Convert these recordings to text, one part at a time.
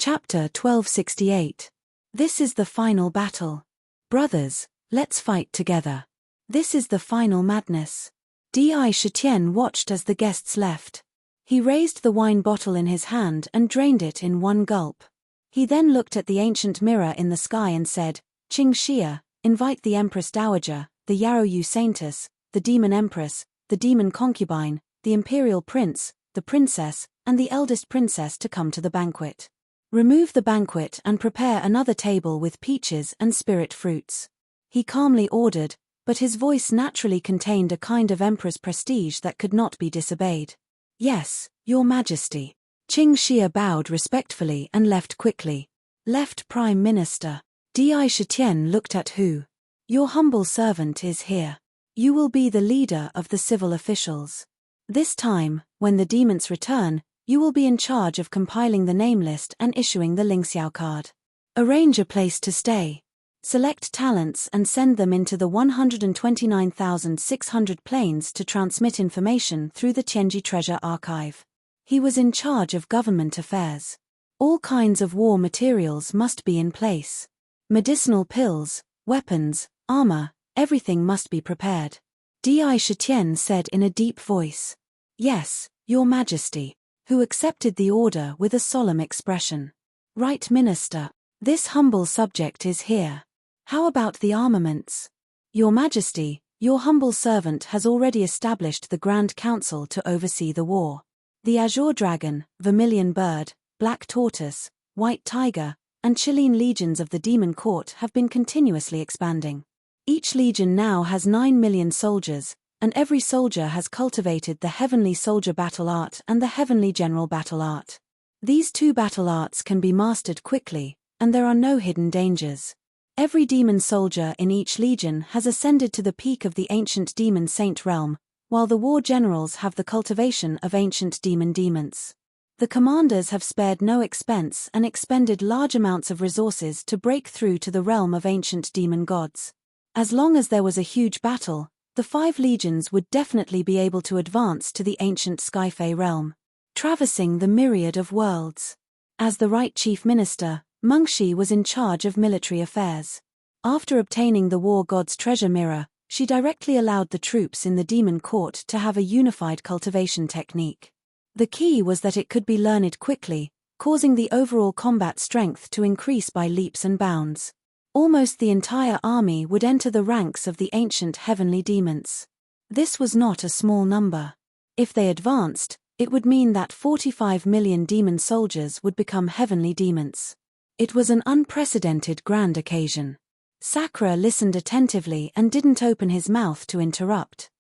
Chapter 1268. This is the final battle. Brothers, let's fight together. This is the final madness. Di Shitian watched as the guests left. He raised the wine bottle in his hand and drained it in one gulp. He then looked at the ancient mirror in the sky and said, Qing Xia, invite the Empress Dowager, the Yarrow Yu Saintess, the Demon Empress, the Demon Concubine, the Imperial Prince, the Princess, and the eldest princess to come to the banquet. Remove the banquet and prepare another table with peaches and spirit fruits. He calmly ordered, but his voice naturally contained a kind of emperor's prestige that could not be disobeyed. Yes, Your Majesty. Qing Xia bowed respectfully and left quickly. Left Prime Minister. Di Shitian looked at Hu. Your humble servant is here. You will be the leader of the civil officials. This time, when the demons return, you will be in charge of compiling the name list and issuing the Lingxiao card. Arrange a place to stay. Select talents and send them into the 129,600 planes to transmit information through the Tianji Treasure Archive. He was in charge of government affairs. All kinds of war materials must be in place. Medicinal pills, weapons, armor, everything must be prepared. Di Shitian said in a deep voice. Yes, Your Majesty. Who accepted the order with a solemn expression. Right Minister, this humble subject is here. How about the armaments? Your Majesty, your humble servant has already established the Grand Council to oversee the war. The Azure Dragon, Vermilion Bird, Black Tortoise, White Tiger, and Chilean legions of the Demon Court have been continuously expanding. Each legion now has 9 million soldiers, and every soldier has cultivated the Heavenly Soldier Battle Art and the Heavenly General Battle Art. These two battle arts can be mastered quickly, and there are no hidden dangers. Every demon soldier in each legion has ascended to the peak of the ancient demon saint realm, while the war generals have the cultivation of ancient demons. The commanders have spared no expense and expended large amounts of resources to break through to the realm of ancient demon gods. As long as there was a huge battle, the 5 legions would definitely be able to advance to the ancient Skyfey realm, traversing the myriad of worlds. As the right chief minister, Mengxi was in charge of military affairs. After obtaining the war god's treasure mirror, she directly allowed the troops in the demon court to have a unified cultivation technique. The key was that it could be learned quickly, causing the overall combat strength to increase by leaps and bounds. Almost the entire army would enter the ranks of the ancient heavenly demons. This was not a small number. If they advanced, it would mean that 45 million demon soldiers would become heavenly demons. It was an unprecedented grand occasion. Sakura listened attentively and didn't open his mouth to interrupt.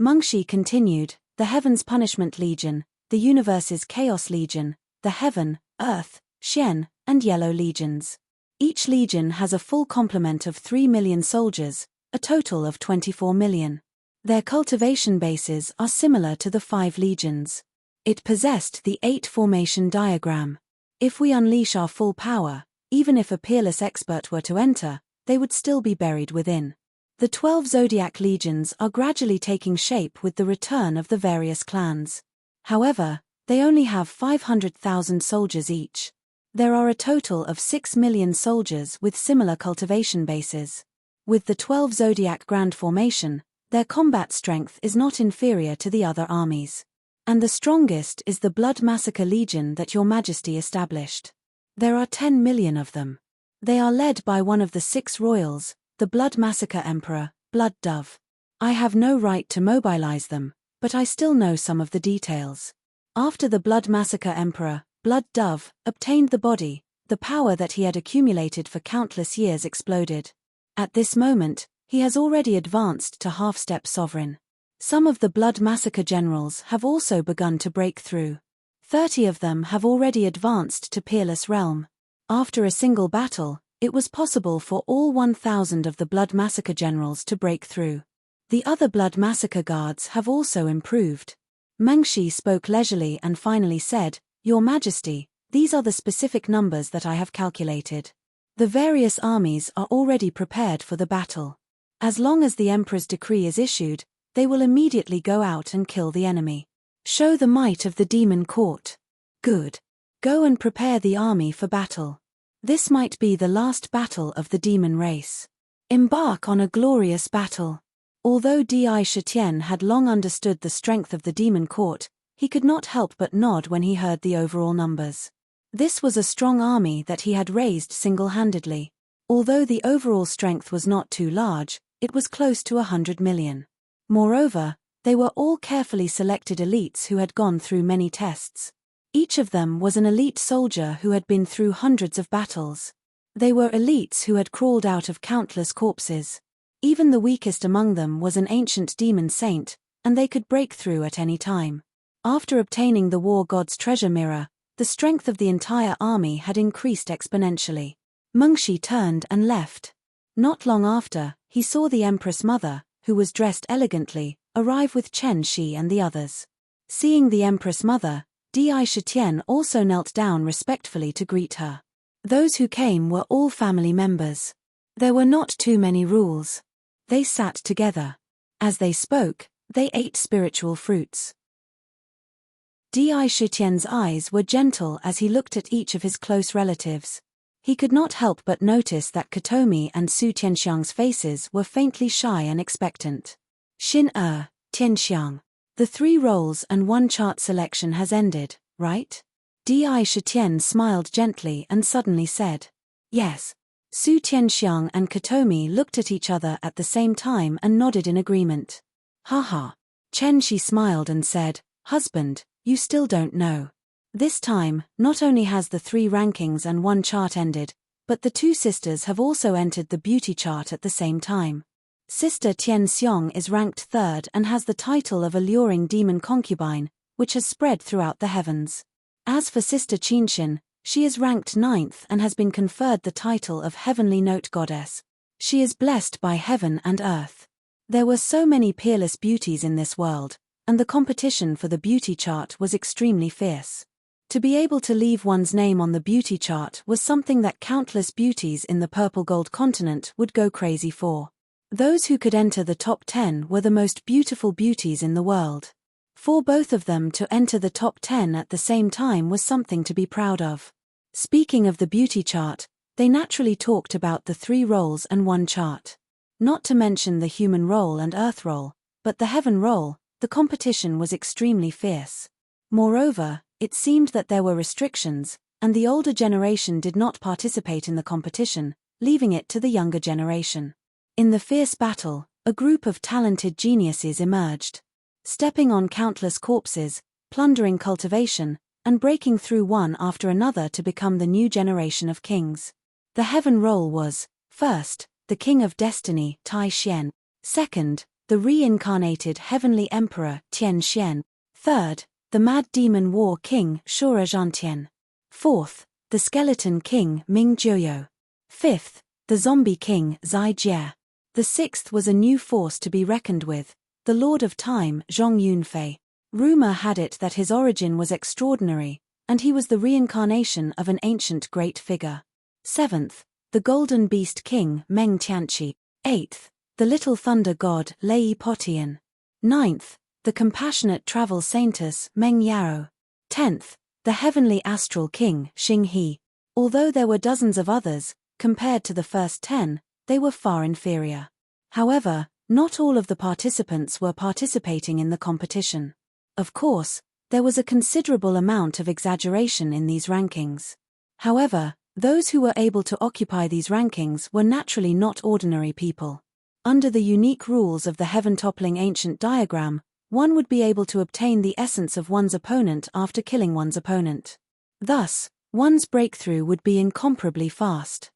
Mengxi continued, the Heaven's Punishment Legion, the Universe's Chaos Legion, the Heaven, Earth, Xian, and Yellow Legions. Each legion has a full complement of 3 million soldiers, a total of 24 million. Their cultivation bases are similar to the 5 legions. It possessed the 8 formation diagram. If we unleash our full power, even if a peerless expert were to enter, they would still be buried within. The 12 zodiac legions are gradually taking shape with the return of the various clans. However, they only have 500,000 soldiers each. There are a total of 6 million soldiers with similar cultivation bases. With the 12 zodiac grand formation, their combat strength is not inferior to the other armies. And the strongest is the Blood Massacre Legion that Your Majesty established. There are 10 million of them. They are led by one of the 6 royals, the Blood Massacre Emperor, Blood Dove. I have no right to mobilize them, but I still know some of the details. After the Blood Massacre Emperor, Blood Dove, obtained the body, the power that he had accumulated for countless years exploded. At this moment, he has already advanced to half-step sovereign. Some of the Blood Massacre generals have also begun to break through. 30 of them have already advanced to Peerless Realm. After a single battle, it was possible for all 1,000 of the Blood Massacre generals to break through. The other Blood Massacre guards have also improved. Mengxi spoke leisurely and finally said, Your Majesty, these are the specific numbers that I have calculated. The various armies are already prepared for the battle. As long as the Emperor's decree is issued, they will immediately go out and kill the enemy. Show the might of the demon court. Good. Go and prepare the army for battle. This might be the last battle of the demon race. Embark on a glorious battle. Although Di Shitian had long understood the strength of the demon court, he could not help but nod when he heard the overall numbers. This was a strong army that he had raised single-handedly. Although the overall strength was not too large, it was close to 100 million. Moreover, they were all carefully selected elites who had gone through many tests. Each of them was an elite soldier who had been through hundreds of battles. They were elites who had crawled out of countless corpses. Even the weakest among them was an ancient demon saint, and they could break through at any time. After obtaining the war god's treasure mirror, the strength of the entire army had increased exponentially. Mengshi turned and left. Not long after, he saw the Empress Mother, who was dressed elegantly, arrive with Chen Shi and the others. Seeing the Empress Mother, Di Shitian also knelt down respectfully to greet her. Those who came were all family members. There were not too many rules. They sat together. As they spoke, they ate spiritual fruits. Di Shitian's eyes were gentle as he looked at each of his close relatives. He could not help but notice that Katomi and Su Tianxiang's faces were faintly shy and expectant. Tianxiang. The 3 roles and 1 chart selection has ended, right? Di Shitian smiled gently and suddenly said, "Yes." Su Tianxiang and Katomi looked at each other at the same time and nodded in agreement. Haha. Chen Shi smiled and said, "Husband, you still don't know. This time, not only has the 3 rankings and 1 chart ended, but the 2 sisters have also entered the beauty chart at the same time. Sister Tian Xiong is ranked 3rd and has the title of alluring demon concubine, which has spread throughout the heavens. As for Sister Qinxin, she is ranked 9th and has been conferred the title of Heavenly Note Goddess. She is blessed by heaven and earth. There were so many peerless beauties in this world, and the competition for the beauty chart was extremely fierce. To be able to leave one's name on the beauty chart was something that countless beauties in the purple gold continent would go crazy for. Those who could enter the top 10 were the most beautiful beauties in the world. For both of them to enter the top 10 at the same time was something to be proud of. Speaking of the beauty chart, they naturally talked about the 3 roles and 1 chart. Not to mention the human role and earth role, but the heaven role, the competition was extremely fierce. Moreover, it seemed that there were restrictions, and the older generation did not participate in the competition, leaving it to the younger generation. In the fierce battle, a group of talented geniuses emerged. Stepping on countless corpses, plundering cultivation, and breaking through one after another to become the new generation of kings. The heaven role was, first, the King of Destiny, Tai Xian; second, the reincarnated Heavenly Emperor, Tian Xian; third, the Mad Demon War King, Shura Zhantian; fourth, the Skeleton King, Ming Jiuyo; fifth, the Zombie King, Zai Jie. The sixth was a new force to be reckoned with, the Lord of Time, Zhong Yunfei. Rumor had it that his origin was extraordinary, and he was the reincarnation of an ancient great figure. Seventh, the Golden Beast King, Meng Tianqi. Eighth, the Little Thunder God, Lei Potian. Ninth, the Compassionate Travel Saintess, Meng Yao. 10th, the Heavenly Astral King, Xing He. Although there were dozens of others, compared to the first 10, they were far inferior. However, not all of the participants were participating in the competition. Of course, there was a considerable amount of exaggeration in these rankings. However, those who were able to occupy these rankings were naturally not ordinary people. Under the unique rules of the heaven-toppling ancient diagram, one would be able to obtain the essence of one's opponent after killing one's opponent. Thus, one's breakthrough would be incomparably fast.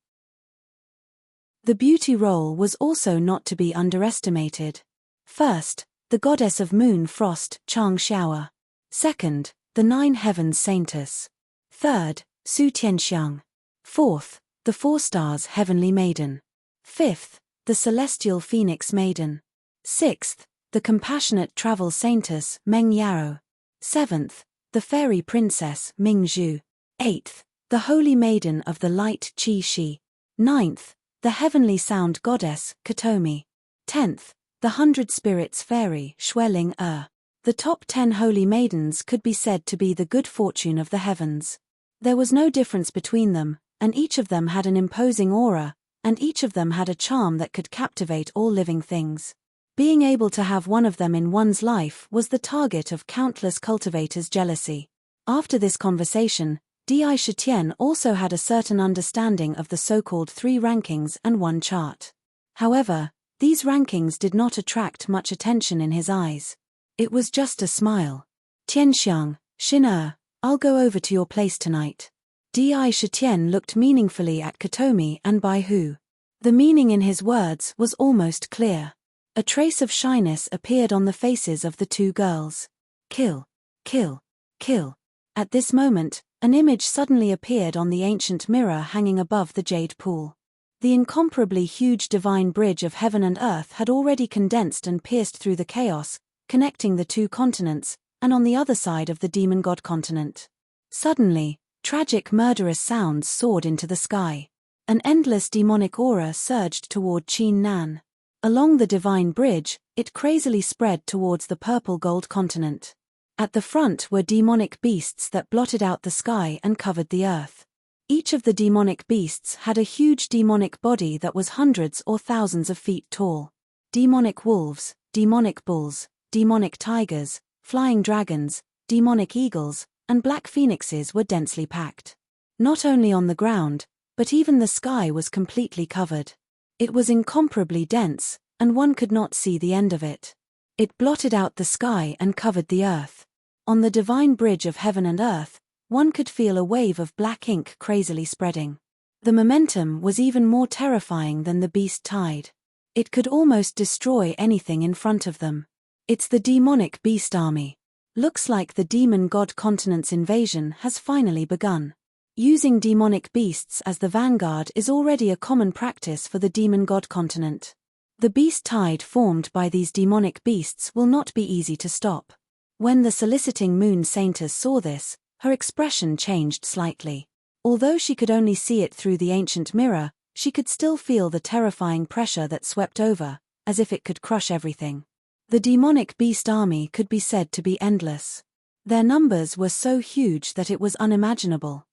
The beauty role was also not to be underestimated. First, the goddess of moon frost, Chang Xiaoer. Second, the 9 heavens saintess. Third, Su Tianxiang. Fourth, the 4 stars heavenly maiden. Fifth, the celestial phoenix maiden. Sixth, the compassionate travel saintess, Meng Yao. Seventh, the fairy princess, Ming Zhu. Eighth, the holy maiden of the light, Qi Shi. Ninth, the heavenly sound goddess, Katomi. 10th, the 100 spirits fairy, Xueling Er. The top 10 holy maidens could be said to be the good fortune of the heavens. There was no difference between them, and each of them had an imposing aura, and each of them had a charm that could captivate all living things. Being able to have one of them in one's life was the target of countless cultivators' jealousy. After this conversation, Di Shitian also had a certain understanding of the so-called 3 rankings and 1 chart. However, these rankings did not attract much attention in his eyes. It was just a smile. Tianxiang, Xin I'll go over to your place tonight. Di Shitian looked meaningfully at Katomi and Bai Hu. The meaning in his words was almost clear. A trace of shyness appeared on the faces of the 2 girls. Kill. Kill. Kill. At this moment, an image suddenly appeared on the ancient mirror hanging above the jade pool. The incomparably huge divine bridge of heaven and earth had already condensed and pierced through the chaos, connecting the 2 continents, and on the other side of the demon god continent. Suddenly, tragic murderous sounds soared into the sky. An endless demonic aura surged toward Qin Nan. Along the divine bridge, it crazily spread towards the purple gold continent. At the front were demonic beasts that blotted out the sky and covered the earth. Each of the demonic beasts had a huge demonic body that was hundreds or thousands of feet tall. Demonic wolves, demonic bulls, demonic tigers, flying dragons, demonic eagles, and black phoenixes were densely packed. Not only on the ground, but even the sky was completely covered. It was incomparably dense, and one could not see the end of it. It blotted out the sky and covered the earth. On the divine bridge of heaven and earth, one could feel a wave of black ink crazily spreading. The momentum was even more terrifying than the beast tide. It could almost destroy anything in front of them. It's the demonic beast army. Looks like the demon god continent's invasion has finally begun. Using demonic beasts as the vanguard is already a common practice for the demon god continent. The beast tide formed by these demonic beasts will not be easy to stop. When the soliciting moon saintess saw this, her expression changed slightly. Although she could only see it through the ancient mirror, she could still feel the terrifying pressure that swept over, as if it could crush everything. The demonic beast army could be said to be endless. Their numbers were so huge that it was unimaginable.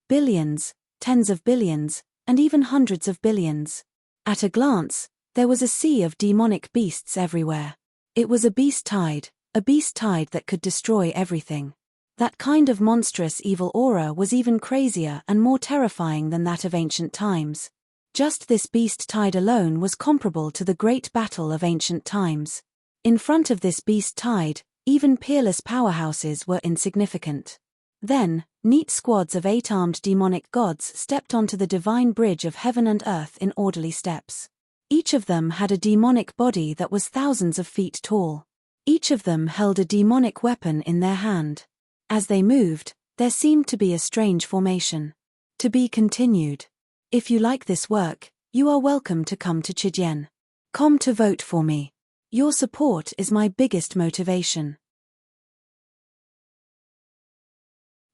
Billions, tens of billions, and even hundreds of billions. At a glance, there was a sea of demonic beasts everywhere. It was a beast tide that could destroy everything. That kind of monstrous evil aura was even crazier and more terrifying than that of ancient times. Just this beast tide alone was comparable to the great battle of ancient times. In front of this beast tide, even peerless powerhouses were insignificant. Then, neat squads of 8-armed demonic gods stepped onto the divine bridge of heaven and earth in orderly steps. Each of them had a demonic body that was thousands of feet tall. Each of them held a demonic weapon in their hand. As they moved, there seemed to be a strange formation. To be continued. If you like this work, you are welcome to come to Chidian. Come to vote for me. Your support is my biggest motivation.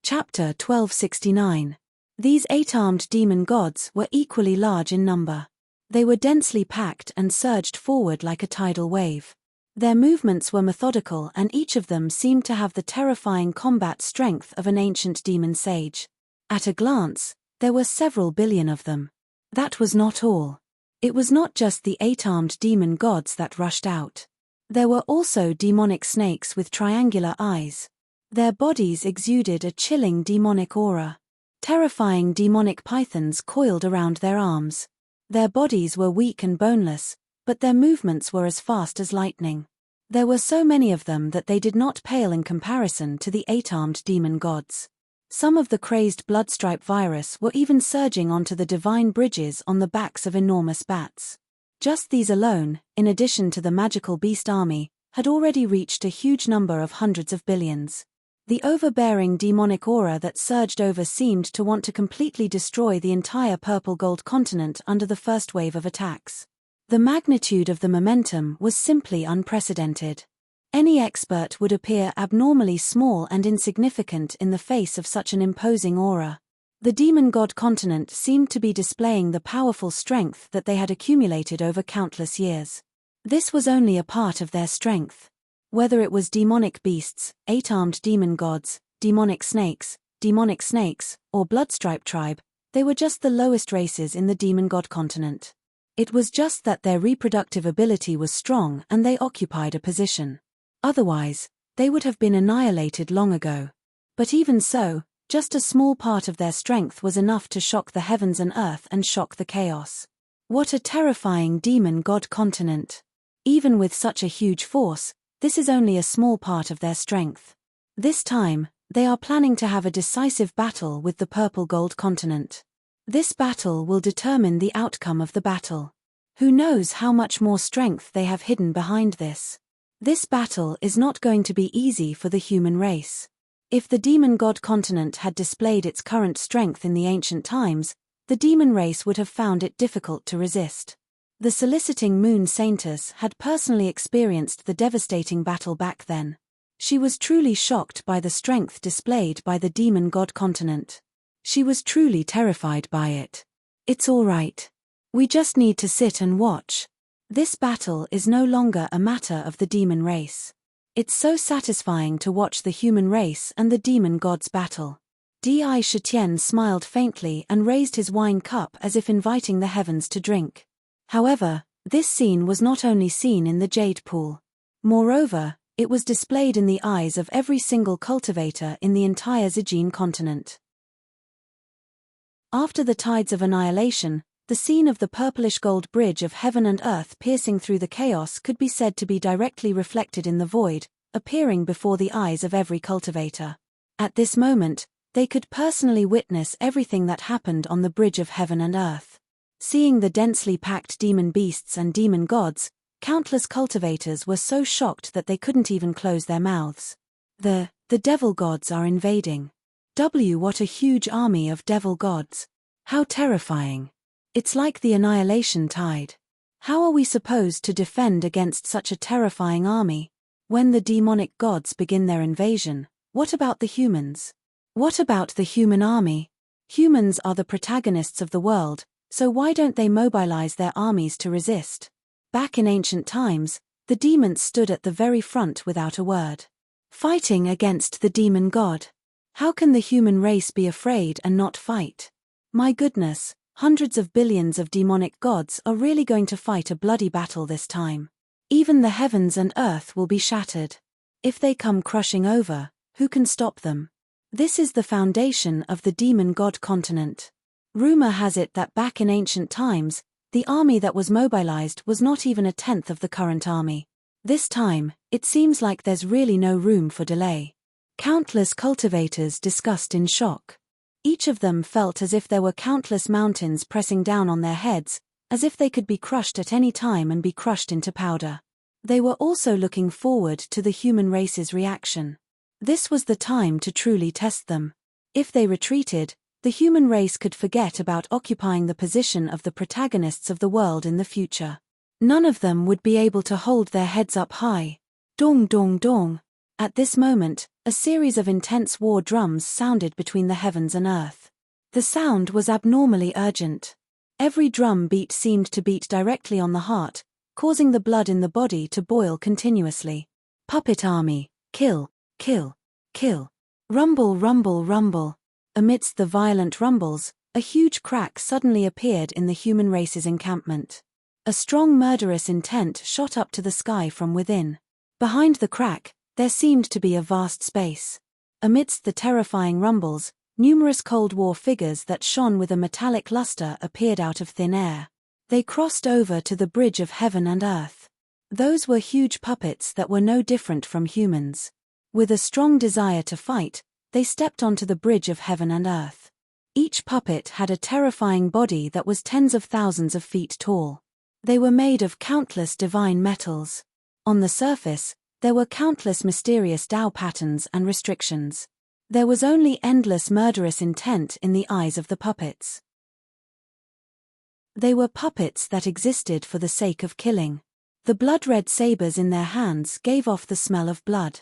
Chapter 1269. These 8-armed demon gods were equally large in number. They were densely packed and surged forward like a tidal wave. Their movements were methodical and each of them seemed to have the terrifying combat strength of an ancient demon sage. At a glance, there were several billion of them. That was not all. It was not just the 8-armed demon gods that rushed out. There were also demonic snakes with triangular eyes. Their bodies exuded a chilling demonic aura. Terrifying demonic pythons coiled around their arms. Their bodies were weak and boneless, but their movements were as fast as lightning. There were so many of them that they did not pale in comparison to the 8-armed demon gods. Some of the crazed bloodstripe virus were even surging onto the divine bridges on the backs of enormous bats. Just these alone, in addition to the magical beast army, had already reached a huge number of hundreds of billions. The overbearing demonic aura that surged over seemed to want to completely destroy the entire purple gold continent under the first wave of attacks. The magnitude of the momentum was simply unprecedented. Any expert would appear abnormally small and insignificant in the face of such an imposing aura. The demon god continent seemed to be displaying the powerful strength that they had accumulated over countless years. This was only a part of their strength. Whether it was demonic beasts, 8-armed demon gods, demonic snakes, demonic snakes, or bloodstripe tribe, they were just the lowest races in the demon god continent. It was just that their reproductive ability was strong and they occupied a position. Otherwise, they would have been annihilated long ago. But even so, just a small part of their strength was enough to shock the heavens and earth and shock the chaos. What a terrifying demon god continent. Even with such a huge force, this is only a small part of their strength. This time, they are planning to have a decisive battle with the purple gold continent. This battle will determine the outcome of the battle. Who knows how much more strength they have hidden behind this? This battle is not going to be easy for the human race. If the demon god continent had displayed its current strength in the ancient times, the demon race would have found it difficult to resist. The soliciting moon saintess had personally experienced the devastating battle back then. She was truly shocked by the strength displayed by the demon god continent. She was truly terrified by it. It's all right. We just need to sit and watch. This battle is no longer a matter of the demon race. It's so satisfying to watch the human race and the demon gods battle. Di Shitian smiled faintly and raised his wine cup as if inviting the heavens to drink. However, this scene was not only seen in the jade pool. Moreover, it was displayed in the eyes of every single cultivator in the entire Zijin continent. After the tides of annihilation, the scene of the purplish gold bridge of heaven and earth piercing through the chaos could be said to be directly reflected in the void, appearing before the eyes of every cultivator. At this moment, they could personally witness everything that happened on the bridge of heaven and earth. Seeing the densely packed demon beasts and demon gods, countless cultivators were so shocked that they couldn't even close their mouths. The devil gods are invading. What a huge army of devil gods. How terrifying. It's like the annihilation tide. How are we supposed to defend against such a terrifying army? When the demonic gods begin their invasion, what about the humans? What about the human army? Humans are the protagonists of the world, so why don't they mobilize their armies to resist? Back in ancient times, the demons stood at the very front without a word. Fighting against the demon god. How can the human race be afraid and not fight? My goodness, hundreds of billions of demonic gods are really going to fight a bloody battle this time. Even the heavens and earth will be shattered. If they come crushing over, who can stop them? This is the foundation of the demon god continent. Rumor has it that back in ancient times, the army that was mobilized was not even a tenth of the current army. This time, it seems like there's really no room for delay. Countless cultivators discussed in shock. Each of them felt as if there were countless mountains pressing down on their heads, as if they could be crushed at any time and be crushed into powder. They were also looking forward to the human race's reaction. This was the time to truly test them. If they retreated, the human race could forget about occupying the position of the protagonists of the world in the future. None of them would be able to hold their heads up high. Dong dong dong. At this moment, a series of intense war drums sounded between the heavens and earth. The sound was abnormally urgent. Every drum beat seemed to beat directly on the heart, causing the blood in the body to boil continuously. Puppet army, kill, kill, kill. Rumble, rumble, rumble. Amidst the violent rumbles, a huge crack suddenly appeared in the human race's encampment. A strong murderous intent shot up to the sky from within. Behind the crack, there seemed to be a vast space. Amidst the terrifying rumbles, numerous Cold War figures that shone with a metallic luster appeared out of thin air. They crossed over to the bridge of heaven and earth. Those were huge puppets that were no different from humans. With a strong desire to fight, they stepped onto the bridge of heaven and earth. Each puppet had a terrifying body that was tens of thousands of feet tall. They were made of countless divine metals. On the surface, there were countless mysterious Tao patterns and restrictions. There was only endless murderous intent in the eyes of the puppets. They were puppets that existed for the sake of killing. The blood-red sabers in their hands gave off the smell of blood.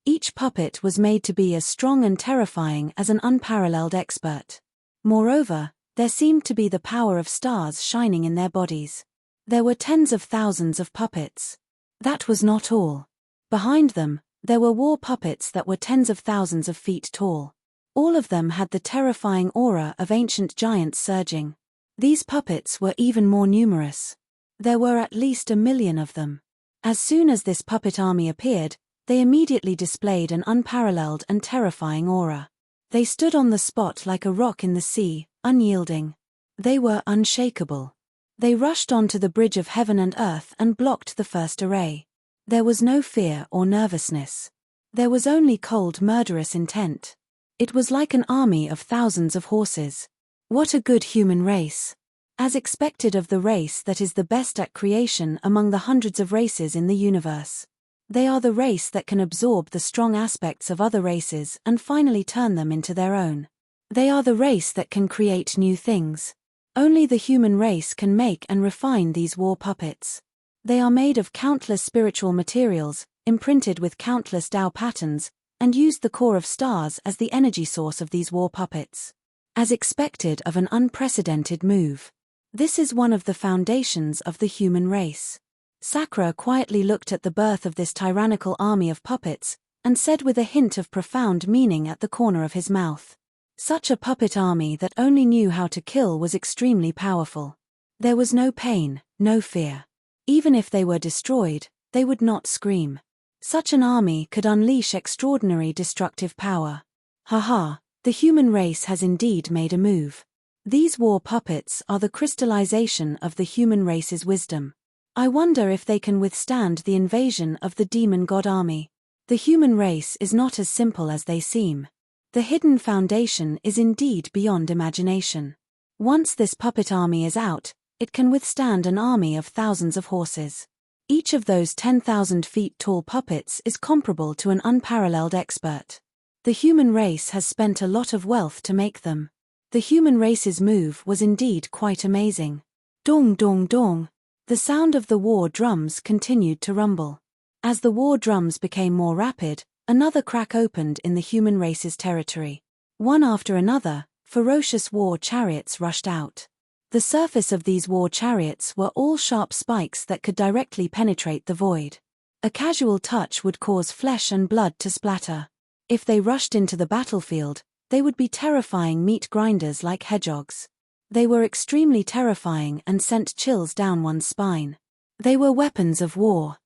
Each puppet was made to be as strong and terrifying as an unparalleled expert. Moreover, there seemed to be the power of stars shining in their bodies. There were tens of thousands of puppets. That was not all. Behind them, there were war puppets that were tens of thousands of feet tall. All of them had the terrifying aura of ancient giants surging. These puppets were even more numerous. There were at least 1 million of them. As soon as this puppet army appeared, they immediately displayed an unparalleled and terrifying aura. They stood on the spot like a rock in the sea, unyielding. They were unshakable. They rushed onto the bridge of heaven and earth and blocked the first array. There was no fear or nervousness. There was only cold, murderous intent. It was like an army of thousands of horses. What a good human race! As expected of the race that is the best at creation among the hundreds of races in the universe. They are the race that can absorb the strong aspects of other races and finally turn them into their own. They are the race that can create new things. Only the human race can make and refine these war puppets. They are made of countless spiritual materials, imprinted with countless Tao patterns, and use the core of stars as the energy source of these war puppets. As expected of an unprecedented move. This is one of the foundations of the human race. Sakra quietly looked at the birth of this tyrannical army of puppets, and said with a hint of profound meaning at the corner of his mouth. Such a puppet army that only knew how to kill was extremely powerful. There was no pain, no fear. Even if they were destroyed, they would not scream. Such an army could unleash extraordinary destructive power. Haha, the human race has indeed made a move. These war puppets are the crystallization of the human race's wisdom. I wonder if they can withstand the invasion of the demon god army. The human race is not as simple as they seem. The hidden foundation is indeed beyond imagination. Once this puppet army is out, it can withstand an army of thousands of horses. Each of those 10,000 feet tall puppets is comparable to an unparalleled expert. The human race has spent a lot of wealth to make them. The human race's move was indeed quite amazing. Dong dong dong. The sound of the war drums continued to rumble. As the war drums became more rapid, another crack opened in the human race's territory. One after another, ferocious war chariots rushed out. The surface of these war chariots were all sharp spikes that could directly penetrate the void. A casual touch would cause flesh and blood to splatter. If they rushed into the battlefield, they would be terrifying meat grinders like hedgehogs. They were extremely terrifying and sent chills down one's spine. They were weapons of war.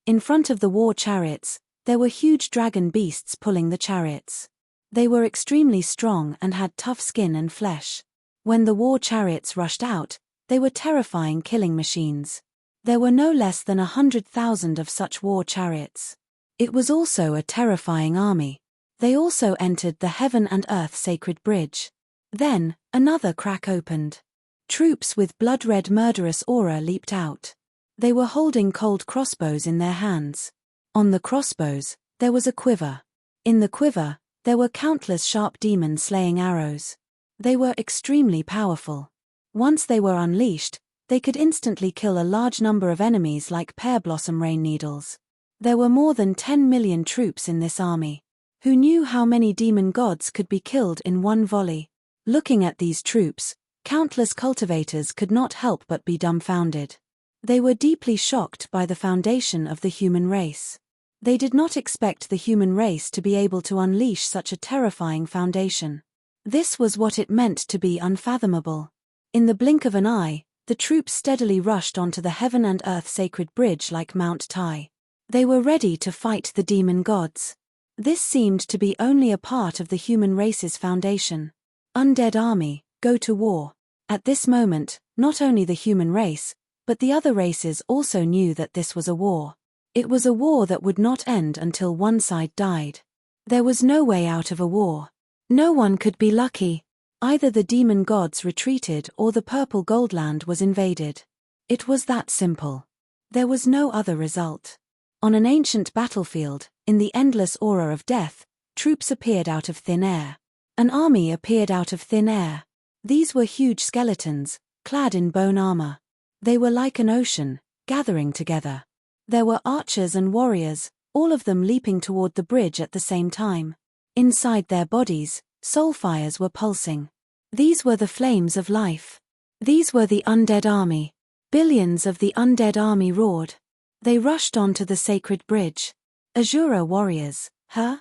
In front of the war chariots, there were huge dragon beasts pulling the chariots. They were extremely strong and had tough skin and flesh. When the war chariots rushed out, they were terrifying killing machines. There were no less than 100,000 of such war chariots. It was also a terrifying army. They also entered the heaven and earth sacred bridge. Then, another crack opened. Troops with blood-red murderous aura leaped out. They were holding cold crossbows in their hands. On the crossbows, there was a quiver. In the quiver, there were countless sharp demon-slaying arrows. They were extremely powerful. Once they were unleashed, they could instantly kill a large number of enemies like pear blossom rain needles. There were more than 10 million troops in this army. Who knew how many demon gods could be killed in one volley? Looking at these troops, countless cultivators could not help but be dumbfounded. They were deeply shocked by the foundation of the human race. They did not expect the human race to be able to unleash such a terrifying foundation. This was what it meant to be unfathomable. In the blink of an eye, the troops steadily rushed onto the heaven and earth sacred bridge like Mount Tai. They were ready to fight the demon gods. This seemed to be only a part of the human race's foundation. Undead army, go to war. At this moment, not only the human race, but the other races also knew that this was a war. It was a war that would not end until one side died. There was no way out of a war. No one could be lucky. Either the demon gods retreated or the purple goldland was invaded. It was that simple. There was no other result. On an ancient battlefield, in the endless aura of death, troops appeared out of thin air. An army appeared out of thin air. These were huge skeletons, clad in bone armor. They were like an ocean, gathering together. There were archers and warriors, all of them leaping toward the bridge at the same time. Inside their bodies, soul fires were pulsing. These were the flames of life. These were the undead army. Billions of the undead army roared. They rushed onto the sacred bridge. Azura warriors, huh?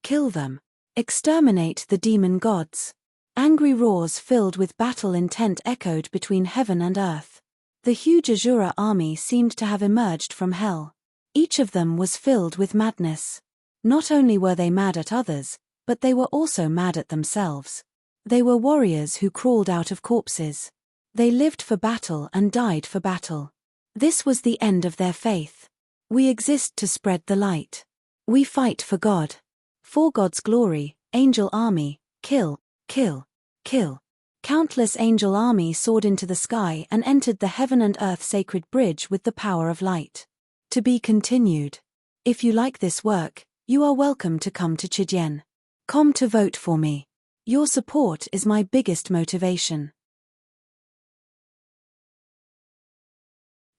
Kill them. Exterminate the demon gods. Angry roars filled with battle intent echoed between heaven and earth. The huge Azura army seemed to have emerged from hell. Each of them was filled with madness. Not only were they mad at others, but they were also mad at themselves. They were warriors who crawled out of corpses. They lived for battle and died for battle. This was the end of their faith. We exist to spread the light. We fight for God. For God's glory, angel army, kill, kill, kill. Countless angel army soared into the sky and entered the heaven and earth sacred bridge with the power of light. To be continued. If you like this work, you are welcome to come to Chidyen. Come to vote for me. Your support is my biggest motivation.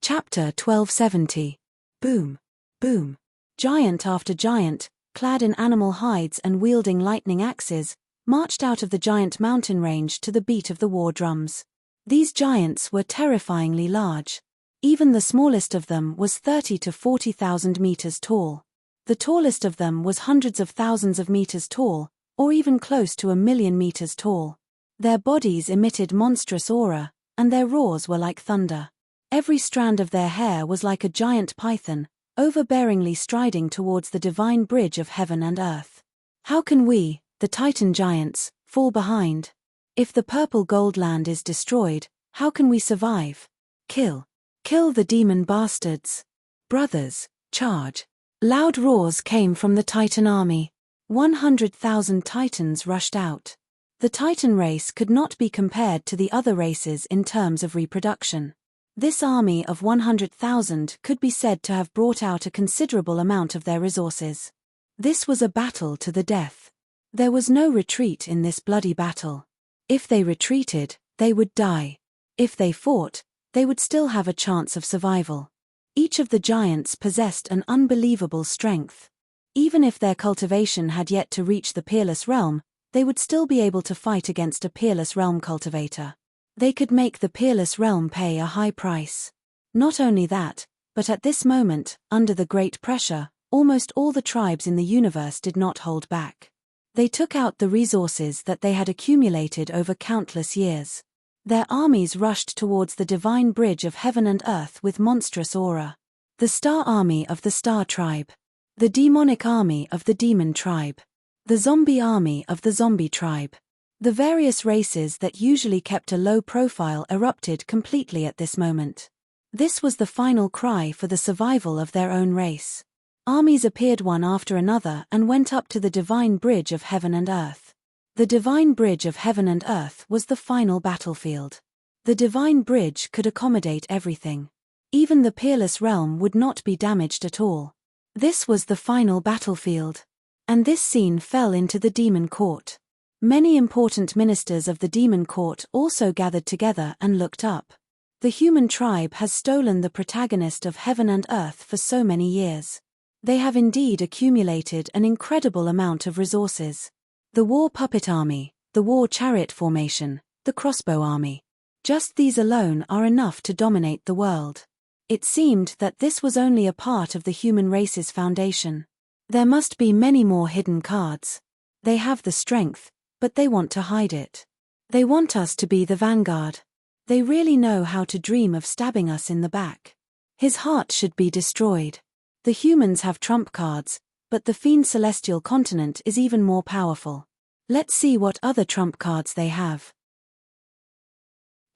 Chapter 1270. Boom. Boom. Giant after giant, clad in animal hides and wielding lightning axes, marched out of the giant mountain range to the beat of the war drums. These giants were terrifyingly large. Even the smallest of them was 30 to 40,000 meters tall. The tallest of them was hundreds of thousands of meters tall, or even close to 1,000,000 meters tall. Their bodies emitted monstrous aura, and their roars were like thunder. Every strand of their hair was like a giant python, overbearingly striding towards the divine bridge of heaven and earth. How can we, the Titan giants, fall behind? If the purple gold land is destroyed, how can we survive? Kill. Kill the demon bastards. Brothers, charge. Loud roars came from the Titan army. 100,000 Titans rushed out. The Titan race could not be compared to the other races in terms of reproduction. This army of 100,000 could be said to have brought out a considerable amount of their resources. This was a battle to the death. There was no retreat in this bloody battle. If they retreated, they would die. If they fought, they would still have a chance of survival. Each of the giants possessed an unbelievable strength. Even if their cultivation had yet to reach the peerless realm, they would still be able to fight against a peerless realm cultivator. They could make the peerless realm pay a high price. Not only that, but at this moment, under the great pressure, almost all the tribes in the universe did not hold back. They took out the resources that they had accumulated over countless years. Their armies rushed towards the divine bridge of heaven and earth with monstrous aura. The star army of the star tribe. The demonic army of the demon tribe. The zombie army of the zombie tribe. The various races that usually kept a low profile erupted completely at this moment. This was the final cry for the survival of their own race. Armies appeared one after another and went up to the divine bridge of heaven and earth. The divine bridge of heaven and earth was the final battlefield. The divine bridge could accommodate everything. Even the peerless realm would not be damaged at all. This was the final battlefield. And this scene fell into the demon court. Many important ministers of the demon court also gathered together and looked up. The human tribe has stolen the protagonist of heaven and earth for so many years. They have indeed accumulated an incredible amount of resources. The war puppet army, the war chariot formation, the crossbow army. Just these alone are enough to dominate the world. It seemed that this was only a part of the human race's foundation. There must be many more hidden cards. They have the strength, but they want to hide it. They want us to be the vanguard. They really know how to dream of stabbing us in the back. His heart should be destroyed. The humans have trump cards, but the fiend celestial continent is even more powerful. Let's see what other trump cards they have.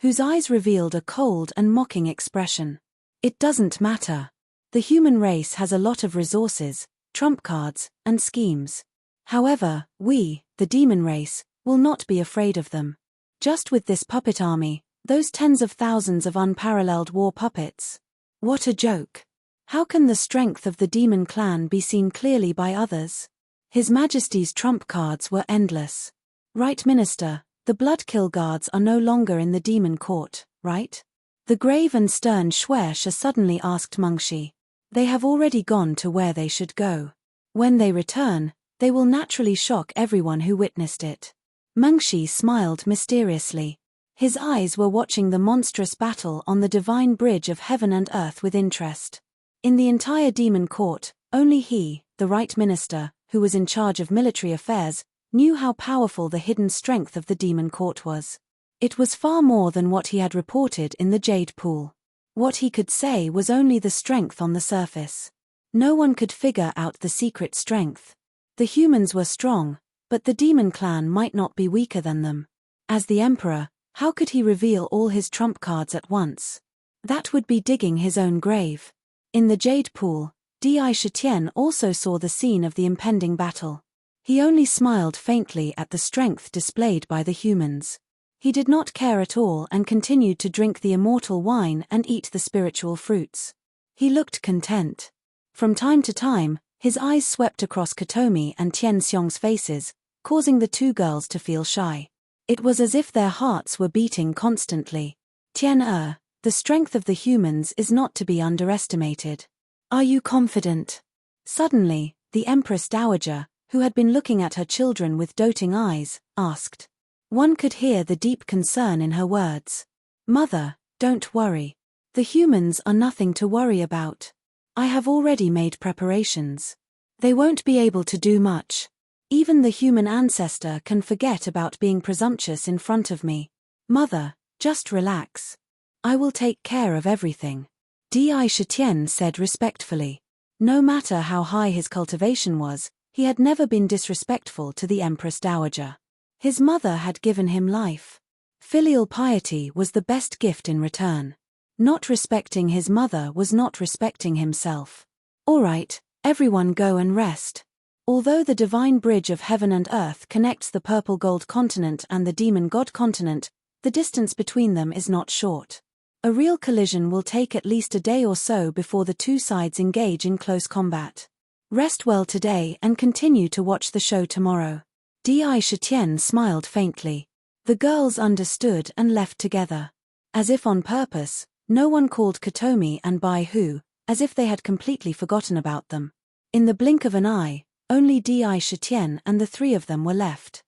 Whose eyes revealed a cold and mocking expression. It doesn't matter. The human race has a lot of resources, trump cards, and schemes. However, we, the demon race, will not be afraid of them. Just with this puppet army, those tens of thousands of unparalleled war puppets. What a joke. How can the strength of the demon clan be seen clearly by others? His Majesty's trump cards were endless. Right, Minister, the Bloodkill guards are no longer in the demon court, right? The grave and stern Shwersha suddenly asked Mengshi. They have already gone to where they should go. When they return, they will naturally shock everyone who witnessed it. Mengshi smiled mysteriously. His eyes were watching the monstrous battle on the divine bridge of heaven and earth with interest. In the entire demon court, only he, the right minister, who was in charge of military affairs, knew how powerful the hidden strength of the demon court was. It was far more than what he had reported in the Jade Pool. What he could say was only the strength on the surface. No one could figure out the secret strength. The humans were strong, but the demon clan might not be weaker than them. As the emperor, how could he reveal all his trump cards at once? That would be digging his own grave. In the Jade Pool, Di Shitian also saw the scene of the impending battle. He only smiled faintly at the strength displayed by the humans. He did not care at all and continued to drink the immortal wine and eat the spiritual fruits. He looked content. From time to time, his eyes swept across Kotomi and Tian Xiong's faces, causing the two girls to feel shy. It was as if their hearts were beating constantly. Tian, the strength of the humans is not to be underestimated. Are you confident? Suddenly, the Empress Dowager, who had been looking at her children with doting eyes, asked. One could hear the deep concern in her words. Mother, don't worry. The humans are nothing to worry about. I have already made preparations. They won't be able to do much. Even the human ancestor can forget about being presumptuous in front of me. Mother, just relax. I will take care of everything. Di Shitian said respectfully. No matter how high his cultivation was, he had never been disrespectful to the Empress Dowager. His mother had given him life. Filial piety was the best gift in return. Not respecting his mother was not respecting himself. All right, everyone go and rest. Although the divine bridge of heaven and earth connects the purple gold continent and the demon god continent, the distance between them is not short. A real collision will take at least a day or so before the two sides engage in close combat. Rest well today and continue to watch the show tomorrow. Di Shitian smiled faintly. The girls understood and left together. As if on purpose, no one called Kotomi and Bai Hu, as if they had completely forgotten about them. In the blink of an eye, only Di Shitian and the three of them were left.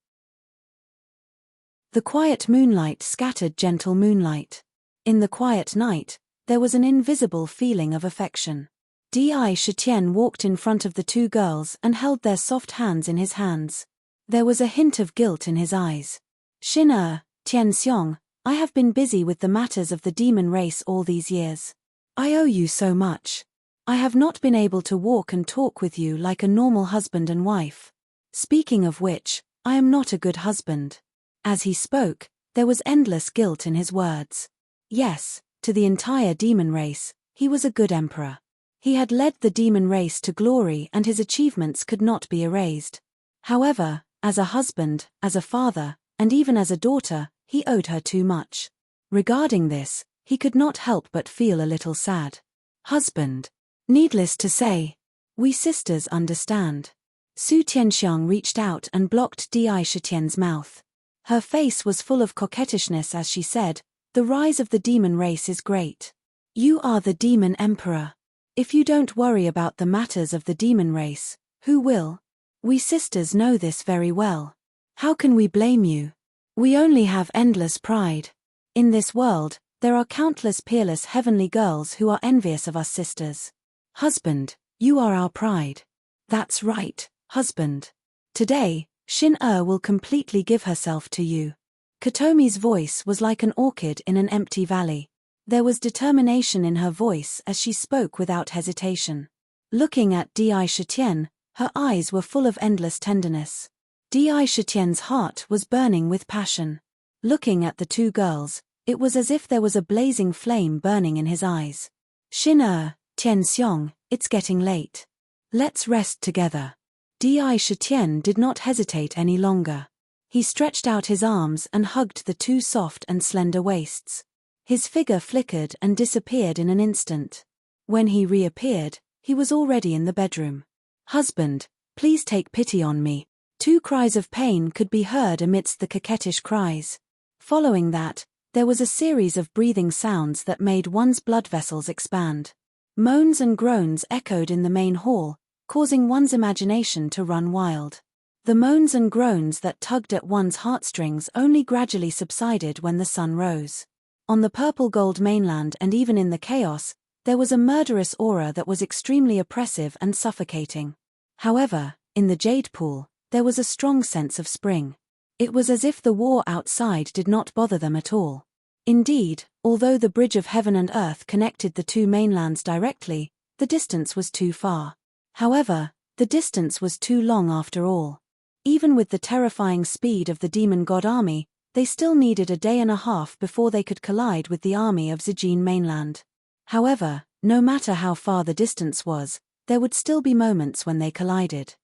The quiet moonlight scattered gentle moonlight. In the quiet night, there was an invisible feeling of affection. Di Shitian walked in front of the two girls and held their soft hands in his hands. There was a hint of guilt in his eyes. Tian Xiong, I have been busy with the matters of the demon race all these years. I owe you so much. I have not been able to walk and talk with you like a normal husband and wife. Speaking of which, I am not a good husband. As he spoke, there was endless guilt in his words. Yes, to the entire demon race, he was a good emperor. He had led the demon race to glory and his achievements could not be erased. However, as a husband, as a father, and even as a daughter, he owed her too much. Regarding this, he could not help but feel a little sad. Husband. Needless to say, we sisters understand. Su Tianxiang reached out and blocked Di Shitian's mouth. Her face was full of coquettishness as she said, the rise of the demon race is great. You are the demon emperor. If you don't worry about the matters of the demon race, who will? We sisters know this very well. How can we blame you? We only have endless pride. In this world, there are countless peerless heavenly girls who are envious of us sisters. Husband, you are our pride. That's right, husband. Today, Xin will completely give herself to you. Kotomi's voice was like an orchid in an empty valley. There was determination in her voice as she spoke without hesitation. Looking at Di Shitian, her eyes were full of endless tenderness. Di Shitian's heart was burning with passion. Looking at the two girls, it was as if there was a blazing flame burning in his eyes. Xin Tian Xiong, it's getting late. Let's rest together. Di Shitian did not hesitate any longer. He stretched out his arms and hugged the two soft and slender waists. His figure flickered and disappeared in an instant. When he reappeared, he was already in the bedroom. Husband, please take pity on me. Two cries of pain could be heard amidst the coquettish cries. Following that, there was a series of breathing sounds that made one's blood vessels expand. Moans and groans echoed in the main hall, causing one's imagination to run wild. The moans and groans that tugged at one's heartstrings only gradually subsided when the sun rose. On the purple gold mainland and even in the chaos, there was a murderous aura that was extremely oppressive and suffocating. However, in the Jade Pool, there was a strong sense of spring. It was as if the war outside did not bother them at all. Indeed, although the bridge of heaven and earth connected the two mainlands directly, the distance was too far. However, the distance was too long after all. Even with the terrifying speed of the demon god army, they still needed a day and a half before they could collide with the army of Zijin mainland. However, no matter how far the distance was, there would still be moments when they collided.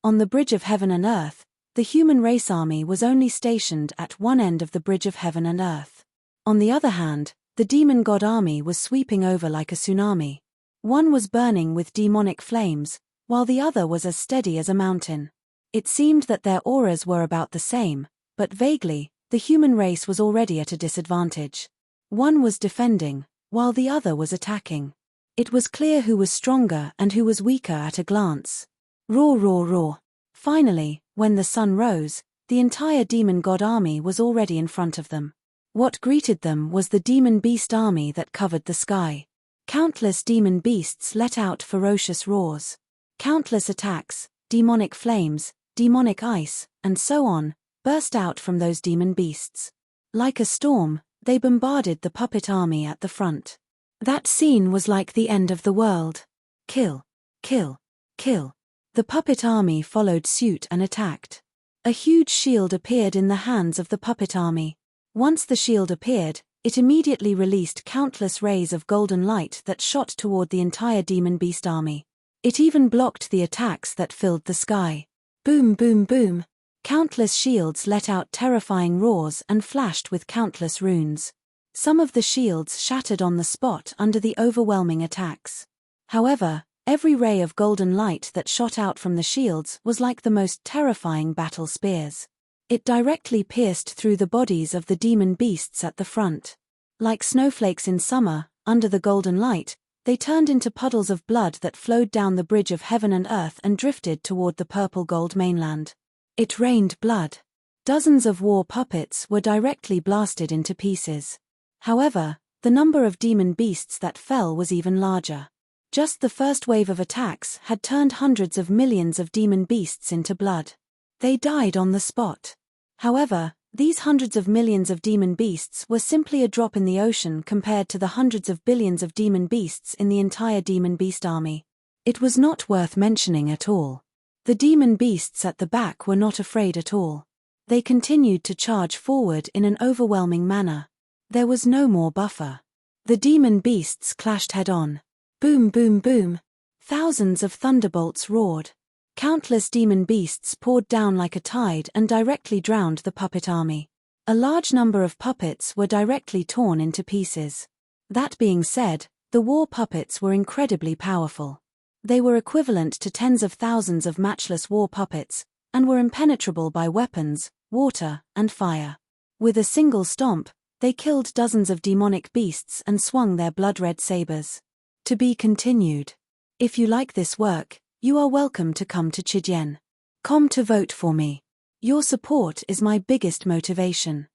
On the bridge of heaven and earth, the human race army was only stationed at one end of the bridge of heaven and earth. On the other hand, the demon god army was sweeping over like a tsunami. One was burning with demonic flames, while the other was as steady as a mountain. It seemed that their auras were about the same, but vaguely, the human race was already at a disadvantage. One was defending, while the other was attacking. It was clear who was stronger and who was weaker at a glance. Roar, roar, roar. Finally, when the sun rose, the entire demon god army was already in front of them. What greeted them was the demon beast army that covered the sky. Countless demon beasts let out ferocious roars. Countless attacks, demonic flames, demonic ice, and so on, burst out from those demon beasts. Like a storm, they bombarded the puppet army at the front. That scene was like the end of the world. Kill, kill, kill. The puppet army followed suit and attacked. A huge shield appeared in the hands of the puppet army. Once the shield appeared, it immediately released countless rays of golden light that shot toward the entire demon beast army. It even blocked the attacks that filled the sky. Boom, boom, boom. Countless shields let out terrifying roars and flashed with countless runes. Some of the shields shattered on the spot under the overwhelming attacks. However, every ray of golden light that shot out from the shields was like the most terrifying battle spears. It directly pierced through the bodies of the demon beasts at the front. Like snowflakes in summer, under the golden light, they turned into puddles of blood that flowed down the bridge of heaven and earth and drifted toward the purple-gold mainland. It rained blood. Dozens of war puppets were directly blasted into pieces. However, the number of demon beasts that fell was even larger. Just the first wave of attacks had turned hundreds of millions of demon beasts into blood. They died on the spot. However, these hundreds of millions of demon beasts were simply a drop in the ocean compared to the hundreds of billions of demon beasts in the entire demon beast army. It was not worth mentioning at all. The demon beasts at the back were not afraid at all. They continued to charge forward in an overwhelming manner. There was no more buffer. The demon beasts clashed head-on. Boom, boom, boom. Thousands of thunderbolts roared. Countless demon beasts poured down like a tide and directly drowned the puppet army. A large number of puppets were directly torn into pieces. That being said, the war puppets were incredibly powerful. They were equivalent to tens of thousands of matchless war puppets, and were impenetrable by weapons, water, and fire. With a single stomp, they killed dozens of demonic beasts and swung their blood-red sabers. To be continued. If you like this work, you are welcome to come to Chidian.com to vote for me. Your support is my biggest motivation.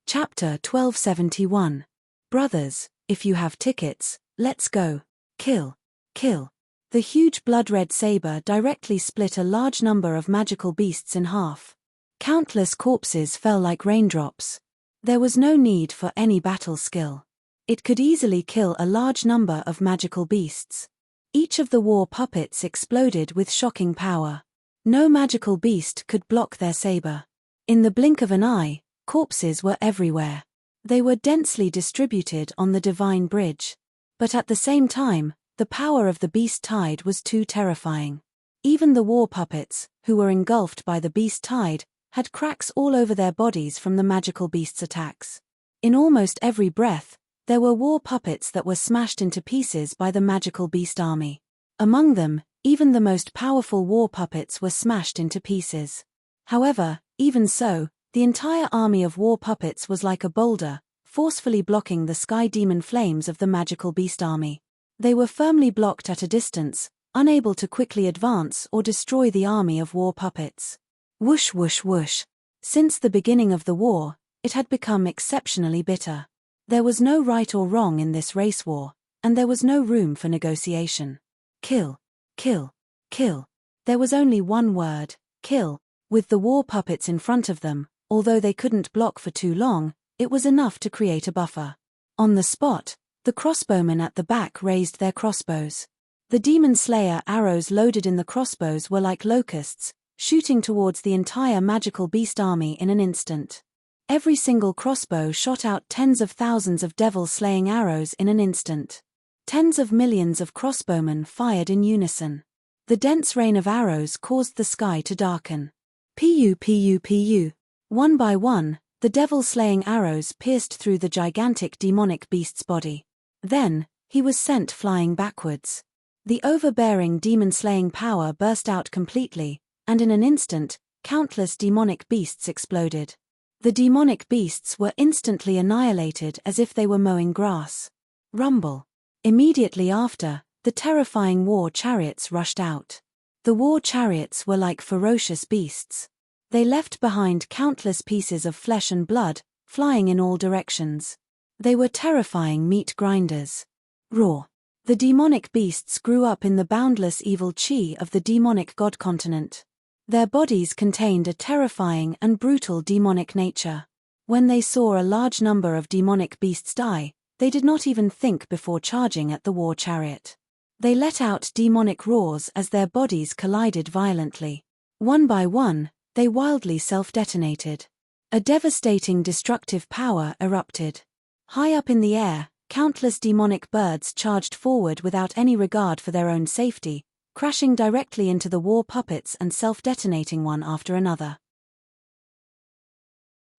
Chapter 1271. Brothers, if you have tickets, let's go. Kill. Kill. The huge blood-red saber directly split a large number of magical beasts in half. Countless corpses fell like raindrops. There was no need for any battle skill. It could easily kill a large number of magical beasts. Each of the war puppets exploded with shocking power. No magical beast could block their saber. In the blink of an eye, corpses were everywhere. They were densely distributed on the divine bridge. But at the same time, the power of the beast tide was too terrifying. Even the war puppets, who were engulfed by the beast tide, had cracks all over their bodies from the magical beast's attacks. In almost every breath, there were war puppets that were smashed into pieces by the magical beast army. Among them, even the most powerful war puppets were smashed into pieces. However, even so, the entire army of war puppets was like a boulder, forcefully blocking the sky demon flames of the magical beast army. They were firmly blocked at a distance, unable to quickly advance or destroy the army of war puppets. Whoosh, whoosh, whoosh. Since the beginning of the war, it had become exceptionally bitter. There was no right or wrong in this race war, and there was no room for negotiation. Kill, kill, kill. There was only one word, kill. With the war puppets in front of them, although they couldn't block for too long, it was enough to create a buffer. On the spot, the crossbowmen at the back raised their crossbows. The demon slayer arrows loaded in the crossbows were like locusts, shooting towards the entire magical beast army in an instant. Every single crossbow shot out tens of thousands of devil-slaying arrows in an instant. Tens of millions of crossbowmen fired in unison. The dense rain of arrows caused the sky to darken. Pu pu pu. One by one, the devil-slaying arrows pierced through the gigantic demonic beast's body. Then, he was sent flying backwards. The overbearing demon-slaying power burst out completely, and in an instant, countless demonic beasts exploded. The demonic beasts were instantly annihilated as if they were mowing grass. Rumble. Immediately after, the terrifying war chariots rushed out. The war chariots were like ferocious beasts. They left behind countless pieces of flesh and blood, flying in all directions. They were terrifying meat grinders. Roar. The demonic beasts grew up in the boundless evil chi of the demonic god continent. Their bodies contained a terrifying and brutal demonic nature. When they saw a large number of demonic beasts die, they did not even think before charging at the war chariot. They let out demonic roars as their bodies collided violently. One by one, they wildly self-detonated. A devastating destructive power erupted. High up in the air, countless demonic birds charged forward without any regard for their own safety, crashing directly into the war puppets and self-detonating one after another.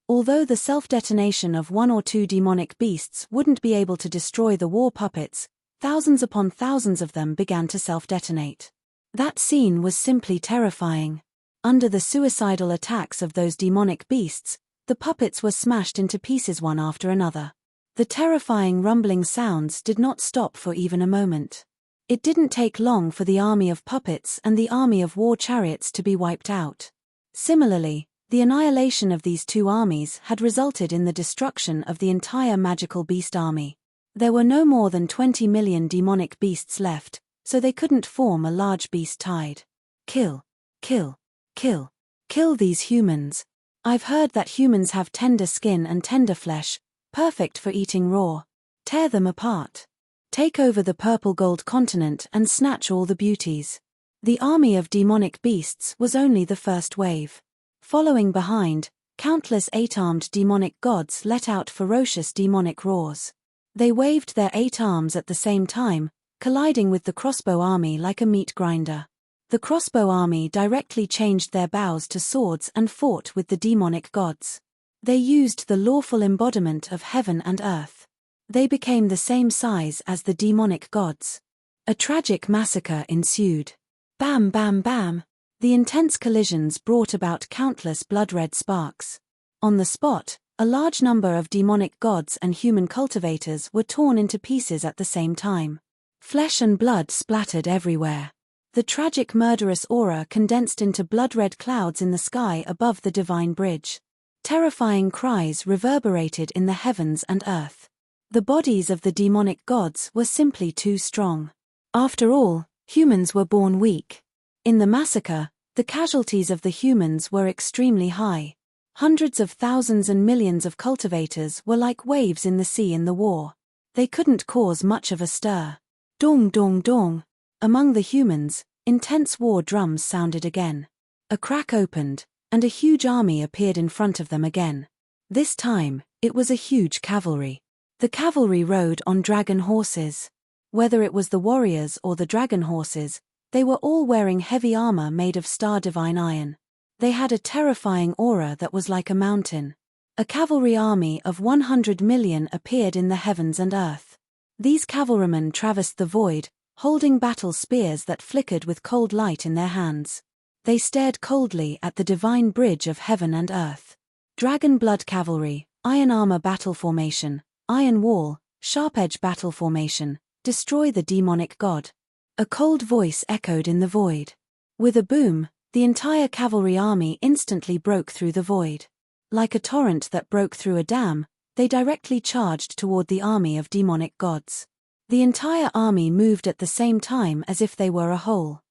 Although the self-detonation of one or two demonic beasts wouldn't be able to destroy the war puppets, thousands upon thousands of them began to self-detonate. That scene was simply terrifying. Under the suicidal attacks of those demonic beasts, the puppets were smashed into pieces one after another. The terrifying rumbling sounds did not stop for even a moment. It didn't take long for the army of puppets and the army of war chariots to be wiped out. Similarly, the annihilation of these two armies had resulted in the destruction of the entire magical beast army. There were no more than 20 million demonic beasts left, so they couldn't form a large beast tide. Kill, kill, kill, kill these humans. I've heard that humans have tender skin and tender flesh, perfect for eating raw. Tear them apart. Take over the purple gold continent and snatch all the beauties. The army of demonic beasts was only the first wave. Following behind, countless 8-armed demonic gods let out ferocious demonic roars. They waved their 8 arms at the same time, colliding with the crossbow army like a meat grinder. The crossbow army directly changed their bows to swords and fought with the demonic gods. They used the lawful embodiment of heaven and earth. They became the same size as the demonic gods. A tragic massacre ensued. Bam bam bam. The intense collisions brought about countless blood-red sparks. On the spot, a large number of demonic gods and human cultivators were torn into pieces at the same time. Flesh and blood splattered everywhere. The tragic murderous aura condensed into blood-red clouds in the sky above the divine bridge. Terrifying cries reverberated in the heavens and earth. The bodies of the demonic gods were simply too strong. After all, humans were born weak. In the massacre, the casualties of the humans were extremely high. Hundreds of thousands and millions of cultivators were like waves in the sea in the war. They couldn't cause much of a stir. Dong dong dong. Among the humans, intense war drums sounded again. A crack opened, and a huge army appeared in front of them again. This time, it was a huge cavalry. The cavalry rode on dragon horses. Whether it was the warriors or the dragon horses, they were all wearing heavy armor made of star divine iron. They had a terrifying aura that was like a mountain. A cavalry army of 100 million appeared in the heavens and earth. These cavalrymen traversed the void, holding battle spears that flickered with cold light in their hands. They stared coldly at the divine bridge of heaven and earth. Dragon blood cavalry, iron armor battle formation, iron wall, sharp edge battle formation, destroy the demonic god. A cold voice echoed in the void. With a boom, the entire cavalry army instantly broke through the void. Like a torrent that broke through a dam, they directly charged toward the army of demonic gods. The entire army moved at the same time as if they were a whole.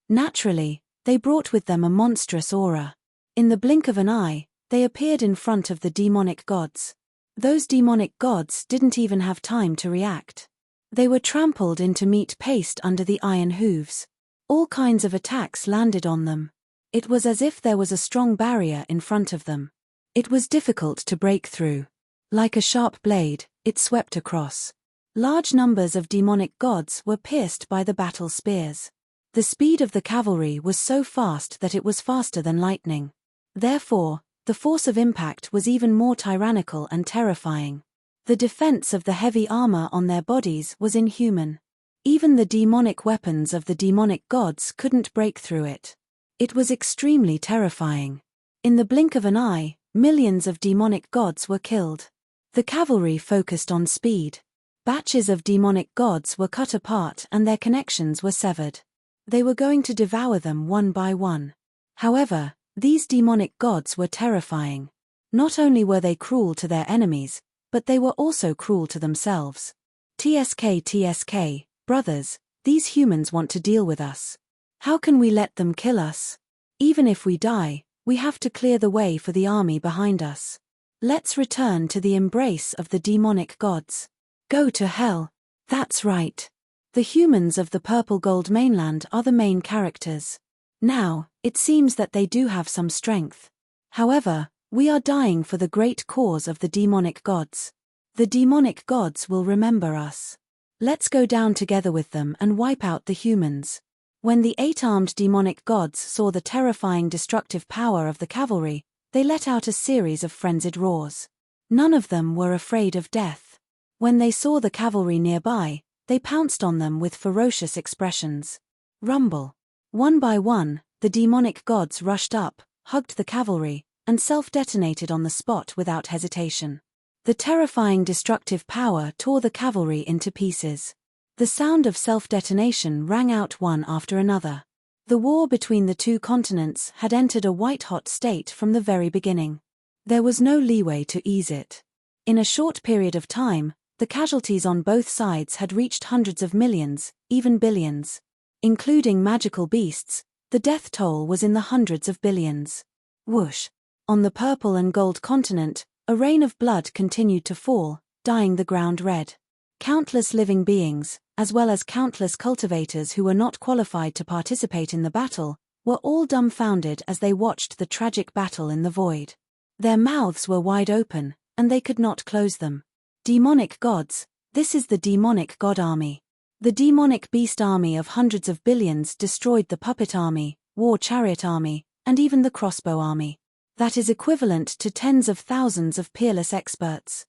Naturally, they brought with them a monstrous aura. In the blink of an eye, they appeared in front of the demonic gods. Those demonic gods didn't even have time to react. They were trampled into meat paste under the iron hooves. All kinds of attacks landed on them. It was as if there was a strong barrier in front of them. It was difficult to break through. Like a sharp blade, it swept across. Large numbers of demonic gods were pierced by the battle spears. The speed of the cavalry was so fast that it was faster than lightning. Therefore, the force of impact was even more tyrannical and terrifying. The defense of the heavy armor on their bodies was inhuman. Even the demonic weapons of the demonic gods couldn't break through it. It was extremely terrifying. In the blink of an eye, millions of demonic gods were killed. The cavalry focused on speed. Batches of demonic gods were cut apart and their connections were severed. They were going to devour them one by one. However, these demonic gods were terrifying. Not only were they cruel to their enemies, but they were also cruel to themselves. TSK, brothers, these humans want to deal with us. How can we let them kill us? Even if we die, we have to clear the way for the army behind us. Let's return to the embrace of the demonic gods. Go to hell. That's right. The humans of the purple gold mainland are the main characters. Now, it seems that they do have some strength. However, we are dying for the great cause of the demonic gods. The demonic gods will remember us. Let's go down together with them and wipe out the humans. When the 8-armed demonic gods saw the terrifying destructive power of the cavalry, they let out a series of frenzied roars. None of them were afraid of death. When they saw the cavalry nearby, they pounced on them with ferocious expressions. Rumble. One by one, the demonic gods rushed up, hugged the cavalry, and self-detonated on the spot without hesitation. The terrifying destructive power tore the cavalry into pieces. The sound of self-detonation rang out one after another. The war between the two continents had entered a white-hot state from the very beginning. There was no leeway to ease it. In a short period of time, the casualties on both sides had reached hundreds of millions, even billions. Including magical beasts, the death toll was in the hundreds of billions. Whoosh! On the purple and gold continent, a rain of blood continued to fall, dyeing the ground red. Countless living beings, as well as countless cultivators who were not qualified to participate in the battle, were all dumbfounded as they watched the tragic battle in the void. Their mouths were wide open, and they could not close them. Demonic gods, this is the demonic god army. The demonic beast army of hundreds of billions destroyed the puppet army, war chariot army, and even the crossbow army. That is equivalent to tens of thousands of peerless experts.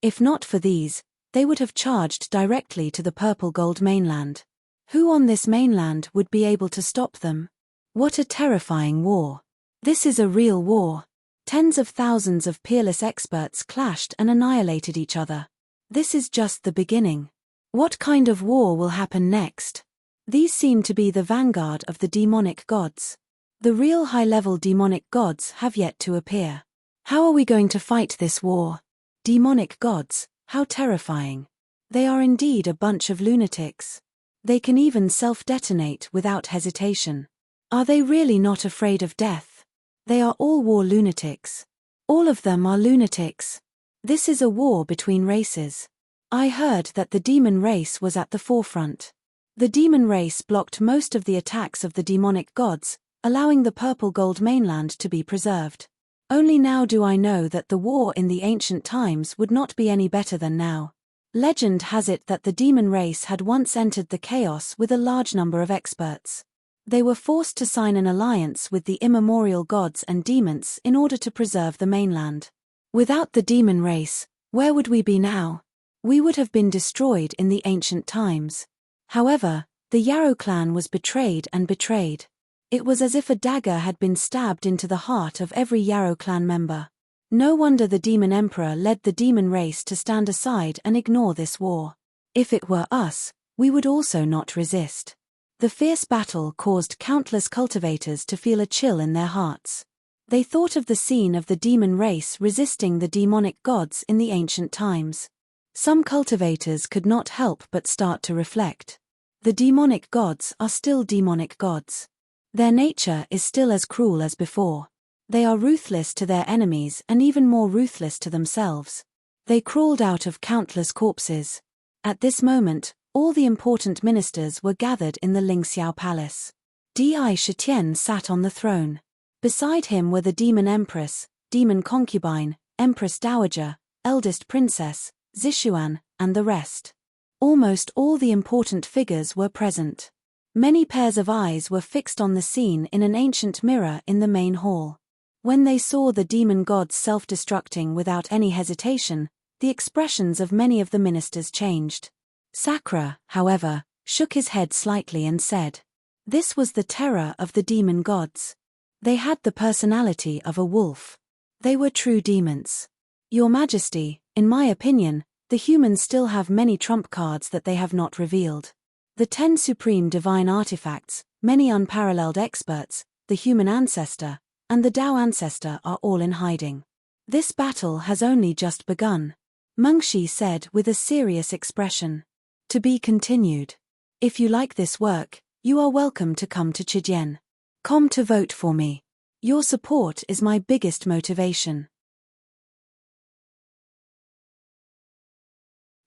If not for these, they would have charged directly to the purple gold mainland. Who on this mainland would be able to stop them? What a terrifying war. This is a real war. Tens of thousands of peerless experts clashed and annihilated each other. This is just the beginning. What kind of war will happen next? These seem to be the vanguard of the demonic gods. The real high-level demonic gods have yet to appear. How are we going to fight this war? Demonic gods, how terrifying. They are indeed a bunch of lunatics. They can even self-detonate without hesitation. Are they really not afraid of death? They are all war lunatics. All of them are lunatics. This is a war between races. I heard that the demon race was at the forefront. The demon race blocked most of the attacks of the demonic gods, allowing the purple gold mainland to be preserved. Only now do I know that the war in the ancient times would not be any better than now. Legend has it that the demon race had once entered the chaos with a large number of experts. They were forced to sign an alliance with the immemorial gods and demons in order to preserve the mainland. Without the demon race, where would we be now? We would have been destroyed in the ancient times. However, the Yarrow clan was betrayed and betrayed. It was as if a dagger had been stabbed into the heart of every Yarrow clan member. No wonder the demon emperor led the demon race to stand aside and ignore this war. If it were us, we would also not resist. The fierce battle caused countless cultivators to feel a chill in their hearts. They thought of the scene of the demon race resisting the demonic gods in the ancient times. Some cultivators could not help but start to reflect. The demonic gods are still demonic gods. Their nature is still as cruel as before. They are ruthless to their enemies and even more ruthless to themselves. They crawled out of countless corpses. At this moment, all the important ministers were gathered in the Lingxiao Palace. Di Shitian sat on the throne. Beside him were the demon empress, demon concubine, empress dowager, eldest princess, Zishuan, and the rest. Almost all the important figures were present. Many pairs of eyes were fixed on the scene in an ancient mirror in the main hall. When they saw the demon gods self-destructing without any hesitation, the expressions of many of the ministers changed. Sakra, however, shook his head slightly and said, "This was the terror of the demon gods. They had the personality of a wolf. They were true demons. Your Majesty, in my opinion, the humans still have many trump cards that they have not revealed. The 10 supreme divine artifacts, many unparalleled experts, the human ancestor, and the Tao ancestor are all in hiding. This battle has only just begun," Mengshi said with a serious expression. "To be continued. If you like this work, you are welcome to come to Chijian. Come to vote for me. Your support is my biggest motivation."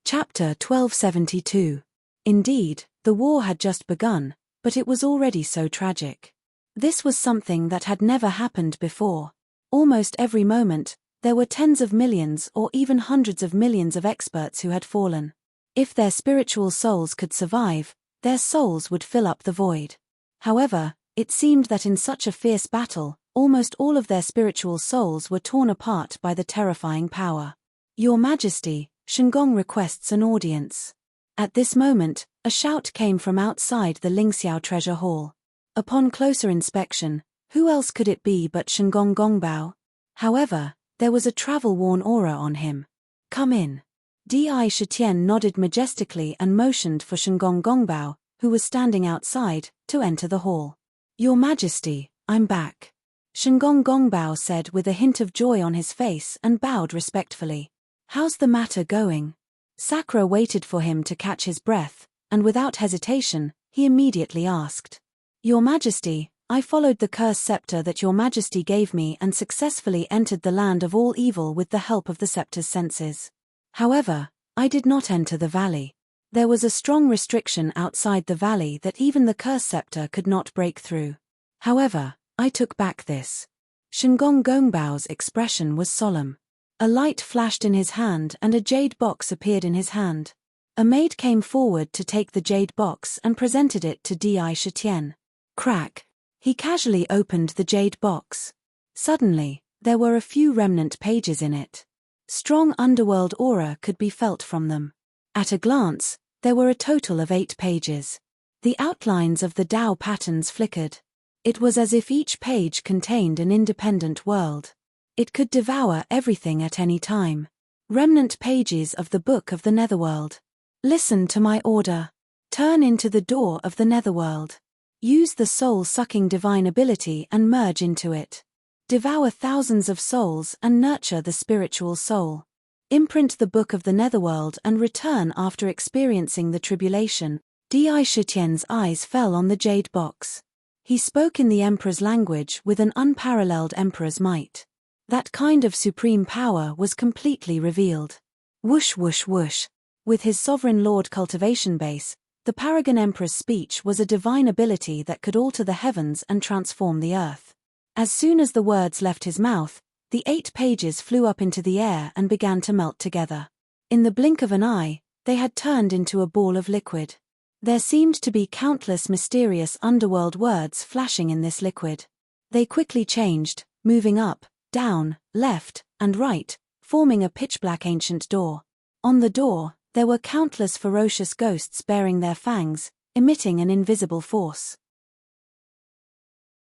Chapter 1272. Indeed, the war had just begun, but it was already so tragic. This was something that had never happened before. Almost every moment, there were tens of millions or even hundreds of millions of experts who had fallen. If their spiritual souls could survive, their souls would fill up the void. However, it seemed that in such a fierce battle, almost all of their spiritual souls were torn apart by the terrifying power. "Your Majesty, Shengong requests an audience." At this moment, a shout came from outside the Lingxiao treasure hall. Upon closer inspection, who else could it be but Shengong Gongbao? However, there was a travel-worn aura on him. "Come in." Di Shitian nodded majestically and motioned for Shengong Gongbao, who was standing outside, to enter the hall. "Your Majesty, I'm back," Shengong Gongbao said with a hint of joy on his face and bowed respectfully. "How's the matter going?" Sakra waited for him to catch his breath, and without hesitation, he immediately asked. "Your Majesty, I followed the cursed scepter that Your Majesty gave me and successfully entered the land of all evil with the help of the scepter's senses. However, I did not enter the valley. There was a strong restriction outside the valley that even the cursed scepter could not break through. However, I took back this." Shengong Gongbao's expression was solemn. A light flashed in his hand and a jade box appeared in his hand. A maid came forward to take the jade box and presented it to Di Shitian. Crack. He casually opened the jade box. Suddenly, there were a few remnant pages in it. Strong underworld aura could be felt from them. At a glance, there were a total of 8 pages. The outlines of the Tao patterns flickered. It was as if each page contained an independent world. It could devour everything at any time. Remnant pages of the Book of the Netherworld. Listen to my order. Turn into the door of the Netherworld. Use the soul-sucking divine ability and merge into it. Devour thousands of souls and nurture the spiritual soul. Imprint the Book of the Netherworld and return after experiencing the tribulation. Di Shitian's eyes fell on the jade box. He spoke in the Emperor's language with an unparalleled Emperor's might. That kind of supreme power was completely revealed. Whoosh whoosh whoosh. With his sovereign lord cultivation base, the Paragon Emperor's speech was a divine ability that could alter the heavens and transform the earth. As soon as the words left his mouth, the 8 pages flew up into the air and began to melt together. In the blink of an eye, they had turned into a ball of liquid. There seemed to be countless mysterious underworld words flashing in this liquid. They quickly changed, moving up, down, left, and right, forming a pitch-black ancient door. On the door, there were countless ferocious ghosts bearing their fangs, emitting an invisible force.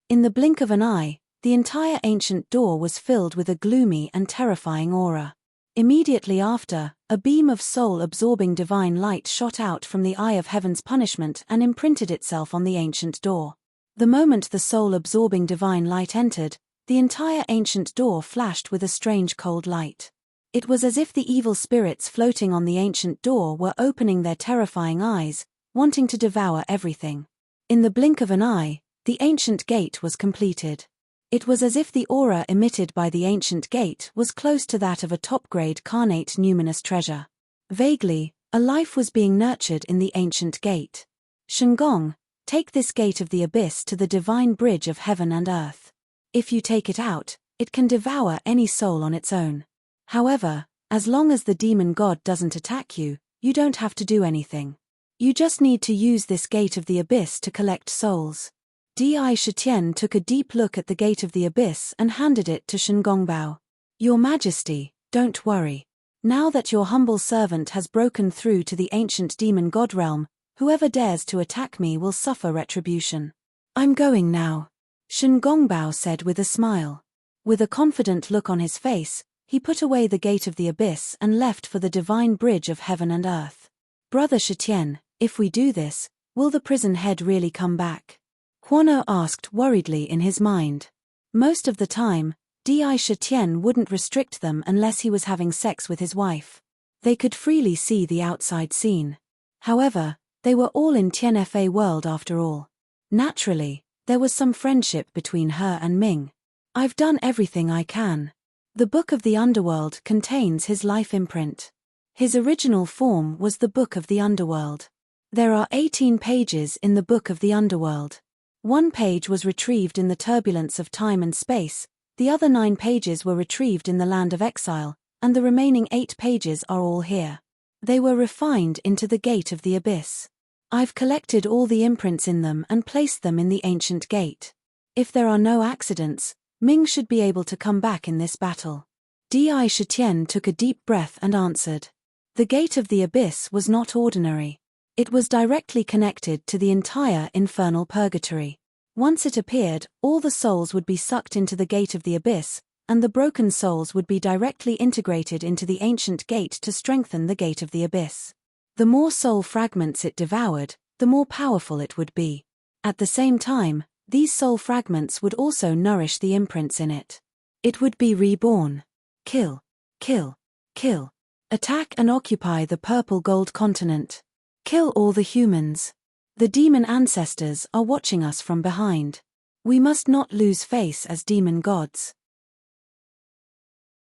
In the blink of an eye, the entire ancient door was filled with a gloomy and terrifying aura. Immediately after, a beam of soul-absorbing divine light shot out from the eye of heaven's punishment and imprinted itself on the ancient door. The moment the soul-absorbing divine light entered, The entire ancient door flashed with a strange cold light. It was as if the evil spirits floating on the ancient door were opening their terrifying eyes, wanting to devour everything. In the blink of an eye, the ancient gate was completed. It was as if the aura emitted by the ancient gate was close to that of a top-grade carnate numinous treasure. Vaguely, a life was being nurtured in the ancient gate. Shengong, take this gate of the abyss to the divine bridge of heaven and earth. If you take it out, it can devour any soul on its own. However, as long as the demon god doesn't attack you, you don't have to do anything. You just need to use this gate of the abyss to collect souls. Di Shitian took a deep look at the gate of the abyss and handed it to Shengongbao. Your Majesty, don't worry. Now that your humble servant has broken through to the ancient demon god realm, whoever dares to attack me will suffer retribution. I'm going now, Shengongbao said with a smile. With a confident look on his face, he put away the gate of the abyss and left for the divine bridge of heaven and earth. Brother Shitian, if we do this, will the prison head really come back? Huano asked worriedly in his mind. Most of the time, Di Shitian wouldn't restrict them unless he was having sex with his wife. They could freely see the outside scene. However, they were all in Tianfa world after all. Naturally, there was some friendship between her and Ming. I've done everything I can. The Book of the Underworld contains his life imprint. His original form was the Book of the Underworld. There are 18 pages in the Book of the Underworld. One page was retrieved in the turbulence of time and space, the other 9 pages were retrieved in the land of exile, and the remaining 8 pages are all here. They were refined into the gate of the abyss. I've collected all the imprints in them and placed them in the ancient gate. If there are no accidents, Ming should be able to come back in this battle. Di Shitian took a deep breath and answered. The gate of the abyss was not ordinary. It was directly connected to the entire infernal purgatory. Once it appeared, all the souls would be sucked into the gate of the abyss, and the broken souls would be directly integrated into the ancient gate to strengthen the gate of the abyss. The more soul fragments it devoured, the more powerful it would be. At the same time, these soul fragments would also nourish the imprints in it. It would be reborn. Kill. Kill. Kill. Attack and occupy the purple gold continent. Kill all the humans. The demon ancestors are watching us from behind. We must not lose face as demon gods.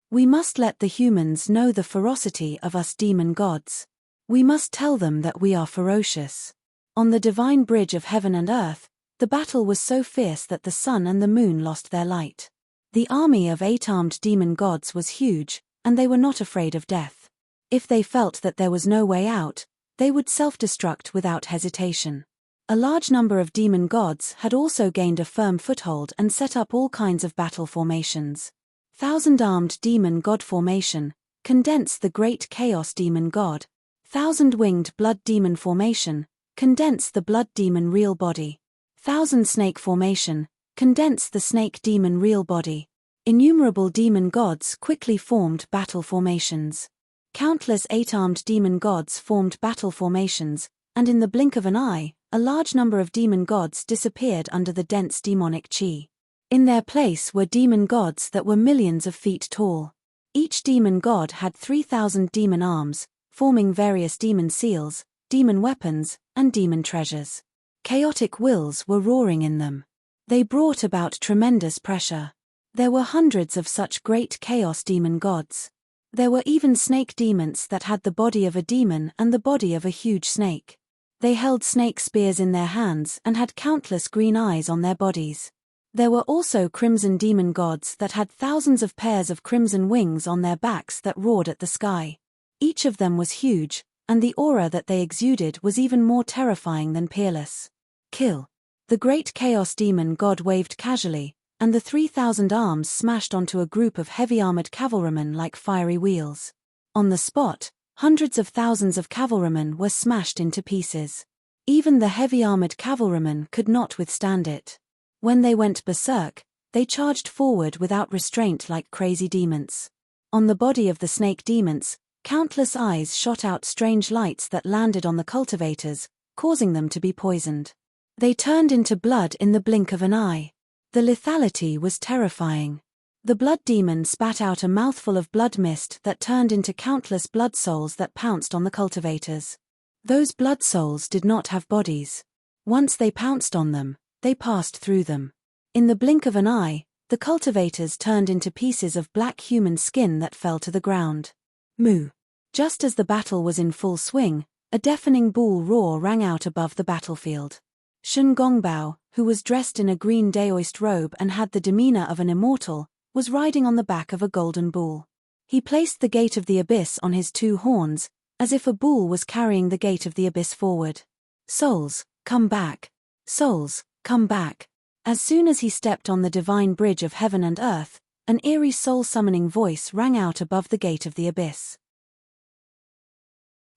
We must let the humans know the ferocity of us demon gods. We must tell them that we are ferocious. On the divine bridge of heaven and earth, the battle was so fierce that the sun and the moon lost their light. The army of 8-armed demon gods was huge, and they were not afraid of death. If they felt that there was no way out, they would self-destruct without hesitation. A large number of demon gods had also gained a firm foothold and set up all kinds of battle formations. 1,000-armed demon god formation, condense the great chaos demon god. 1,000-winged blood demon formation, condense the blood demon real body. 1,000-snake formation, condense the snake demon real body. Innumerable demon gods quickly formed battle formations. Countless 8-armed demon gods formed battle formations, and in the blink of an eye, a large number of demon gods disappeared under the dense demonic chi. In their place were demon gods that were millions of feet tall. Each demon god had 3,000 demon arms, forming various demon seals, demon weapons, and demon treasures. Chaotic wills were roaring in them. They brought about tremendous pressure. There were hundreds of such great chaos demon gods. There were even snake demons that had the body of a demon and the body of a huge snake. They held snake spears in their hands and had countless green eyes on their bodies. There were also crimson demon gods that had thousands of pairs of crimson wings on their backs that roared at the sky. Each of them was huge, and the aura that they exuded was even more terrifying than peerless. Kill. The great chaos demon god waved casually, and the 3,000 arms smashed onto a group of heavy-armored cavalrymen like fiery wheels. On the spot, hundreds of thousands of cavalrymen were smashed into pieces. Even the heavy-armored cavalrymen could not withstand it. When they went berserk, they charged forward without restraint like crazy demons. On the body of the snake demons, countless eyes shot out strange lights that landed on the cultivators, causing them to be poisoned. They turned into blood in the blink of an eye. The lethality was terrifying. The blood demon spat out a mouthful of blood mist that turned into countless blood souls that pounced on the cultivators. Those blood souls did not have bodies. Once they pounced on them, they passed through them. In the blink of an eye, the cultivators turned into pieces of black human skin that fell to the ground. Moo! Just as the battle was in full swing, a deafening bull roar rang out above the battlefield. Shen Gongbao, who was dressed in a green daoist robe and had the demeanor of an immortal, was riding on the back of a golden bull. He placed the gate of the abyss on his two horns, as if a bull was carrying the gate of the abyss forward. Souls, come back! Souls, come back! As soon as he stepped on the divine bridge of heaven and earth, an eerie soul-summoning voice rang out above the gate of the abyss.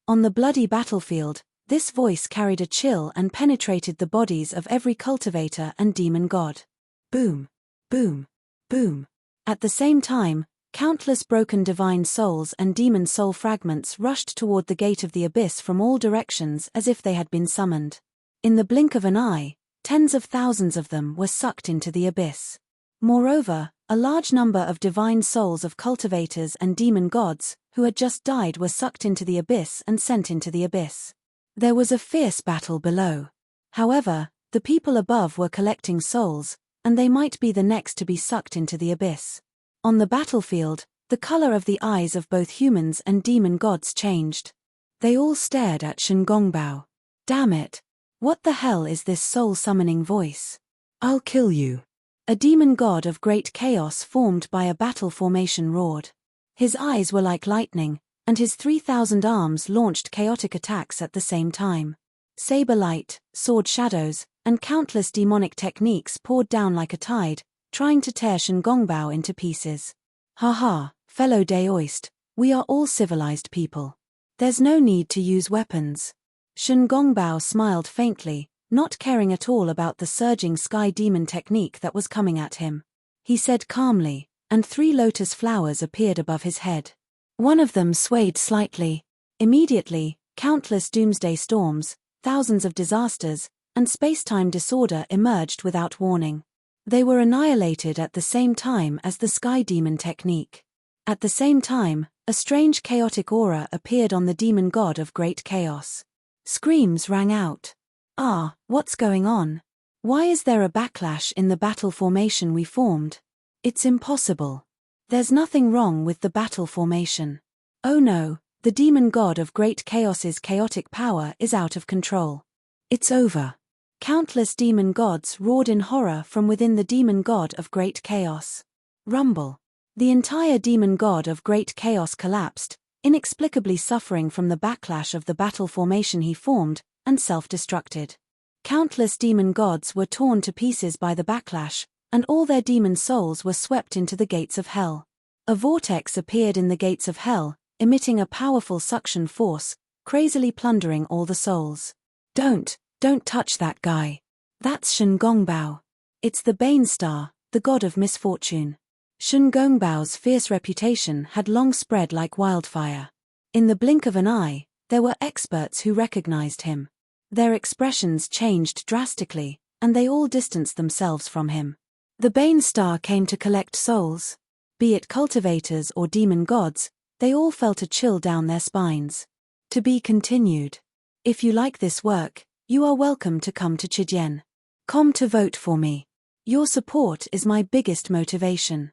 On the bloody battlefield, this voice carried a chill and penetrated the bodies of every cultivator and demon god. Boom! Boom! Boom! At the same time, countless broken divine souls and demon soul fragments rushed toward the gate of the abyss from all directions as if they had been summoned. In the blink of an eye, tens of thousands of them were sucked into the abyss. Moreover, a large number of divine souls of cultivators and demon gods, who had just died, were sucked into the abyss and sent into the abyss. There was a fierce battle below. However, the people above were collecting souls, and they might be the next to be sucked into the abyss. On the battlefield, the color of the eyes of both humans and demon gods changed. They all stared at Shen Gongbao. Damn it! What the hell is this soul-summoning voice? I'll kill you! A demon god of great chaos formed by a battle formation roared. His eyes were like lightning, and his 3,000 arms launched chaotic attacks at the same time. Saber light, sword shadows, and countless demonic techniques poured down like a tide, trying to tear Shen Gongbao into pieces. Haha, fellow daoist, we are all civilized people. There's no need to use weapons. Shen Gongbao smiled faintly, not caring at all about the surging sky demon technique that was coming at him. He said calmly, and 3 lotus flowers appeared above his head. One of them swayed slightly. Immediately, countless doomsday storms, thousands of disasters, and space-time disorder emerged without warning. They were annihilated at the same time as the sky demon technique. At the same time, a strange chaotic aura appeared on the demon god of great chaos. Screams rang out. Ah, what's going on? Why is there a backlash in the battle formation we formed? It's impossible. There's nothing wrong with the battle formation. Oh no, the demon god of great chaos's chaotic power is out of control. It's over. Countless demon gods roared in horror from within the demon god of great chaos. Rumble. The entire demon god of great chaos collapsed, inexplicably suffering from the backlash of the battle formation he formed, and self-destructed. Countless demon gods were torn to pieces by the backlash, and all their demon souls were swept into the gates of hell. A vortex appeared in the gates of hell, emitting a powerful suction force, crazily plundering all the souls. Don't touch that guy. That's Shen Gongbao. It's the Bane Star, the god of misfortune. Shen Gongbao's fierce reputation had long spread like wildfire. In the blink of an eye, there were experts who recognized him. Their expressions changed drastically, and they all distanced themselves from him. The Bane Star came to collect souls. Be it cultivators or demon gods, they all felt a chill down their spines. To be continued. If you like this work, you are welcome to come to Chidian.com to vote for me. Your support is my biggest motivation.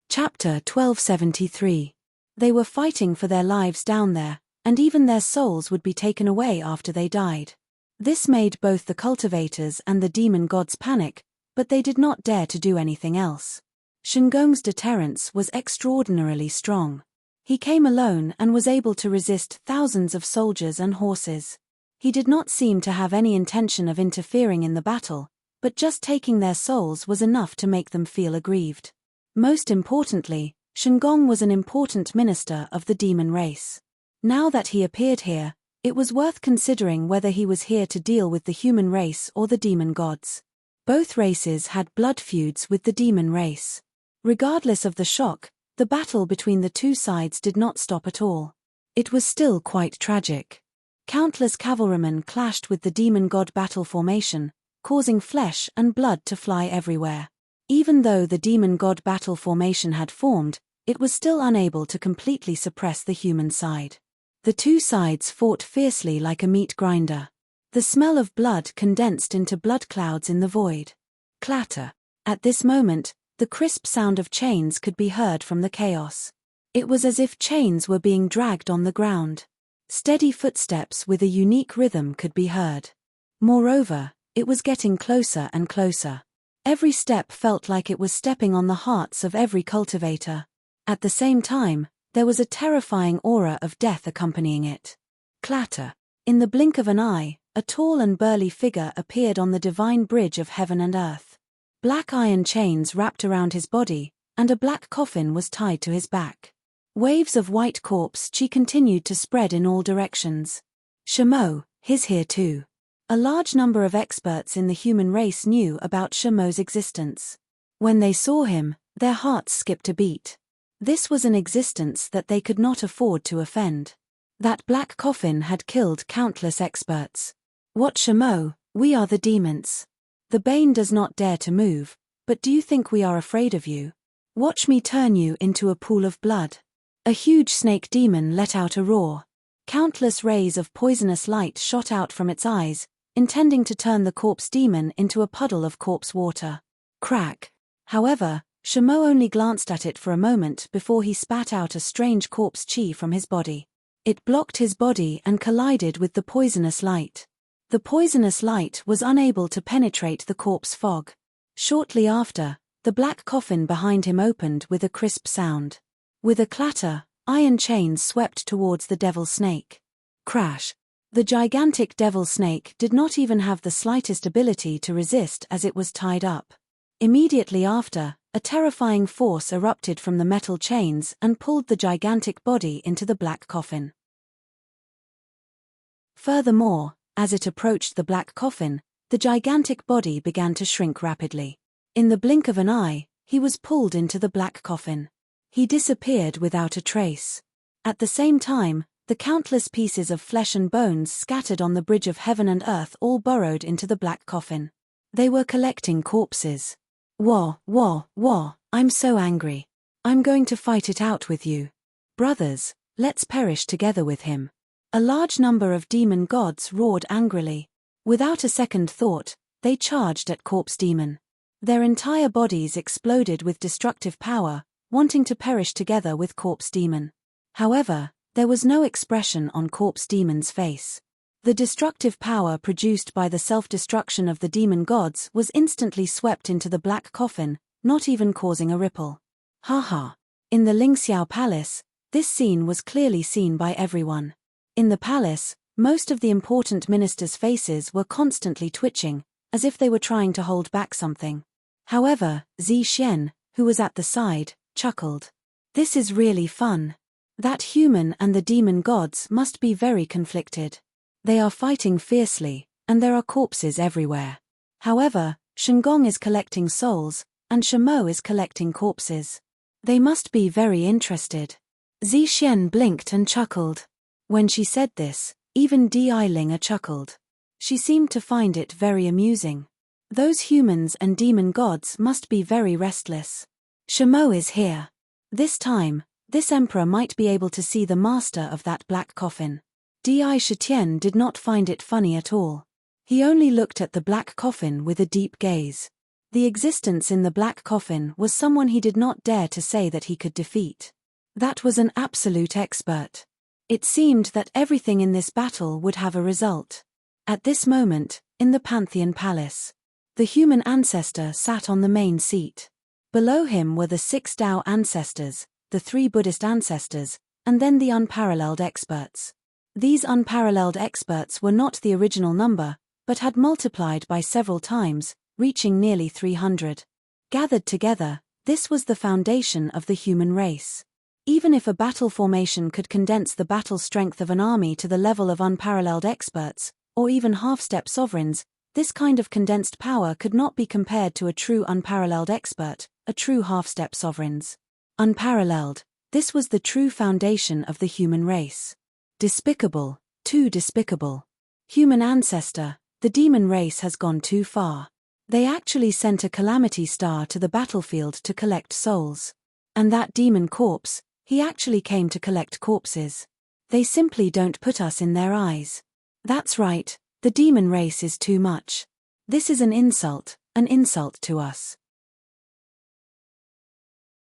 Chapter 1273. They were fighting for their lives down there, and even their souls would be taken away after they died. This made both the cultivators and the demon gods panic, but they did not dare to do anything else. Shengong's deterrence was extraordinarily strong. He came alone and was able to resist thousands of soldiers and horses. He did not seem to have any intention of interfering in the battle, but just taking their souls was enough to make them feel aggrieved. Most importantly, Shengong was an important minister of the demon race. Now that he appeared here, it was worth considering whether he was here to deal with the human race or the demon gods. Both races had blood feuds with the demon race. Regardless of the shock, the battle between the two sides did not stop at all. It was still quite tragic. Countless cavalrymen clashed with the demon god battle formation, causing flesh and blood to fly everywhere. Even though the demon god battle formation had formed, it was still unable to completely suppress the human side. The two sides fought fiercely like a meat grinder. The smell of blood condensed into blood clouds in the void. Clatter. At this moment, the crisp sound of chains could be heard from the chaos. It was as if chains were being dragged on the ground. Steady footsteps with a unique rhythm could be heard. Moreover, it was getting closer and closer. Every step felt like it was stepping on the hearts of every cultivator. At the same time, there was a terrifying aura of death accompanying it. Clatter. In the blink of an eye, a tall and burly figure appeared on the divine bridge of heaven and earth. Black iron chains wrapped around his body, and a black coffin was tied to his back. Waves of white corpse chi continued to spread in all directions. Shamo, he's here too. A large number of experts in the human race knew about Shamo's existence. When they saw him, their hearts skipped a beat. This was an existence that they could not afford to offend. That black coffin had killed countless experts. What Shamo, we are the demons. The Bane does not dare to move, but do you think we are afraid of you? Watch me turn you into a pool of blood. A huge snake demon let out a roar. Countless rays of poisonous light shot out from its eyes, intending to turn the corpse demon into a puddle of corpse water. Crack. However, Shamo only glanced at it for a moment before he spat out a strange corpse chi from his body. It blocked his body and collided with the poisonous light. The poisonous light was unable to penetrate the corpse fog. Shortly after, the black coffin behind him opened with a crisp sound. With a clatter, iron chains swept towards the devil snake. Crash. The gigantic devil snake did not even have the slightest ability to resist as it was tied up. Immediately after, a terrifying force erupted from the metal chains and pulled the gigantic body into the black coffin. Furthermore, as it approached the black coffin, the gigantic body began to shrink rapidly. In the blink of an eye, he was pulled into the black coffin. He disappeared without a trace. At the same time, the countless pieces of flesh and bones scattered on the bridge of heaven and earth all burrowed into the black coffin. They were collecting corpses. Wah, I'm so angry. I'm going to fight it out with you. Brothers, let's perish together with him. A large number of demon gods roared angrily. Without a second thought, they charged at Corpse Demon. Their entire bodies exploded with destructive power, wanting to perish together with Corpse Demon. However, there was no expression on Corpse Demon's face. The destructive power produced by the self-destruction of the demon gods was instantly swept into the black coffin, not even causing a ripple. Haha. In the Lingxiao Palace, this scene was clearly seen by everyone. In the palace, most of the important ministers' faces were constantly twitching, as if they were trying to hold back something. However, Zi Xian, who was at the side, chuckled. This is really fun. That human and the demon gods must be very conflicted. They are fighting fiercely, and there are corpses everywhere. However, Shengong is collecting souls, and Shamo is collecting corpses. They must be very interested. Zi Xian blinked and chuckled. When she said this, even Di Linger chuckled. She seemed to find it very amusing. Those humans and demon gods must be very restless. Shamo is here. This time, this emperor might be able to see the master of that black coffin. Di Shitian did not find it funny at all. He only looked at the black coffin with a deep gaze. The existence in the black coffin was someone he did not dare to say that he could defeat. That was an absolute expert. It seemed that everything in this battle would have a result. At this moment, in the Pantheon Palace, the human ancestor sat on the main seat. Below him were the 6 Tao ancestors, the 3 Buddhist ancestors, and then the unparalleled experts. These unparalleled experts were not the original number, but had multiplied by several times, reaching nearly 300. Gathered together, this was the foundation of the human race. Even if a battle formation could condense the battle strength of an army to the level of unparalleled experts, or even half-step sovereigns, this kind of condensed power could not be compared to a true unparalleled expert, a true half-step sovereigns. Unparalleled, this was the true foundation of the human race. Despicable, too despicable. Human ancestor, the demon race has gone too far. They actually sent a calamity star to the battlefield to collect souls. And that demon corpse, he actually came to collect corpses. They simply don't put us in their eyes. That's right, the demon race is too much. This is an insult to us.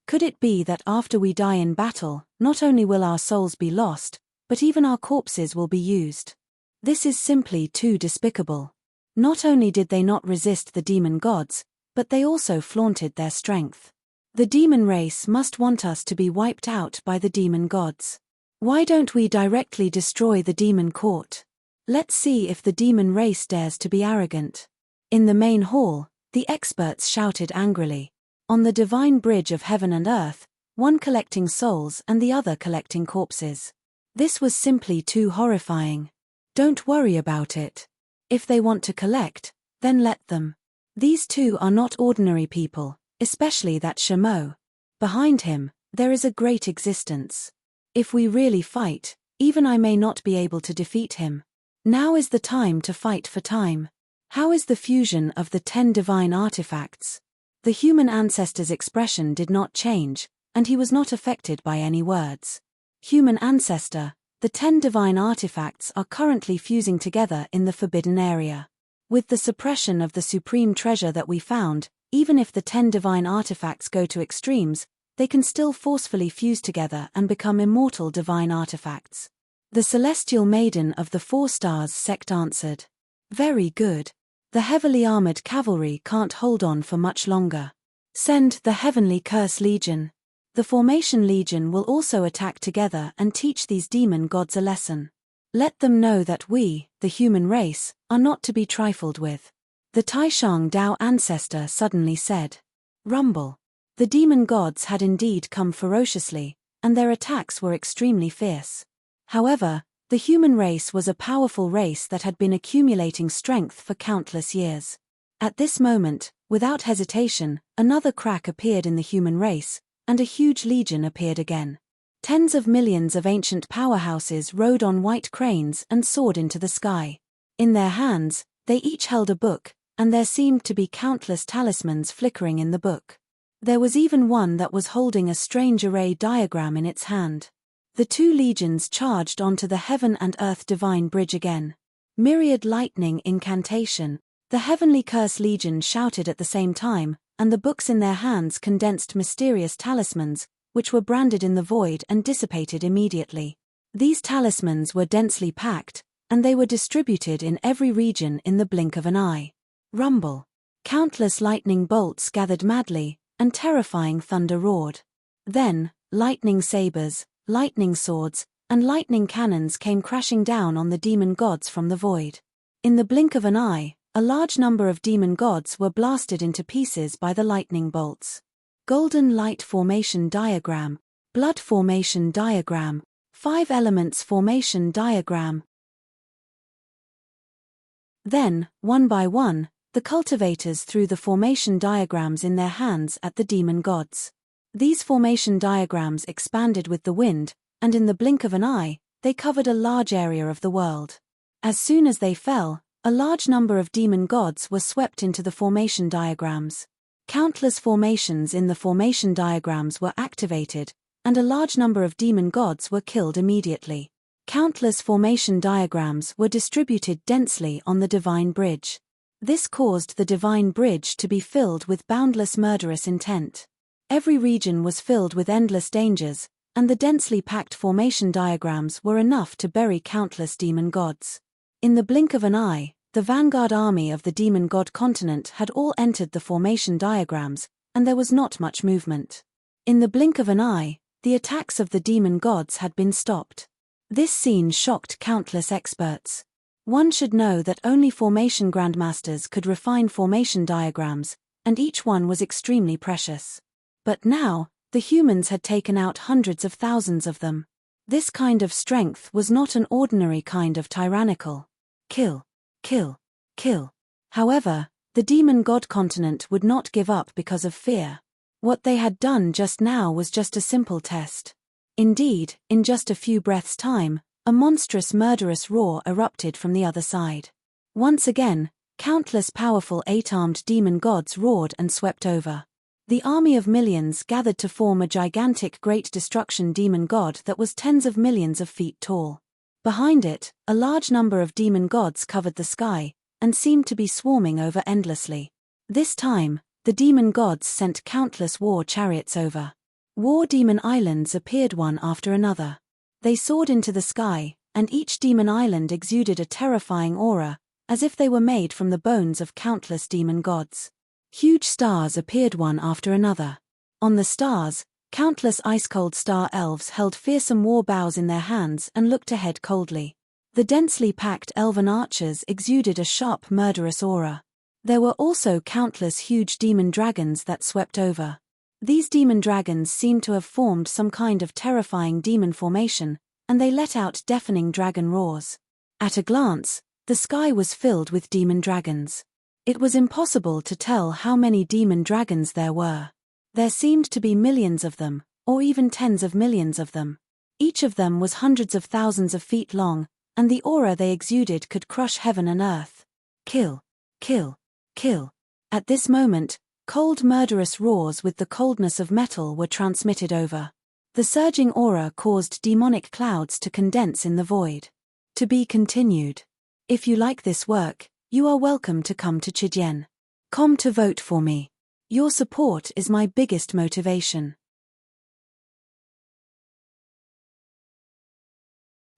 Could it be that after we die in battle, not only will our souls be lost, but even our corpses will be used? This is simply too despicable. Not only did they not resist the demon gods, but they also flaunted their strength. The demon race must want us to be wiped out by the demon gods. Why don't we directly destroy the demon court? Let's see if the demon race dares to be arrogant. In the main hall, the experts shouted angrily. On the divine bridge of heaven and earth, one collecting souls and the other collecting corpses. This was simply too horrifying. Don't worry about it. If they want to collect, then let them. These two are not ordinary people, especially that Shamo. Behind him, there is a great existence. If we really fight, even I may not be able to defeat him. Now is the time to fight for time. How is the fusion of the 10 divine artifacts? The human ancestor's expression did not change, and he was not affected by any words. Human ancestor, the 10 divine artifacts are currently fusing together in the forbidden area. With the suppression of the supreme treasure that we found, even if the 10 divine artifacts go to extremes, they can still forcefully fuse together and become immortal divine artifacts. The celestial maiden of the 4 stars sect answered. Very good. The heavily armored cavalry can't hold on for much longer. Send the heavenly curse legion. The formation legion will also attack together and teach these demon gods a lesson. Let them know that we, the human race, are not to be trifled with. The Taishang Dao ancestor suddenly said. Rumble. The demon gods had indeed come ferociously, and their attacks were extremely fierce. However, the human race was a powerful race that had been accumulating strength for countless years. At this moment, without hesitation, another crack appeared in the human race, and a huge legion appeared again. Tens of millions of ancient powerhouses rode on white cranes and soared into the sky. In their hands, they each held a book, and there seemed to be countless talismans flickering in the book. There was even one that was holding a strange array diagram in its hand. The 2 legions charged onto the heaven and earth divine bridge again. Myriad lightning incantation, the heavenly curse legion shouted at the same time, and the books in their hands condensed mysterious talismans, which were branded in the void and dissipated immediately. These talismans were densely packed, and they were distributed in every region in the blink of an eye. Rumble. Countless lightning bolts gathered madly, and terrifying thunder roared. Then, lightning sabers, lightning swords, and lightning cannons came crashing down on the demon gods from the void. In the blink of an eye, a large number of demon gods were blasted into pieces by the lightning bolts. Golden light formation diagram, blood formation diagram, 5 elements formation diagram. Then, one by one, the cultivators threw the formation diagrams in their hands at the demon gods. These formation diagrams expanded with the wind, and in the blink of an eye, they covered a large area of the world. As soon as they fell, a large number of demon gods were swept into the formation diagrams. Countless formations in the formation diagrams were activated, and a large number of demon gods were killed immediately. Countless formation diagrams were distributed densely on the divine bridge. This caused the divine bridge to be filled with boundless murderous intent. Every region was filled with endless dangers, and the densely packed formation diagrams were enough to bury countless demon gods. In the blink of an eye, the vanguard army of the demon god continent had all entered the formation diagrams, and there was not much movement. In the blink of an eye, the attacks of the demon gods had been stopped. This scene shocked countless experts. One should know that only formation grandmasters could refine formation diagrams, and each one was extremely precious. But now, the humans had taken out hundreds of thousands of them. This kind of strength was not an ordinary kind of tyrannical. Kill, kill, kill. However, the demon god continent would not give up because of fear. What they had done just now was just a simple test. Indeed, in just a few breaths' time, A monstrous murderous roar erupted from the other side. Once again, countless powerful 8-armed demon gods roared and swept over. The army of millions gathered to form a gigantic great destruction demon god that was tens of millions of feet tall. Behind it, a large number of demon gods covered the sky, and seemed to be swarming over endlessly. This time, the demon gods sent countless war chariots over. War demon islands appeared one after another. They soared into the sky, and each demon island exuded a terrifying aura, as if they were made from the bones of countless demon gods. Huge stars appeared one after another. On the stars, countless ice-cold star elves held fearsome war bows in their hands and looked ahead coldly. The densely packed elven archers exuded a sharp murderous aura. There were also countless huge demon dragons that swept over. These demon dragons seemed to have formed some kind of terrifying demon formation, and they let out deafening dragon roars. At a glance, the sky was filled with demon dragons. It was impossible to tell how many demon dragons there were. There seemed to be millions of them, or even tens of millions of them. Each of them was hundreds of thousands of feet long, and the aura they exuded could crush heaven and earth. Kill, kill, kill. At this moment, cold murderous roars with the coldness of metal were transmitted over. The surging aura caused demonic clouds to condense in the void. To be continued. If you like this work, you are welcome to come to Chijien.com to vote for me. Your support is my biggest motivation.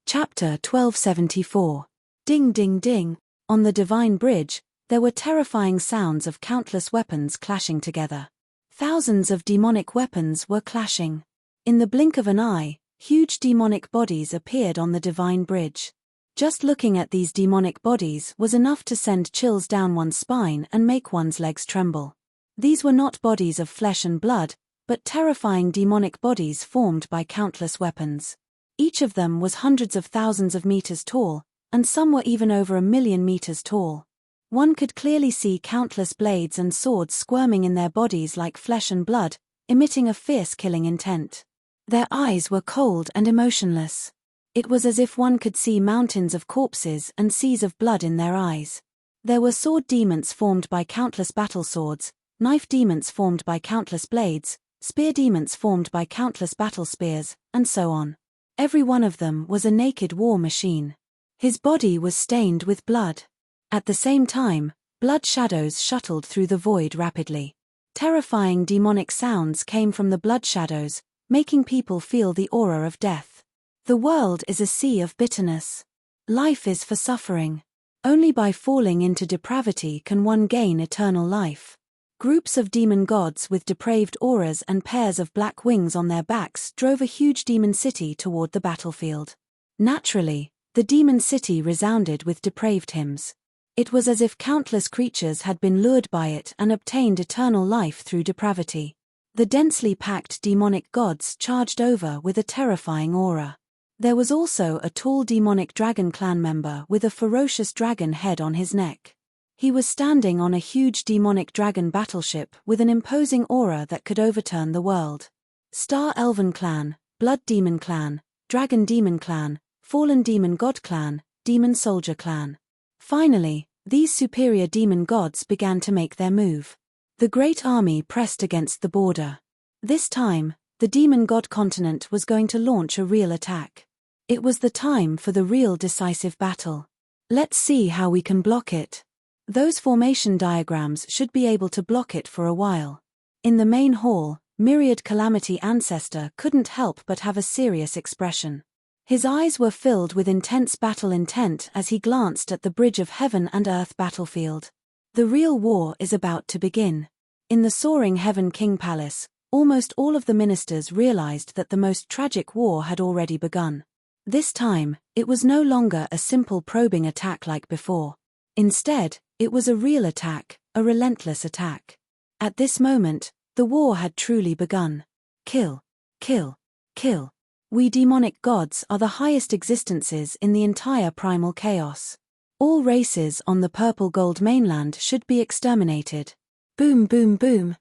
Chapter 1274. Ding ding ding. On the Divine Bridge, there were terrifying sounds of countless weapons clashing together. Thousands of demonic weapons were clashing. In the blink of an eye, huge demonic bodies appeared on the Divine Bridge. Just looking at these demonic bodies was enough to send chills down one's spine and make one's legs tremble. These were not bodies of flesh and blood, but terrifying demonic bodies formed by countless weapons. Each of them was hundreds of thousands of meters tall, and some were even over 1,000,000 meters tall. One could clearly see countless blades and swords squirming in their bodies like flesh and blood, emitting a fierce killing intent. Their eyes were cold and emotionless. It was as if one could see mountains of corpses and seas of blood in their eyes. There were sword demons formed by countless battle swords, knife demons formed by countless blades, spear demons formed by countless battle spears, and so on. Every one of them was a naked war machine. His body was stained with blood. At the same time, blood shadows shuttled through the void rapidly. Terrifying demonic sounds came from the blood shadows, making people feel the aura of death. The world is a sea of bitterness. Life is for suffering. Only by falling into depravity can one gain eternal life. Groups of demon gods with depraved auras and pairs of black wings on their backs drove a huge demon city toward the battlefield. Naturally, the demon city resounded with depraved hymns. It was as if countless creatures had been lured by it and obtained eternal life through depravity. The densely packed demonic gods charged over with a terrifying aura. There was also a tall demonic dragon clan member with a ferocious dragon head on his neck. He was standing on a huge demonic dragon battleship with an imposing aura that could overturn the world. Star Elven Clan, Blood Demon Clan, Dragon Demon Clan, Fallen Demon God Clan, Demon Soldier Clan. Finally, these superior demon gods began to make their move. The great army pressed against the border. This time, the demon god continent was going to launch a real attack. It was the time for the real decisive battle. Let's see how we can block it. Those formation diagrams should be able to block it for a while. In the main hall, Myriad Calamity Ancestor couldn't help but have a serious expression. His eyes were filled with intense battle intent as he glanced at the bridge of heaven and earth battlefield. The real war is about to begin. In the soaring Heaven King Palace, almost all of the ministers realized that the most tragic war had already begun. This time, it was no longer a simple probing attack like before. Instead, it was a real attack, a relentless attack. At this moment, the war had truly begun. Kill, kill, kill. We demonic gods are the highest existences in the entire primal chaos. All races on the purple gold mainland should be exterminated. Boom boom boom.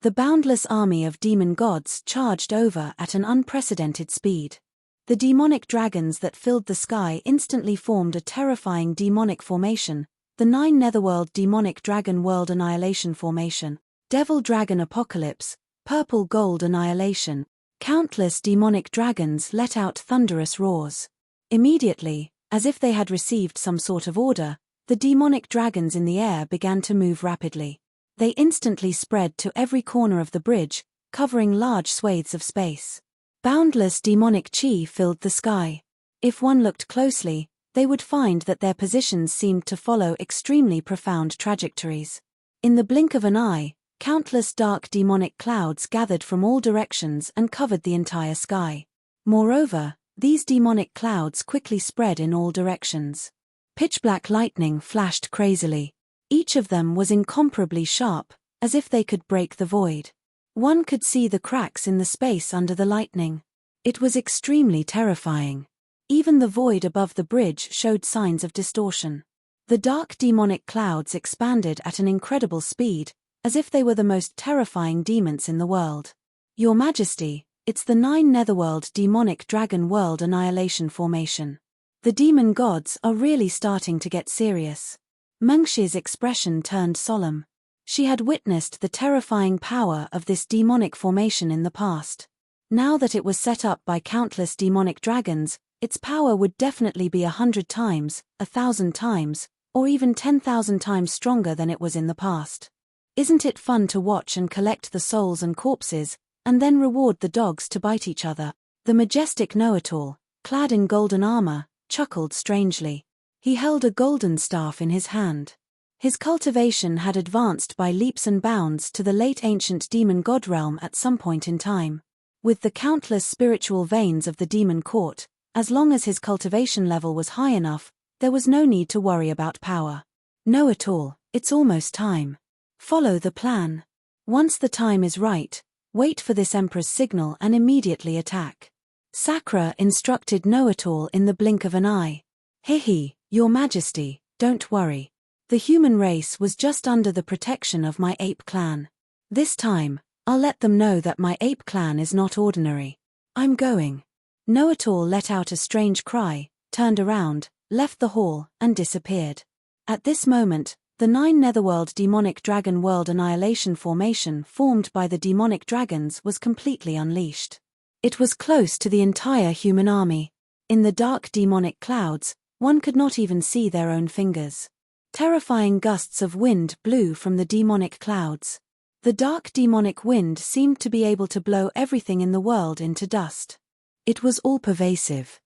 The boundless army of demon gods charged over at an unprecedented speed. The demonic dragons that filled the sky instantly formed a terrifying demonic formation, the 9 Netherworld Demonic Dragon World Annihilation Formation, Devil Dragon Apocalypse, Purple Gold Annihilation. Countless demonic dragons let out thunderous roars. Immediately, as if they had received some sort of order, the demonic dragons in the air began to move rapidly. They instantly spread to every corner of the bridge, covering large swathes of space. Boundless demonic chi filled the sky. If one looked closely, they would find that their positions seemed to follow extremely profound trajectories. In the blink of an eye, countless dark demonic clouds gathered from all directions and covered the entire sky. Moreover, these demonic clouds quickly spread in all directions. Pitch-black lightning flashed crazily. Each of them was incomparably sharp, as if they could break the void. One could see the cracks in the space under the lightning. It was extremely terrifying. Even the void above the bridge showed signs of distortion. The dark demonic clouds expanded at an incredible speed, as if they were the most terrifying demons in the world. Your Majesty, it's the 9 Netherworld Demonic Dragon World Annihilation Formation. The demon gods are really starting to get serious. Mengxi's expression turned solemn. She had witnessed the terrifying power of this demonic formation in the past. Now that it was set up by countless demonic dragons, its power would definitely be 100 times, 1,000 times, or even 10,000 times stronger than it was in the past. Isn't it fun to watch and collect the souls and corpses, and then reward the dogs to bite each other? The majestic know-it-all, clad in golden armor, chuckled strangely. He held a golden staff in his hand. His cultivation had advanced by leaps and bounds to the late ancient demon god realm at some point in time. With the countless spiritual veins of the demon court, as long as his cultivation level was high enough, there was no need to worry about power. Know-it-all, it's almost time. Follow the plan. Once the time is right, wait for this Emperor's signal and immediately attack. Sakura instructed Know-it-all in the blink of an eye. Hehe, Your Majesty, don't worry. The human race was just under the protection of my ape clan. This time, I'll let them know that my ape clan is not ordinary. I'm going. Know-it-all let out a strange cry, turned around, left the hall, and disappeared. At this moment, the 9 Netherworld Demonic Dragon World Annihilation Formation formed by the demonic dragons was completely unleashed. It was close to the entire human army. In the dark demonic clouds, one could not even see their own fingers. Terrifying gusts of wind blew from the demonic clouds. The dark demonic wind seemed to be able to blow everything in the world into dust. It was all-pervasive.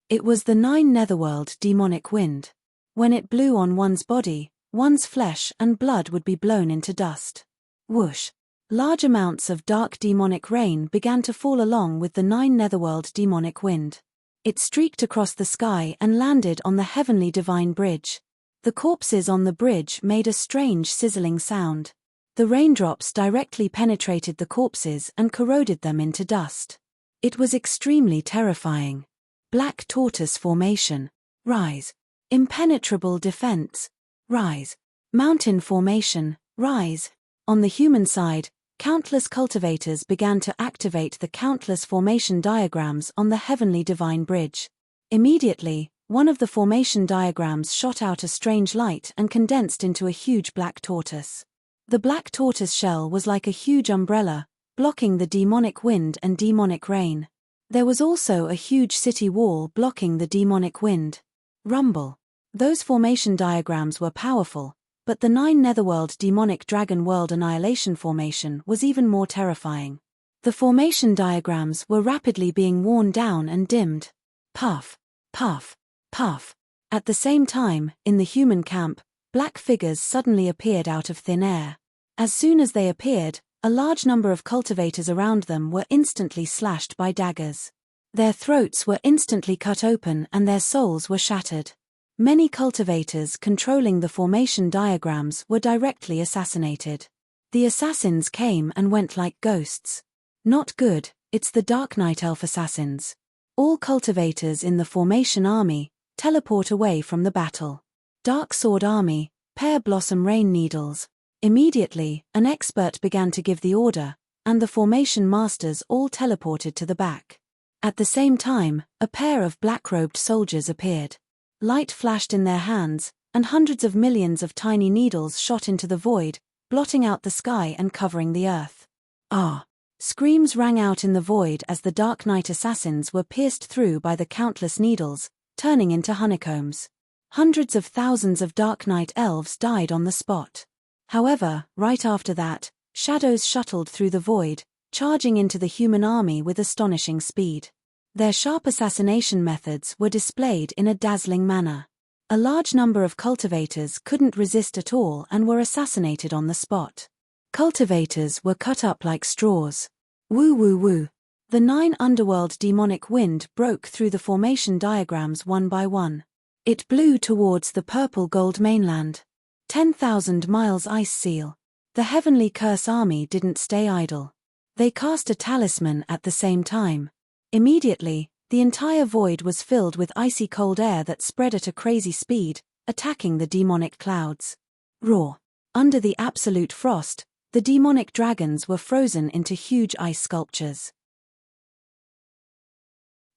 It was the 9 Netherworld demonic wind. When it blew on one's body, one's flesh and blood would be blown into dust. Whoosh! Large amounts of dark demonic rain began to fall along with the 9 Netherworld demonic wind. It streaked across the sky and landed on the heavenly divine bridge. The corpses on the bridge made a strange sizzling sound. The raindrops directly penetrated the corpses and corroded them into dust. It was extremely terrifying. Black tortoise formation. Rise. Impenetrable defense. Rise. Mountain formation. Rise. On the human side, countless cultivators began to activate the countless formation diagrams on the heavenly divine bridge. Immediately, one of the formation diagrams shot out a strange light and condensed into a huge black tortoise. The black tortoise shell was like a huge umbrella, blocking the demonic wind and demonic rain. There was also a huge city wall blocking the demonic wind. Rumble. Those formation diagrams were powerful, but the 9 Netherworld Demonic Dragon World Annihilation Formation was even more terrifying. The formation diagrams were rapidly being worn down and dimmed. Puff, puff, puff. At the same time, in the human camp, black figures suddenly appeared out of thin air. As soon as they appeared, a large number of cultivators around them were instantly slashed by daggers. Their throats were instantly cut open and their souls were shattered. Many cultivators controlling the formation diagrams were directly assassinated. The assassins came and went like ghosts. Not good, it's the Dark Night Elf assassins. All cultivators in the formation army teleport away from the battle. Dark Sword Army, Pear Blossom Rain Needles. Immediately, an expert began to give the order, and the formation masters all teleported to the back. At the same time, a pair of black-robed soldiers appeared. Light flashed in their hands, and hundreds of millions of tiny needles shot into the void, blotting out the sky and covering the earth. Ah! Screams rang out in the void as the Dark Knight assassins were pierced through by the countless needles, turning into honeycombs. Hundreds of thousands of Dark Knight elves died on the spot. However, right after that, shadows shuttled through the void, charging into the human army with astonishing speed. Their sharp assassination methods were displayed in a dazzling manner. A large number of cultivators couldn't resist at all and were assassinated on the spot. Cultivators were cut up like straws. Woo woo woo. The 9 underworld demonic wind broke through the formation diagrams one by one. It blew towards the purple gold mainland. 10,000 miles ice seal. The heavenly curse army didn't stay idle. They cast a talisman at the same time. Immediately, the entire void was filled with icy cold air that spread at a crazy speed, attacking the demonic clouds. Raw. Under the absolute frost, the demonic dragons were frozen into huge ice sculptures.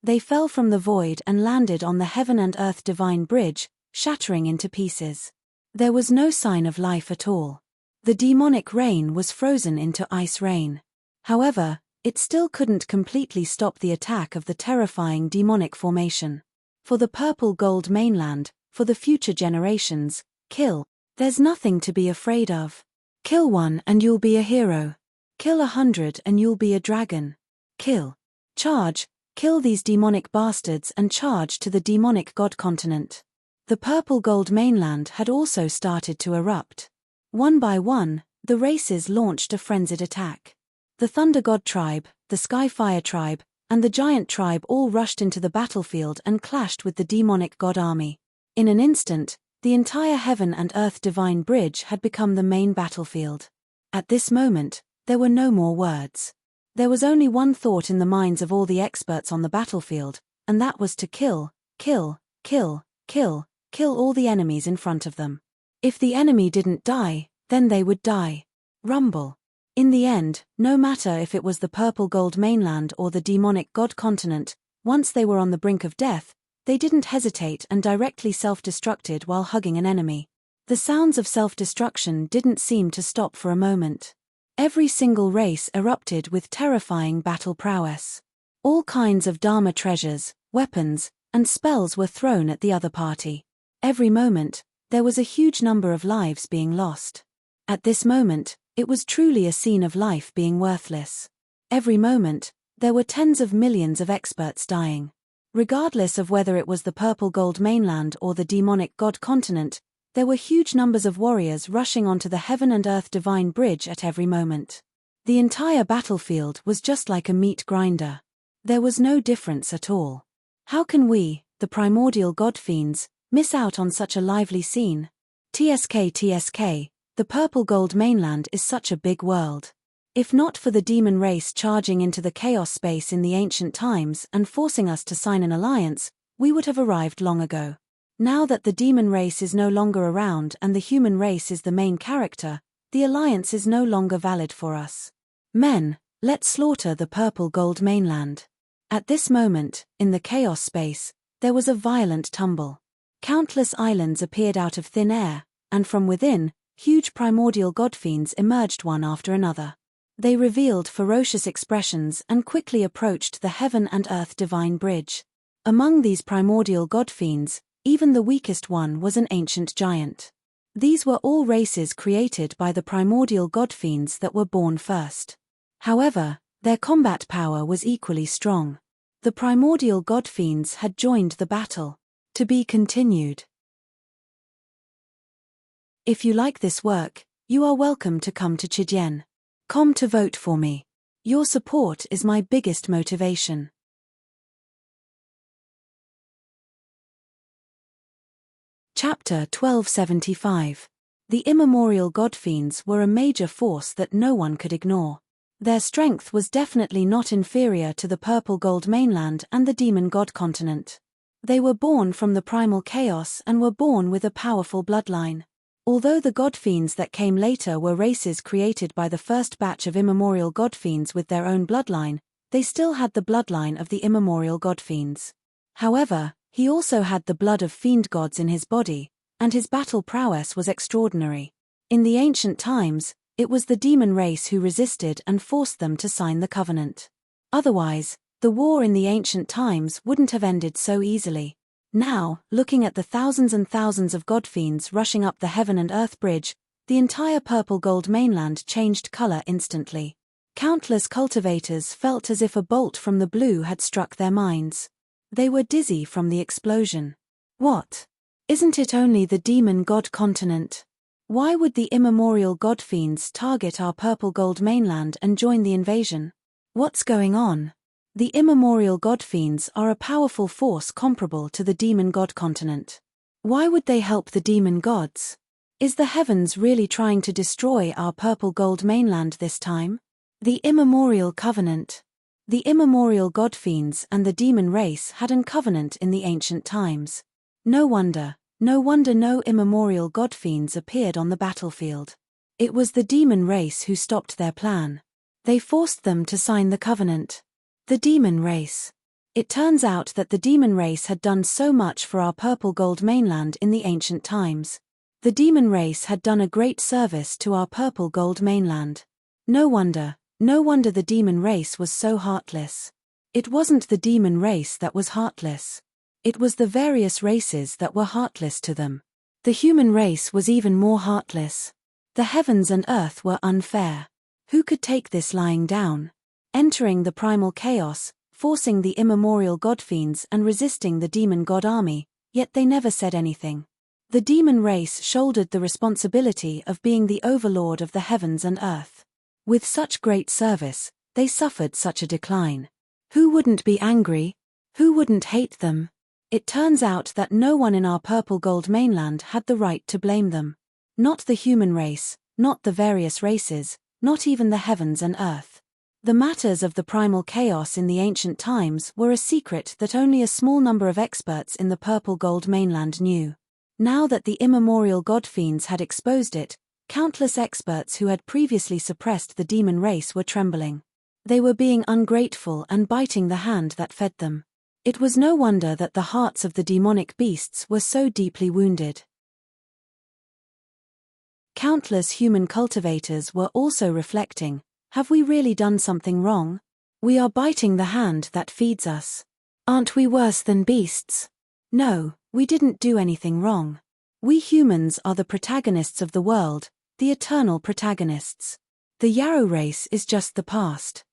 They fell from the void and landed on the heaven and earth divine bridge, shattering into pieces. There was no sign of life at all. The demonic rain was frozen into ice rain. However, it still couldn't completely stop the attack of the terrifying demonic formation. For the purple gold mainland, for the future generations, kill. There's nothing to be afraid of. Kill 1 and you'll be a hero. Kill 100 and you'll be a dragon. Kill. Charge. Kill these demonic bastards and charge to the demonic god continent. The purple gold mainland had also started to erupt. One by one, the races launched a frenzied attack. The Thunder God tribe, the Skyfire tribe, and the Giant tribe all rushed into the battlefield and clashed with the demonic god army. In an instant, the entire heaven and earth divine bridge had become the main battlefield. At this moment, there were no more words. There was only one thought in the minds of all the experts on the battlefield, and that was to kill, kill, kill, kill, kill all the enemies in front of them. If the enemy didn't die, then they would die. Rumble. In the end, no matter if it was the purple gold mainland or the demonic god continent, once they were on the brink of death, they didn't hesitate and directly self-destructed while hugging an enemy. The sounds of self-destruction didn't seem to stop for a moment. Every single race erupted with terrifying battle prowess. All kinds of Dharma treasures, weapons, and spells were thrown at the other party. Every moment, there was a huge number of lives being lost. At this moment, it was truly a scene of life being worthless. Every moment, there were tens of millions of experts dying. Regardless of whether it was the purple gold mainland or the demonic god continent, there were huge numbers of warriors rushing onto the heaven and earth divine bridge at every moment. The entire battlefield was just like a meat grinder. There was no difference at all. How can we, the primordial god fiends, miss out on such a lively scene? TSK, the purple gold mainland is such a big world. If not for the demon race charging into the chaos space in the ancient times and forcing us to sign an alliance, we would have arrived long ago. Now that the demon race is no longer around and the human race is the main character, the alliance is no longer valid for us. Men, let's slaughter the purple gold mainland. At this moment, in the chaos space, there was a violent tumble. Countless islands appeared out of thin air, and from within, huge primordial godfiends emerged one after another. They revealed ferocious expressions and quickly approached the heaven and earth divine bridge. Among these primordial godfiends, even the weakest one was an ancient giant. These were all races created by the primordial godfiends that were born first. However, their combat power was equally strong. The primordial godfiends had joined the battle. To be continued. If you like this work, you are welcome to come to Chijien.com to vote for me. Your support is my biggest motivation. Chapter 1275. The immemorial godfiends were a major force that no one could ignore. Their strength was definitely not inferior to the purple gold mainland and the demon god continent. They were born from the primal chaos and were born with a powerful bloodline. Although the godfiends that came later were races created by the first batch of immemorial godfiends with their own bloodline, they still had the bloodline of the immemorial godfiends. However, he also had the blood of fiend gods in his body, and his battle prowess was extraordinary. In the ancient times, it was the demon race who resisted and forced them to sign the covenant. Otherwise, the war in the ancient times wouldn't have ended so easily. Now, looking at the thousands and thousands of godfiends rushing up the heaven and earth bridge, the entire purple gold mainland changed color instantly. Countless cultivators felt as if a bolt from the blue had struck their minds. They were dizzy from the explosion. What? Isn't it only the demon god continent? Why would the immemorial godfiends target our purple gold mainland and join the invasion? What's going on? The immemorial godfiends are a powerful force comparable to the demon god continent. Why would they help the demon gods? Is the heavens really trying to destroy our purple gold mainland this time? The immemorial covenant. The immemorial godfiends and the demon race had a covenant in the ancient times. No wonder no immemorial godfiends appeared on the battlefield. It was the demon race who stopped their plan. They forced them to sign the covenant. The demon race. It turns out that the demon race had done so much for our purple gold mainland in the ancient times. The demon race had done a great service to our purple gold mainland. No wonder the demon race was so heartless. It wasn't the demon race that was heartless. It was the various races that were heartless to them. The human race was even more heartless. The heavens and earth were unfair. Who could take this lying down? Entering the primal chaos, forcing the immemorial godfiends and resisting the demon god army, yet they never said anything. The demon race shouldered the responsibility of being the overlord of the heavens and earth. With such great service, they suffered such a decline. Who wouldn't be angry? Who wouldn't hate them? It turns out that no one in our purple gold mainland had the right to blame them. Not the human race, not the various races, not even the heavens and earth. The matters of the primal chaos in the ancient times were a secret that only a small number of experts in the purple gold mainland knew. Now that the immemorial godfiends had exposed it, countless experts who had previously suppressed the demon race were trembling. They were being ungrateful and biting the hand that fed them. It was no wonder that the hearts of the demonic beasts were so deeply wounded. Countless human cultivators were also reflecting, have we really done something wrong? We are biting the hand that feeds us. Aren't we worse than beasts? No, we didn't do anything wrong. We humans are the protagonists of the world, the eternal protagonists. The Yarrow race is just the past.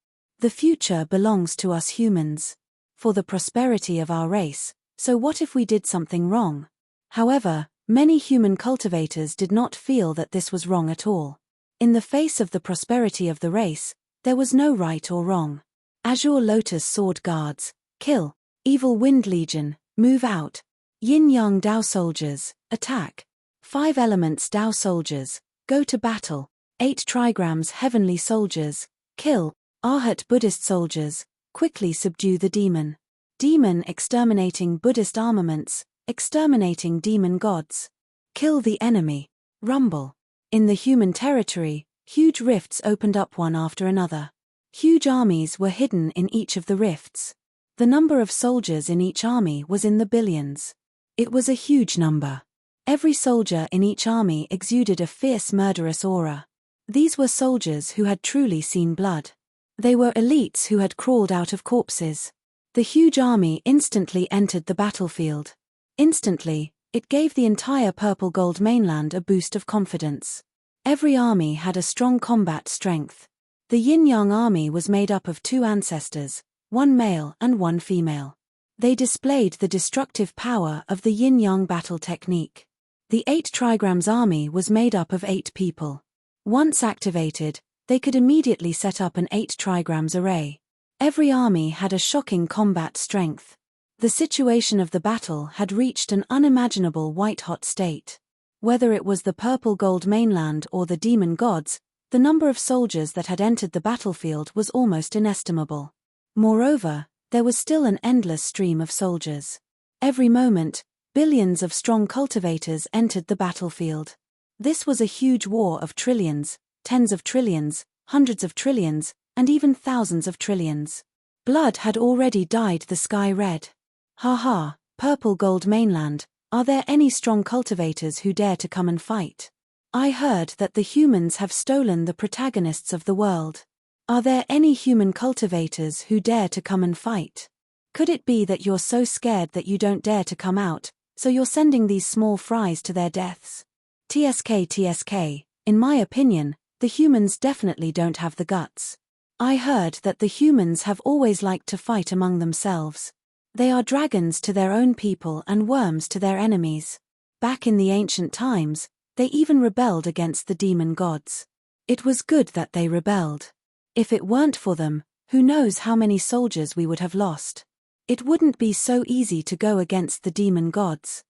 The future belongs to us humans. For the prosperity of our race, so what if we did something wrong? However, many human cultivators did not feel that this was wrong at all. In the face of the prosperity of the race, there was no right or wrong. Azure Lotus Sword Guards, kill. Evil Wind Legion, move out. Yin-Yang Dao Soldiers, attack. 5 Elements Dao Soldiers, go to battle. 8 Trigrams Heavenly Soldiers, kill. Arhat Buddhist Soldiers, quickly subdue the demon. Demon exterminating Buddhist armaments, exterminating demon gods. Kill the enemy. Rumble. In the human territory, huge rifts opened up one after another. Huge armies were hidden in each of the rifts. The number of soldiers in each army was in the billions. It was a huge number. Every soldier in each army exuded a fierce murderous aura. These were soldiers who had truly seen blood. They were elites who had crawled out of corpses. The huge army instantly entered the battlefield. Instantly, it gave the entire purple gold mainland a boost of confidence. Every army had a strong combat strength. The Yin-Yang army was made up of 2 ancestors, 1 male and 1 female. They displayed the destructive power of the Yin-Yang battle technique. The 8 Trigrams army was made up of 8 people. Once activated, they could immediately set up an 8 Trigrams array. Every army had a shocking combat strength. The situation of the battle had reached an unimaginable white-hot state. Whether it was the purple gold mainland or the demon gods, the number of soldiers that had entered the battlefield was almost inestimable. Moreover, there was still an endless stream of soldiers. Every moment, billions of strong cultivators entered the battlefield. This was a huge war of trillions, tens of trillions, hundreds of trillions, and even thousands of trillions. Blood had already dyed the sky red. Ha ha, purple gold mainland, are there any strong cultivators who dare to come and fight? I heard that the humans have stolen the protagonists of the world. Are there any human cultivators who dare to come and fight? Could it be that you're so scared that you don't dare to come out, so you're sending these small fries to their deaths? TSK, in my opinion, the humans definitely don't have the guts. I heard that the humans have always liked to fight among themselves. They are dragons to their own people and worms to their enemies. Back in the ancient times, they even rebelled against the demon gods. It was good that they rebelled. If it weren't for them, who knows how many soldiers we would have lost. It wouldn't be so easy to go against the demon gods.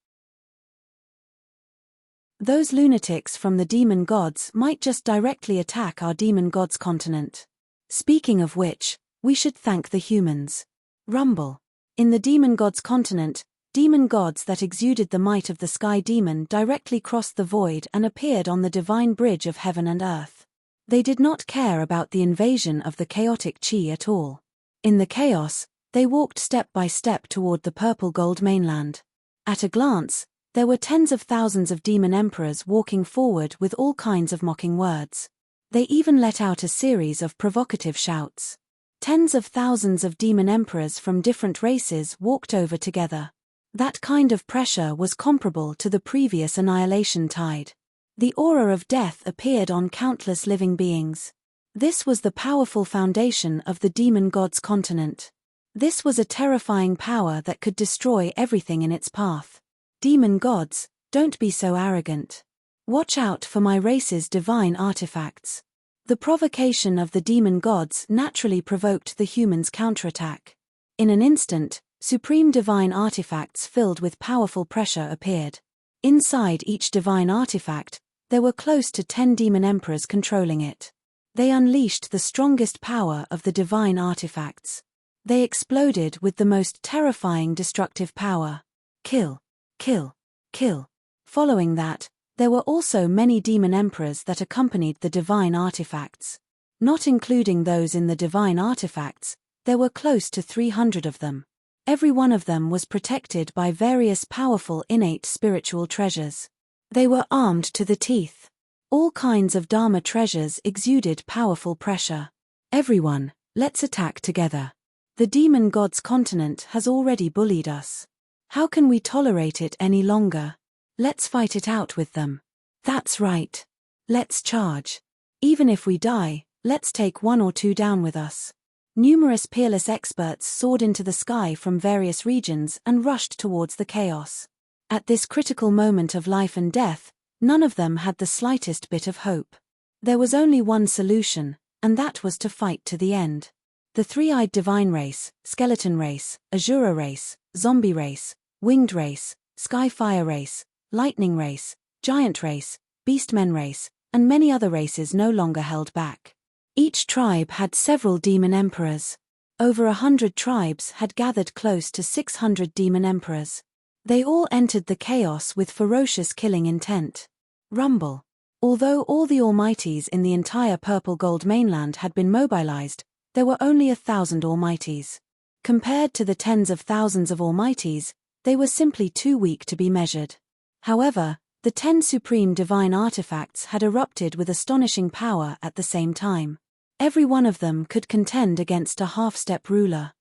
Those lunatics from the demon gods might just directly attack our demon gods continent. Speaking of which, we should thank the humans. Rumble. In the demon gods continent, demon gods that exuded the might of the sky demon directly crossed the void and appeared on the divine bridge of heaven and earth. They did not care about the invasion of the chaotic chi at all. In the chaos, they walked step by step toward the purple gold mainland. At a glance, there were tens of thousands of demon emperors walking forward with all kinds of mocking words. They even let out a series of provocative shouts. Tens of thousands of demon emperors from different races walked over together. That kind of pressure was comparable to the previous annihilation tide. The aura of death appeared on countless living beings. This was the powerful foundation of the demon gods continent. This was a terrifying power that could destroy everything in its path. Demon gods, don't be so arrogant. Watch out for my race's divine artifacts. The provocation of the demon gods naturally provoked the humans' counterattack. In an instant, supreme divine artifacts filled with powerful pressure appeared. Inside each divine artifact, there were close to 10 demon emperors controlling it. They unleashed the strongest power of the divine artifacts. They exploded with the most terrifying destructive power. Kill. Kill. Kill. Following that, there were also many demon emperors that accompanied the divine artifacts. Not including those in the divine artifacts, there were close to 300 of them. Every one of them was protected by various powerful innate spiritual treasures. They were armed to the teeth. All kinds of Dharma treasures exuded powerful pressure. Everyone, let's attack together. The demon gods continent has already bullied us. How can we tolerate it any longer? Let's fight it out with them. That's right. Let's charge. Even if we die, let's take 1 or 2 down with us. Numerous peerless experts soared into the sky from various regions and rushed towards the chaos. At this critical moment of life and death, none of them had the slightest bit of hope. There was only one solution, and that was to fight to the end. The three-eyed divine race, skeleton race, azura race, zombie race, winged race, skyfire race, lightning race, giant race, beastmen race, and many other races no longer held back. Each tribe had several demon emperors. Over 100 tribes had gathered close to 600 demon emperors. They all entered the chaos with ferocious killing intent. Rumble. Although all the Almighties in the entire purple gold mainland had been mobilized, there were only 1,000 Almighties. Compared to the tens of thousands of Almighties, they were simply too weak to be measured. However, the 10 supreme divine artifacts had erupted with astonishing power at the same time. Every one of them could contend against a half-step ruler.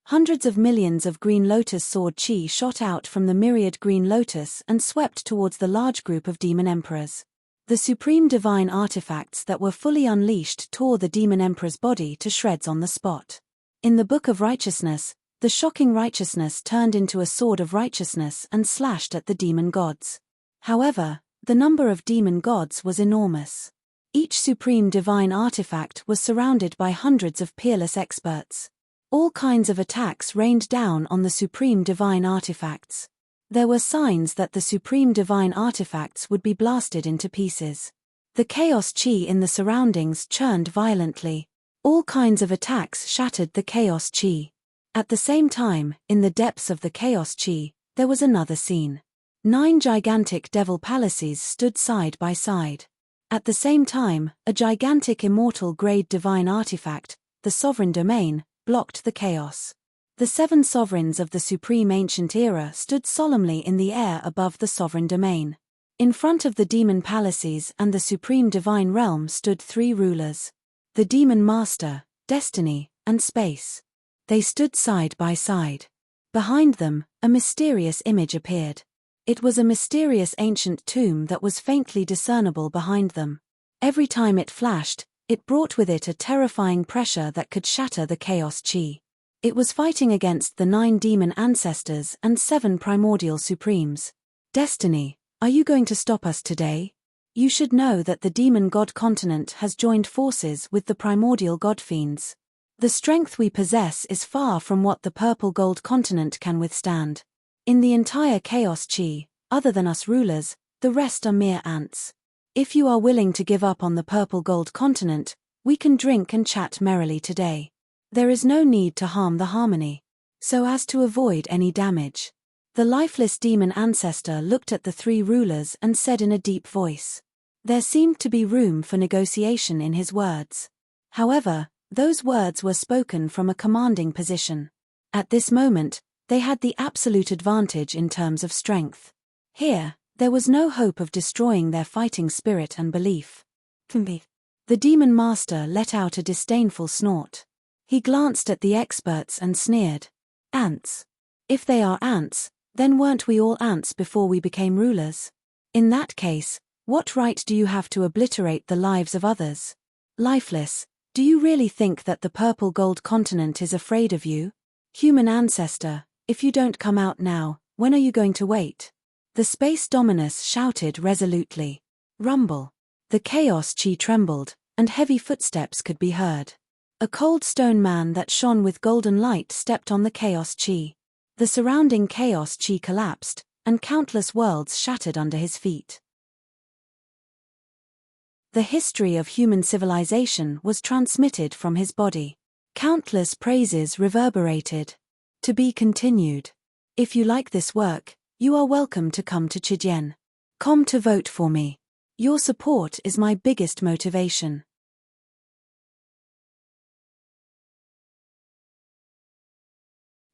Hundreds of millions of green lotus sword chi shot out from the myriad green lotus and swept towards the large group of demon emperors. The supreme divine artifacts that were fully unleashed tore the demon emperor's body to shreds on the spot. In the Book of Righteousness, the shocking righteousness turned into a sword of righteousness and slashed at the demon gods. However, the number of demon gods was enormous. Each supreme divine artifact was surrounded by hundreds of peerless experts. All kinds of attacks rained down on the supreme divine artifacts. There were signs that the supreme divine artifacts would be blasted into pieces. The chaos chi in the surroundings churned violently. All kinds of attacks shattered the chaos chi. At the same time, in the depths of the chaos chi, there was another scene. 9 gigantic devil palaces stood side by side. At the same time, a gigantic immortal-grade divine artifact, the Sovereign Domain, blocked the chaos. The 7 sovereigns of the supreme ancient era stood solemnly in the air above the Sovereign Domain. In front of the demon palaces and the supreme divine realm stood 3 rulers. The demon master, destiny, and space. They stood side by side. Behind them, a mysterious image appeared. It was a mysterious ancient tomb that was faintly discernible behind them. Every time it flashed, it brought with it a terrifying pressure that could shatter the chaos chi. It was fighting against the 9 demon ancestors and 7 primordial supremes. Destiny, are you going to stop us today? You should know that the demon god continent has joined forces with the primordial god fiends. The strength we possess is far from what the purple gold continent can withstand. In the entire chaos chi, other than us rulers, the rest are mere ants. If you are willing to give up on the purple gold continent, we can drink and chat merrily today. There is no need to harm the harmony, so as to avoid any damage. The lifeless demon ancestor looked at the 3 rulers and said in a deep voice. There seemed to be room for negotiation in his words. However, those words were spoken from a commanding position. At this moment, they had the absolute advantage in terms of strength. Here, there was no hope of destroying their fighting spirit and belief. The demon master let out a disdainful snort. He glanced at the experts and sneered. Ants. If they are ants, then weren't we all ants before we became rulers? In that case, what right do you have to obliterate the lives of others? Lifeless, do you really think that the purple gold continent is afraid of you? Human ancestor, if you don't come out now, when are you going to wait? The space dominus shouted resolutely. Rumble. The chaos chi trembled, and heavy footsteps could be heard. A cold stone man that shone with golden light stepped on the chaos chi. The surrounding chaos chi collapsed, and countless worlds shattered under his feet. The history of human civilization was transmitted from his body. Countless praises reverberated. To be continued. If you like this work, you are welcome to come to Chijien.com to vote for me. Your support is my biggest motivation.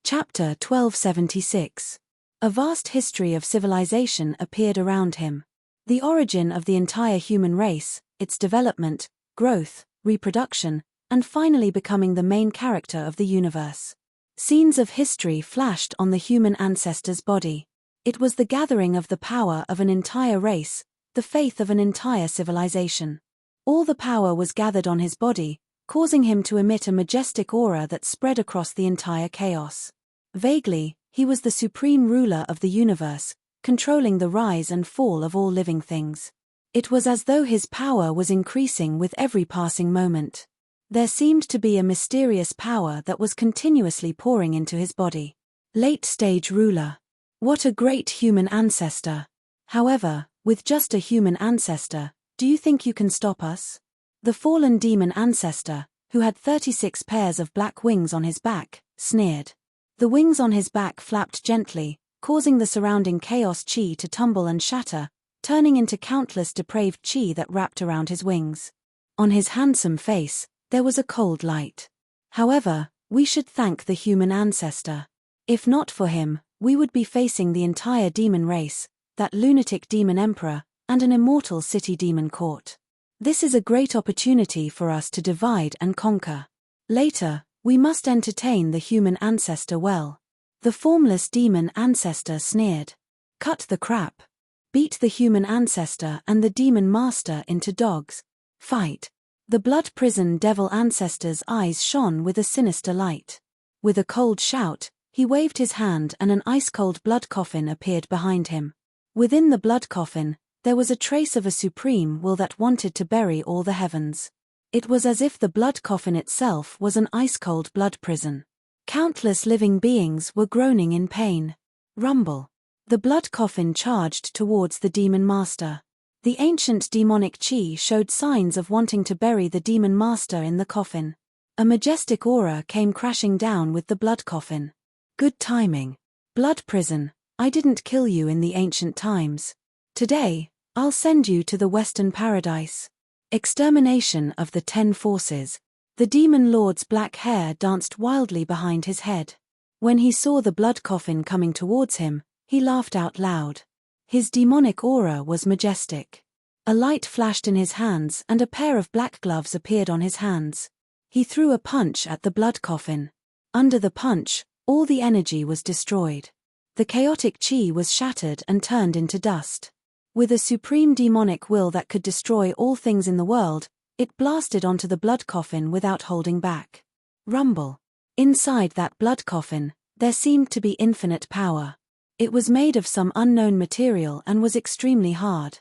Chapter 1276. A vast history of civilization appeared around him. The origin of the entire human race, its development, growth, reproduction, and finally becoming the main character of the universe. Scenes of history flashed on the human ancestor's body. It was the gathering of the power of an entire race, the faith of an entire civilization. All the power was gathered on his body, causing him to emit a majestic aura that spread across the entire chaos. Vaguely, he was the supreme ruler of the universe, controlling the rise and fall of all living things. It was as though his power was increasing with every passing moment. There seemed to be a mysterious power that was continuously pouring into his body. Late-stage ruler. What a great human ancestor. However, with just a human ancestor, do you think you can stop us? The fallen demon ancestor, who had 36 pairs of black wings on his back, sneered. The wings on his back flapped gently, causing the surrounding chaos chi to tumble and shatter, turning into countless depraved chi that wrapped around his wings. On his handsome face, there was a cold light. However, we should thank the human ancestor. If not for him, we would be facing the entire demon race, that lunatic demon emperor, and an immortal city demon court. This is a great opportunity for us to divide and conquer. Later, we must entertain the human ancestor well. The formless demon ancestor sneered. Cut the crap. Beat the human ancestor and the demon master into dogs. Fight. The blood prison devil ancestor's eyes shone with a sinister light. With a cold shout, he waved his hand and an ice-cold blood coffin appeared behind him. Within the blood coffin, there was a trace of a supreme will that wanted to bury all the heavens. It was as if the blood coffin itself was an ice-cold blood prison. Countless living beings were groaning in pain. Rumble. The blood coffin charged towards the demon master. The ancient demonic chi showed signs of wanting to bury the demon master in the coffin. A majestic aura came crashing down with the blood coffin. Good timing. Blood prison, I didn't kill you in the ancient times. Today, I'll send you to the Western Paradise. Extermination of the 10 forces. The demon lord's black hair danced wildly behind his head. When he saw the blood coffin coming towards him, he laughed out loud. His demonic aura was majestic. A light flashed in his hands and a pair of black gloves appeared on his hands. He threw a punch at the blood coffin. Under the punch, all the energy was destroyed. The chaotic chi was shattered and turned into dust. With a supreme demonic will that could destroy all things in the world, it blasted onto the blood coffin without holding back. Rumble. Inside that blood coffin, there seemed to be infinite power. It was made of some unknown material and was extremely hard.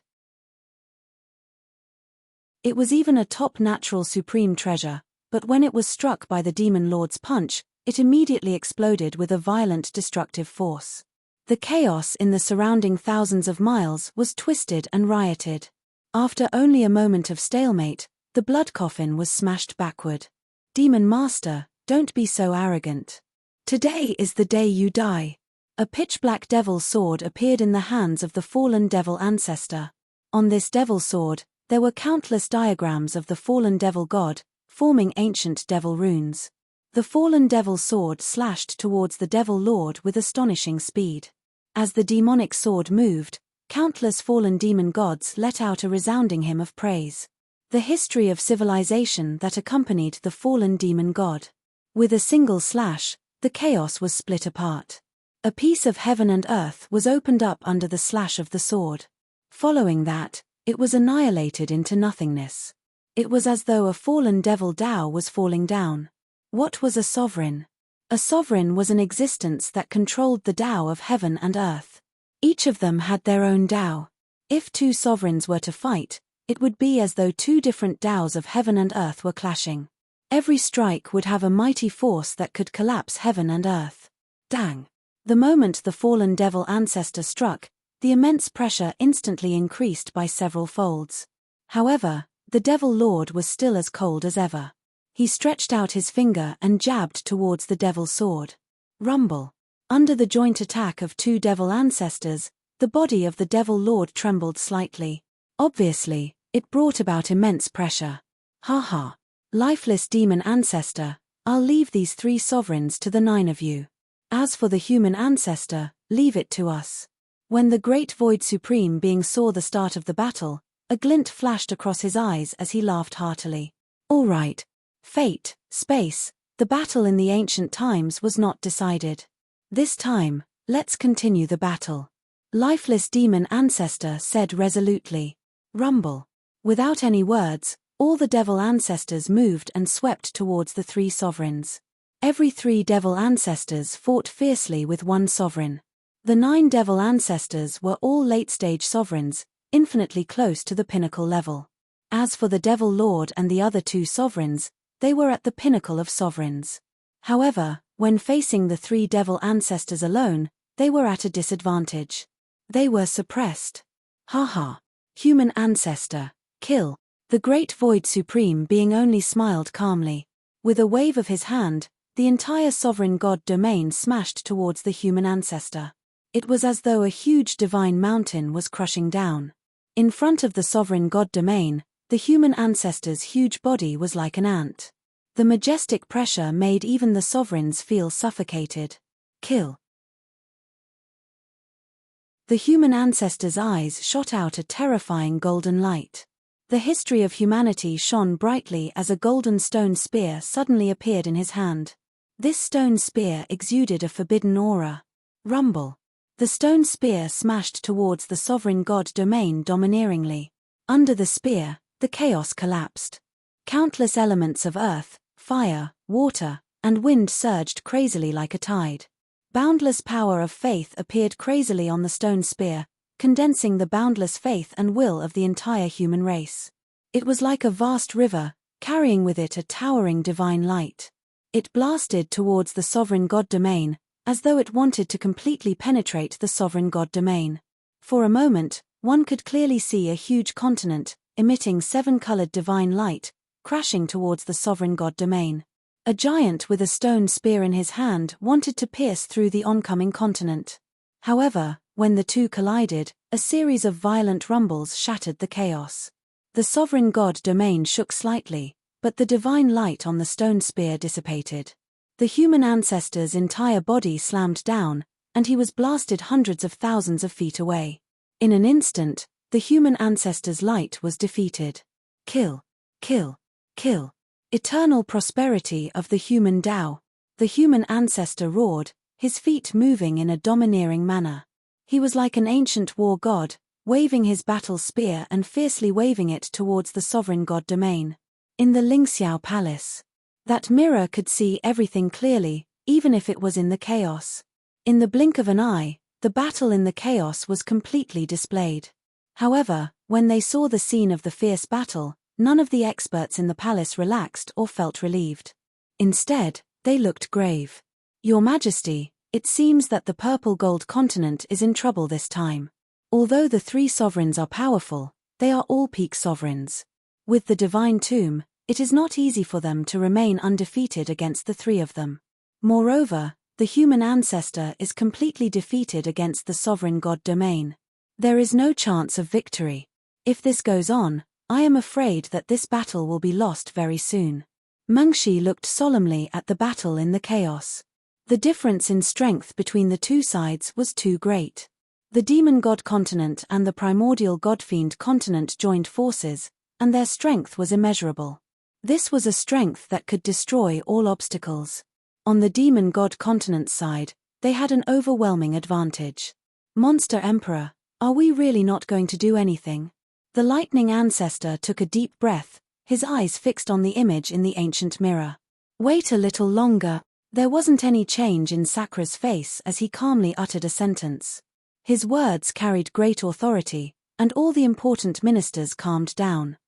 It was even a top natural supreme treasure, but when it was struck by the demon lord's punch, it immediately exploded with a violent destructive force. The chaos in the surrounding thousands of miles was twisted and rioted. After only a moment of stalemate, the blood coffin was smashed backward. Demon Master, don't be so arrogant. Today is the day you die. A pitch-black devil sword appeared in the hands of the fallen devil ancestor. On this devil sword, there were countless diagrams of the fallen devil god, forming ancient devil runes. The fallen devil sword slashed towards the devil lord with astonishing speed. As the demonic sword moved, countless fallen demon gods let out a resounding hymn of praise. The history of civilization that accompanied the fallen demon god. With a single slash, the chaos was split apart. A piece of heaven and earth was opened up under the slash of the sword. Following that, it was annihilated into nothingness. It was as though a fallen devil Tao was falling down. What was a sovereign? A sovereign was an existence that controlled the Tao of heaven and earth. Each of them had their own Tao. If two sovereigns were to fight, it would be as though two different Taos of heaven and earth were clashing. Every strike would have a mighty force that could collapse heaven and earth. Dang! The moment the fallen devil ancestor struck, the immense pressure instantly increased by several folds. However, the devil lord was still as cold as ever. He stretched out his finger and jabbed towards the devil sword. Rumble. Under the joint attack of two devil ancestors, the body of the devil lord trembled slightly. Obviously, it brought about immense pressure. Ha. Lifeless demon ancestor, I'll leave these 3 sovereigns to the 9 of you. As for the human ancestor, leave it to us. When the great void supreme being saw the start of the battle, a glint flashed across his eyes as he laughed heartily. All right. Fate, space, the battle in the ancient times was not decided. This time, let's continue the battle. Lifeless demon ancestor said resolutely. Rumble. Without any words, all the devil ancestors moved and swept towards the 3 sovereigns. Every 3 devil ancestors fought fiercely with one sovereign. The 9 devil ancestors were all late-stage sovereigns, infinitely close to the pinnacle level. As for the devil lord and the other 2 sovereigns, they were at the pinnacle of sovereigns. However, when facing the 3 devil ancestors alone, they were at a disadvantage. They were suppressed. Ha. Human ancestor, kill. The great void supreme being only smiled calmly. With a wave of his hand, the entire sovereign god domain smashed towards the human ancestor. It was as though a huge divine mountain was crushing down. In front of the sovereign god domain, the human ancestor's huge body was like an ant. The majestic pressure made even the sovereigns feel suffocated. Kill. The human ancestor's eyes shot out a terrifying golden light. The history of humanity shone brightly as a golden stone spear suddenly appeared in his hand. This stone spear exuded a forbidden aura. Rumble. The stone spear smashed towards the sovereign god domain domineeringly. Under the spear, the chaos collapsed. Countless elements of earth, fire, water, and wind surged crazily like a tide. Boundless power of faith appeared crazily on the stone spear, condensing the boundless faith and will of the entire human race. It was like a vast river, carrying with it a towering divine light. It blasted towards the sovereign god domain, as though it wanted to completely penetrate the sovereign god domain. For a moment, one could clearly see a huge continent, emitting 7-colored divine light, crashing towards the sovereign god domain. A giant with a stone spear in his hand wanted to pierce through the oncoming continent. However, when the two collided, a series of violent rumbles shattered the chaos. The sovereign god domain shook slightly, but the divine light on the stone spear dissipated. The human ancestor's entire body slammed down, and he was blasted hundreds of thousands of feet away. In an instant, the human ancestor's light was defeated. Kill, kill, kill. Eternal prosperity of the human Tao. The human ancestor roared, his feet moving in a domineering manner. He was like an ancient war god, waving his battle spear and fiercely waving it towards the sovereign god domain. In the Lingxiao Palace. That mirror could see everything clearly, even if it was in the chaos. In the blink of an eye, the battle in the chaos was completely displayed. However, when they saw the scene of the fierce battle, none of the experts in the palace relaxed or felt relieved. Instead, they looked grave. Your Majesty, it seems that the purple gold continent is in trouble this time. Although the three sovereigns are powerful, they are all peak sovereigns. With the divine tomb, it is not easy for them to remain undefeated against the three of them. Moreover, the human ancestor is completely defeated against the sovereign god domain. There is no chance of victory. If this goes on, I am afraid that this battle will be lost very soon. Mengshi looked solemnly at the battle in the chaos. The difference in strength between the two sides was too great. The demon god continent and the primordial god-fiend continent joined forces, and their strength was immeasurable. This was a strength that could destroy all obstacles. On the demon god continent's side, they had an overwhelming advantage. Monster Emperor, are we really not going to do anything? The lightning ancestor took a deep breath, his eyes fixed on the image in the ancient mirror. Wait a little longer. There wasn't any change in Sakra's face as he calmly uttered a sentence. His words carried great authority, and all the important ministers calmed down.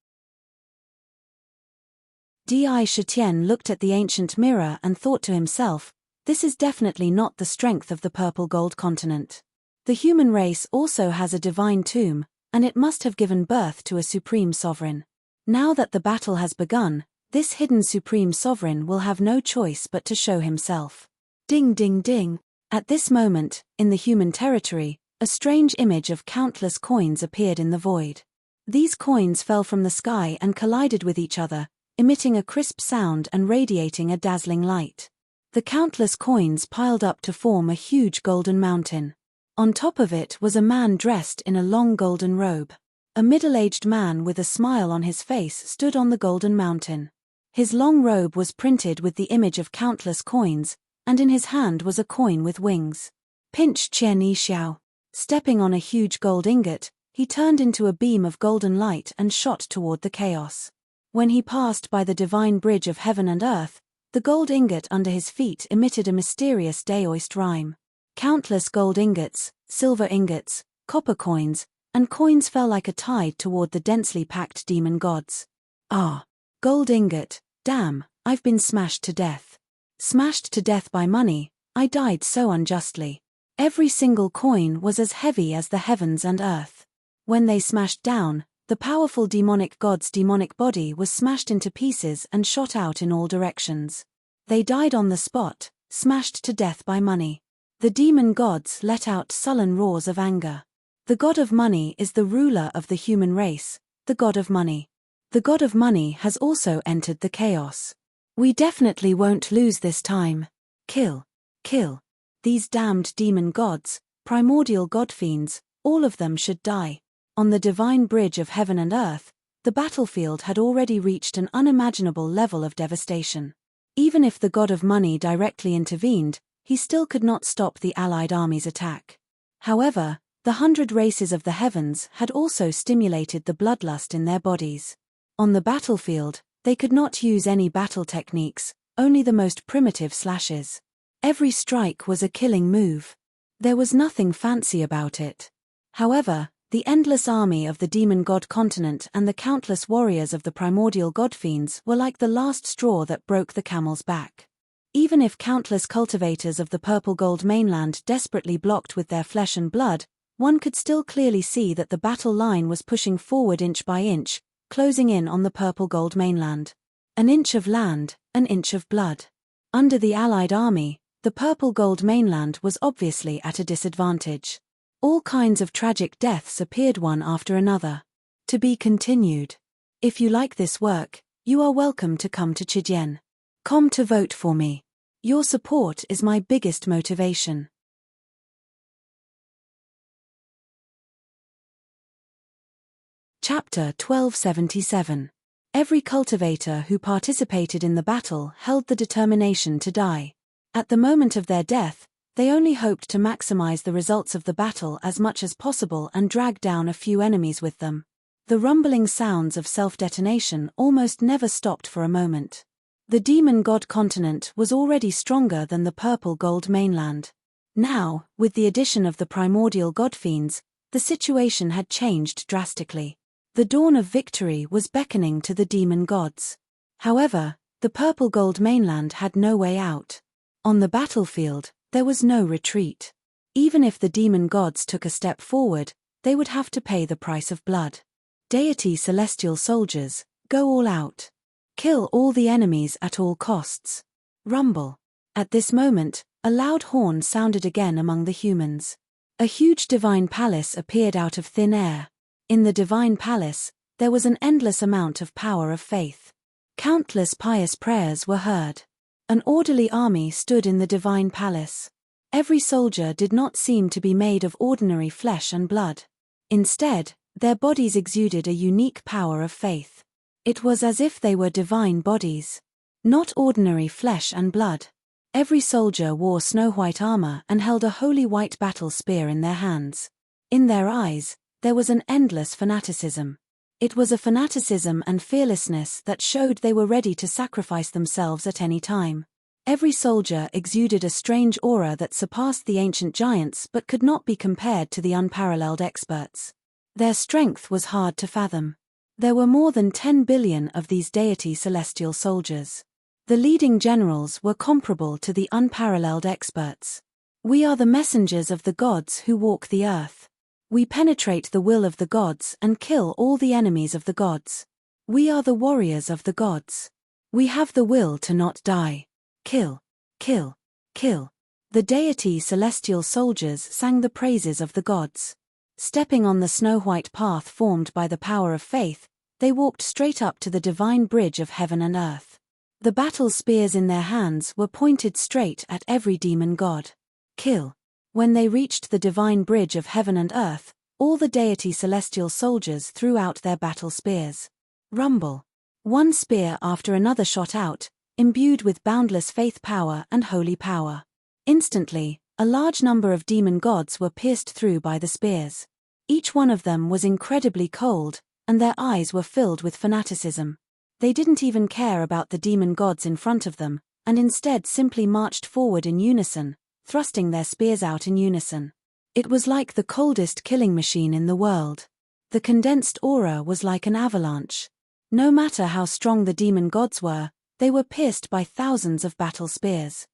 Di Shitian looked at the ancient mirror and thought to himself, this is definitely not the strength of the purple gold continent. The human race also has a divine tomb, and it must have given birth to a supreme sovereign. Now that the battle has begun, this hidden supreme sovereign will have no choice but to show himself. Ding ding ding. At this moment, in the human territory, a strange image of countless coins appeared in the void. These coins fell from the sky and collided with each other, emitting a crisp sound and radiating a dazzling light. The countless coins piled up to form a huge golden mountain. On top of it was a man dressed in a long golden robe. A middle-aged man with a smile on his face stood on the golden mountain. His long robe was printed with the image of countless coins, and in his hand was a coin with wings. Pinch Chen Yixiao. Stepping on a huge gold ingot, he turned into a beam of golden light and shot toward the chaos. When he passed by the divine bridge of heaven and earth, the gold ingot under his feet emitted a mysterious Daoist rhyme. Countless gold ingots, silver ingots, copper coins, and coins fell like a tide toward the densely packed demon gods. Ah! Gold ingot, damn, I've been smashed to death. Smashed to death by money, I died so unjustly. Every single coin was as heavy as the heavens and earth. When they smashed down, the powerful demonic god's demonic body was smashed into pieces and shot out in all directions. They died on the spot, smashed to death by money. The demon gods let out sullen roars of anger. The god of money is the ruler of the human race, the god of money. The god of money has also entered the chaos. We definitely won't lose this time. Kill. Kill. These damned demon gods, primordial god-fiends, all of them should die. On the divine bridge of heaven and earth, the battlefield had already reached an unimaginable level of devastation. Even if the god of money directly intervened, he still could not stop the allied army's attack. However, the 100 races of the heavens had also stimulated the bloodlust in their bodies. On the battlefield, they could not use any battle techniques, only the most primitive slashes. Every strike was a killing move. There was nothing fancy about it. However, the endless army of the demon god continent and the countless warriors of the primordial god-fiends were like the last straw that broke the camel's back. Even if countless cultivators of the purple gold mainland desperately blocked with their flesh and blood, one could still clearly see that the battle line was pushing forward inch by inch, closing in on the purple gold mainland. An inch of land, an inch of blood. Under the allied army, The purple-gold mainland was obviously at a disadvantage. All kinds of tragic deaths appeared one after another. To be continued. If you like this work, you are welcome to come to Chijien.com to vote for me. Your support is my biggest motivation. Chapter 1277. Every cultivator who participated in the battle held the determination to die. At the moment of their death, they only hoped to maximize the results of the battle as much as possible and drag down a few enemies with them. The rumbling sounds of self-detonation almost never stopped for a moment. The demon god continent was already stronger than the purple-gold mainland. Now, with the addition of the primordial godfiends, the situation had changed drastically. The dawn of victory was beckoning to the demon gods. However, the purple-gold mainland had no way out. On the battlefield, there was no retreat. Even if the demon gods took a step forward, they would have to pay the price of blood. Deity celestial soldiers, go all out. Kill all the enemies at all costs. Rumble. At this moment, a loud horn sounded again among the humans. A huge divine palace appeared out of thin air. In the divine palace, there was an endless amount of power of faith. Countless pious prayers were heard. An orderly army stood in the divine palace. Every soldier did not seem to be made of ordinary flesh and blood. Instead, their bodies exuded a unique power of faith. It was as if they were divine bodies. Not ordinary flesh and blood. Every soldier wore snow-white armor and held a holy white battle spear in their hands. In their eyes, there was an endless fanaticism. It was a fanaticism and fearlessness that showed they were ready to sacrifice themselves at any time. Every soldier exuded a strange aura that surpassed the ancient giants but could not be compared to the unparalleled experts. Their strength was hard to fathom. There were more than 10 billion of these deity celestial soldiers. The leading generals were comparable to the unparalleled experts. We are the messengers of the gods who walk the earth. We penetrate the will of the gods and kill all the enemies of the gods. We are the warriors of the gods. We have the will to not die. Kill, kill, kill. The deity celestial soldiers sang the praises of the gods. Stepping on the snow-white path formed by the power of faith, they walked straight up to the divine bridge of heaven and earth. The battle spears in their hands were pointed straight at every demon god. Kill. When they reached the divine bridge of heaven and earth, all the deity celestial soldiers threw out their battle spears. Rumble. One spear after another shot out, imbued with boundless faith power and holy power. Instantly, a large number of demon gods were pierced through by the spears. Each one of them was incredibly cold, and their eyes were filled with fanaticism. They didn't even care about the demon gods in front of them, and instead simply marched forward in unison, thrusting their spears out in unison. It was like the coldest killing machine in the world. The condensed aura was like an avalanche. No matter how strong the demon gods were, they were pierced by thousands of battle spears.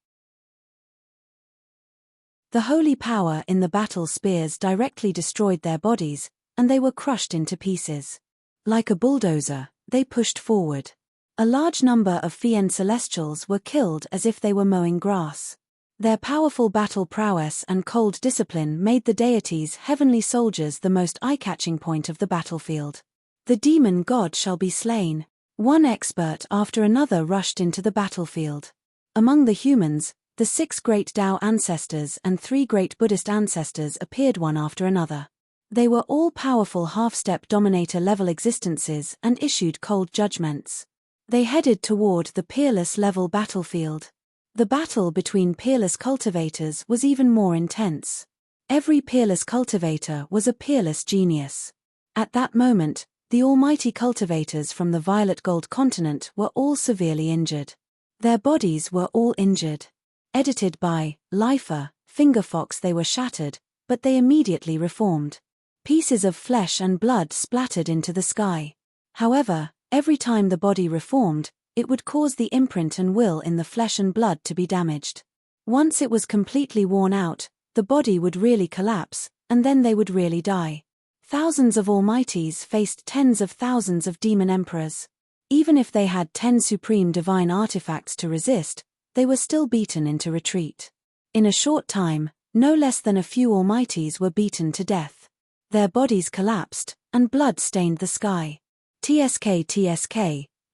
The holy power in the battle spears directly destroyed their bodies, and they were crushed into pieces. Like a bulldozer, they pushed forward. A large number of Fiend Celestials were killed as if they were mowing grass. Their powerful battle prowess and cold discipline made the deities' heavenly soldiers the most eye-catching point of the battlefield. The demon god shall be slain. One expert after another rushed into the battlefield. Among the humans, the 6 great Tao ancestors and 3 great Buddhist ancestors appeared one after another. They were all powerful half-step dominator-level existences and issued cold judgments. They headed toward the peerless level battlefield. The battle between peerless cultivators was even more intense. Every peerless cultivator was a peerless genius. At that moment, the almighty cultivators from the violet gold continent were all severely injured. Their bodies were all injured. Edited by Lifer, Fingerfox. They were shattered, but they immediately reformed. Pieces of flesh and blood splattered into the sky. However, every time the body reformed, it would cause the imprint and will in the flesh and blood to be damaged. Once it was completely worn out, the body would really collapse, and then they would really die. Thousands of almighties faced tens of thousands of demon emperors. Even if they had 10 supreme divine artifacts to resist, they were still beaten into retreat. In a short time, no less than a few almighties were beaten to death. Their bodies collapsed, and blood stained the sky. TSK,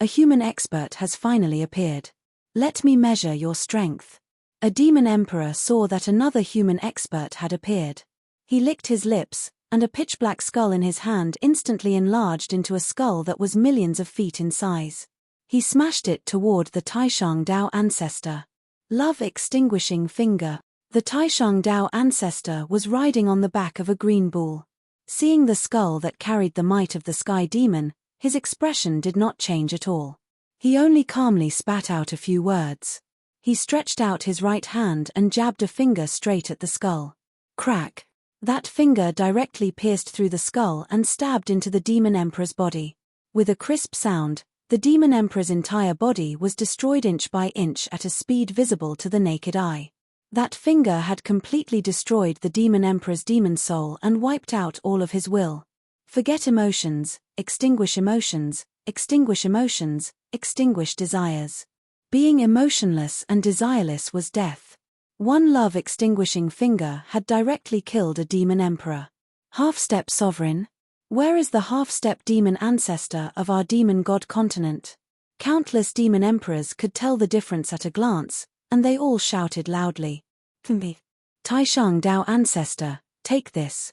a human expert has finally appeared. Let me measure your strength. A demon emperor saw that another human expert had appeared. He licked his lips, and a pitch-black skull in his hand instantly enlarged into a skull that was millions of feet in size. He smashed it toward the Taishang Dao ancestor. Love extinguishing finger. The Taishang Dao ancestor was riding on the back of a green bull. Seeing the skull that carried the might of the sky demon, his expression did not change at all. He only calmly spat out a few words. He stretched out his right hand and jabbed a finger straight at the skull. Crack! That finger directly pierced through the skull and stabbed into the demon emperor's body. With a crisp sound, the demon emperor's entire body was destroyed inch by inch at a speed visible to the naked eye. That finger had completely destroyed the demon emperor's demon soul and wiped out all of his will. Forget emotions, extinguish emotions, extinguish emotions, extinguish desires. Being emotionless and desireless was death. One love-extinguishing finger had directly killed a demon emperor. Half-step sovereign? Where is the half-step demon ancestor of our demon god continent? Countless demon emperors could tell the difference at a glance, and they all shouted loudly. Taishang Dao ancestor, take this.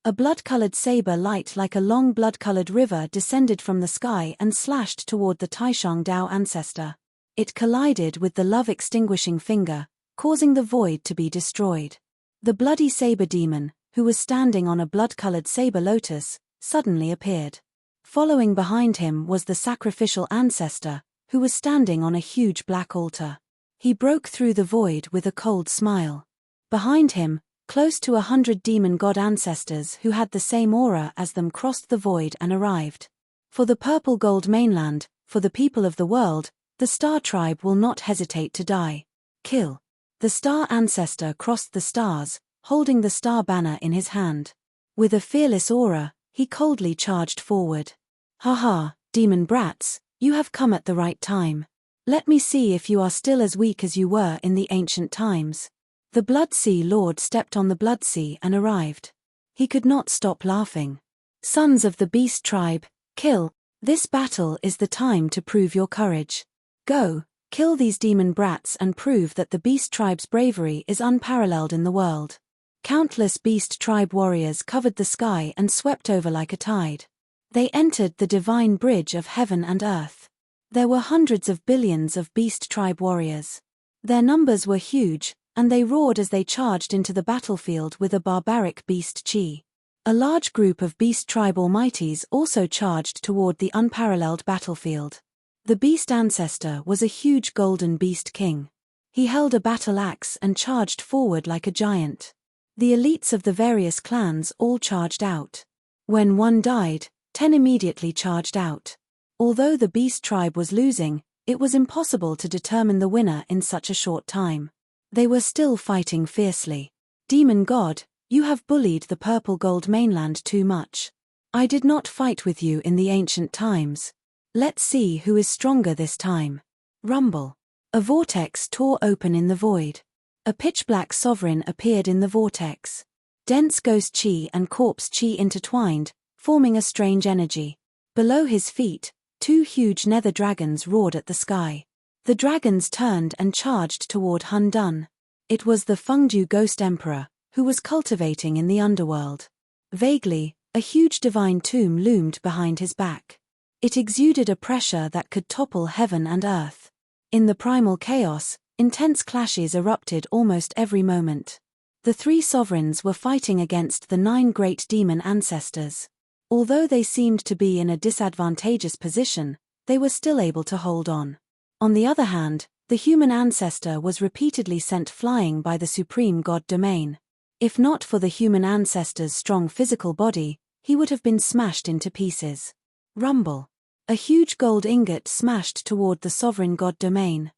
A blood-colored saber light like a long blood-colored river descended from the sky and slashed toward the Taishang Dao ancestor. It collided with the love-extinguishing finger, causing the void to be destroyed. The bloody saber demon, who was standing on a blood-colored saber lotus, suddenly appeared. Following behind him was the sacrificial ancestor, who was standing on a huge black altar. He broke through the void with a cold smile. Behind him, close to 100 demon god ancestors who had the same aura as them crossed the void and arrived. For the purple gold mainland, for the people of the world, the star tribe will not hesitate to die. Kill. The star ancestor crossed the stars, holding the star banner in his hand. With a fearless aura, he coldly charged forward. Ha, demon brats, you have come at the right time. Let me see if you are still as weak as you were in the ancient times. The Blood Sea Lord stepped on the Blood Sea and arrived. He could not stop laughing. Sons of the beast tribe, kill. This battle is the time to prove your courage. Go, kill these demon brats and prove that the beast tribe's bravery is unparalleled in the world. Countless beast tribe warriors covered the sky and swept over like a tide. They entered the divine bridge of heaven and earth. There were hundreds of billions of beast tribe warriors. Their numbers were huge, and they roared as they charged into the battlefield with a barbaric beast chi. A large group of beast tribe almighties also charged toward the unparalleled battlefield. The beast ancestor was a huge golden beast king. He held a battle axe and charged forward like a giant. The elites of the various clans all charged out. When one died, 10 immediately charged out. Although the beast tribe was losing, it was impossible to determine the winner in such a short time. They were still fighting fiercely. Demon God, you have bullied the purple gold mainland too much. I did not fight with you in the ancient times. Let's see who is stronger this time. Rumble. A vortex tore open in the void. A pitch-black sovereign appeared in the vortex. Dense ghost chi and corpse chi intertwined, forming a strange energy. Below his feet, 2 huge nether dragons roared at the sky. The dragons turned and charged toward Hun Dun. It was the Fengdu Ghost Emperor, who was cultivating in the underworld. Vaguely, a huge divine tomb loomed behind his back. It exuded a pressure that could topple heaven and earth. In the primal chaos, intense clashes erupted almost every moment. The 3 sovereigns were fighting against the 9 great demon ancestors. Although they seemed to be in a disadvantageous position, they were still able to hold on. On the other hand, the human ancestor was repeatedly sent flying by the supreme god domain. If not for the human ancestor's strong physical body, he would have been smashed into pieces. Rumble. A huge gold ingot smashed toward the sovereign god domain.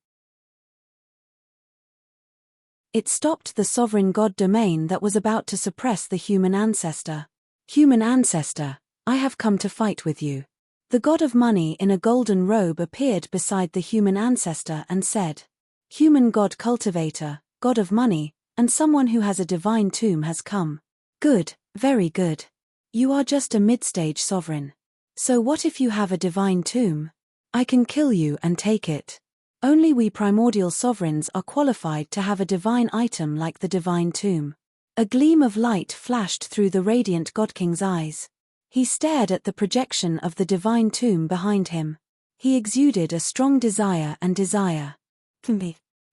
It stopped the sovereign god domain that was about to suppress the human ancestor. Human ancestor, I have come to fight with you. The god of money in a golden robe appeared beside the human ancestor and said. Human god cultivator, god of money, and someone who has a divine tomb has come. Good, very good. You are just a mid-stage sovereign. So what if you have a divine tomb? I can kill you and take it. Only we primordial sovereigns are qualified to have a divine item like the divine tomb. A gleam of light flashed through the radiant godking's eyes. He stared at the projection of the divine tomb behind him. He exuded a strong desire and desire.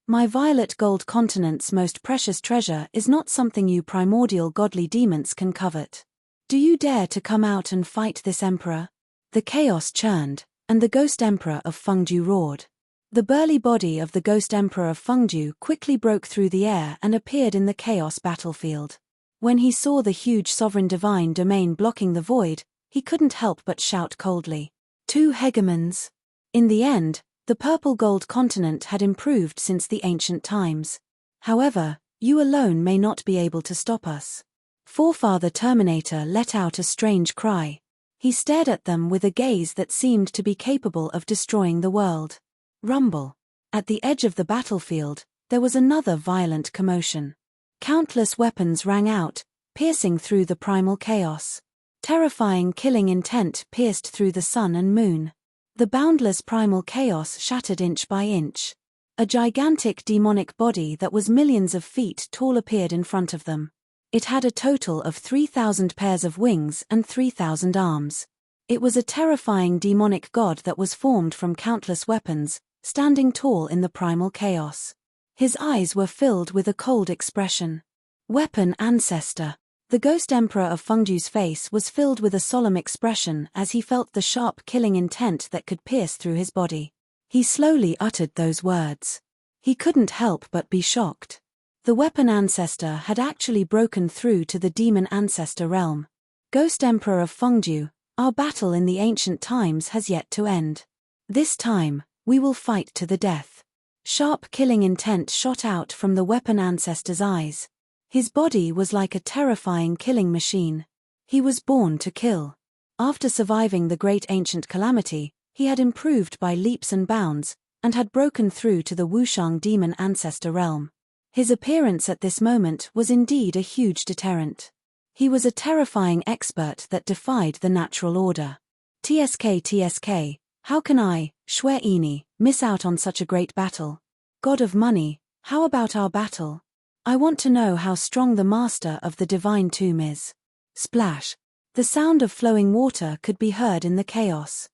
My violet gold continent's most precious treasure is not something you primordial godly demons can covet. Do you dare to come out and fight this emperor? The chaos churned, and the ghost emperor of Fengdu roared. The burly body of the ghost emperor of Fengdu quickly broke through the air and appeared in the chaos battlefield. When he saw the huge sovereign divine domain blocking the void, he couldn't help but shout coldly. 2 hegemons. In the end, the purple gold continent had improved since the ancient times. However, you alone may not be able to stop us. Forefather Terminator let out a strange cry. He stared at them with a gaze that seemed to be capable of destroying the world. Rumble. At the edge of the battlefield, there was another violent commotion. Countless weapons rang out, piercing through the primal chaos. Terrifying killing intent pierced through the sun and moon. The boundless primal chaos shattered inch by inch. A gigantic demonic body that was millions of feet tall appeared in front of them. It had a total of 3,000 pairs of wings and 3,000 arms. It was a terrifying demonic god that was formed from countless weapons, standing tall in the primal chaos. His eyes were filled with a cold expression. Weapon ancestor. The ghost emperor of Fengdu's face was filled with a solemn expression as he felt the sharp killing intent that could pierce through his body. He slowly uttered those words. He couldn't help but be shocked. The weapon ancestor had actually broken through to the demon ancestor realm. Ghost emperor of Fengdu, our battle in the ancient times has yet to end. This time, we will fight to the death. Sharp killing intent shot out from the weapon ancestor's eyes. His body was like a terrifying killing machine. He was born to kill. After surviving the great ancient calamity, he had improved by leaps and bounds, and had broken through to the Wushang demon ancestor realm. His appearance at this moment was indeed a huge deterrent. He was a terrifying expert that defied the natural order. TSK, how can I, Xue Ini, miss out on such a great battle? God of money, how about our battle? I want to know how strong the master of the divine tomb is. Splash. The sound of flowing water could be heard in the chaos.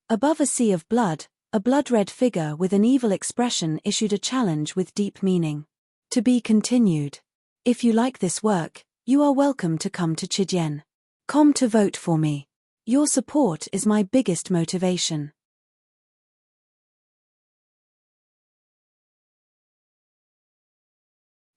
Above a sea of blood, a blood-red figure with an evil expression issued a challenge with deep meaning. To be continued. If you like this work, you are welcome to come to Chidian.com to vote for me. Your support is my biggest motivation.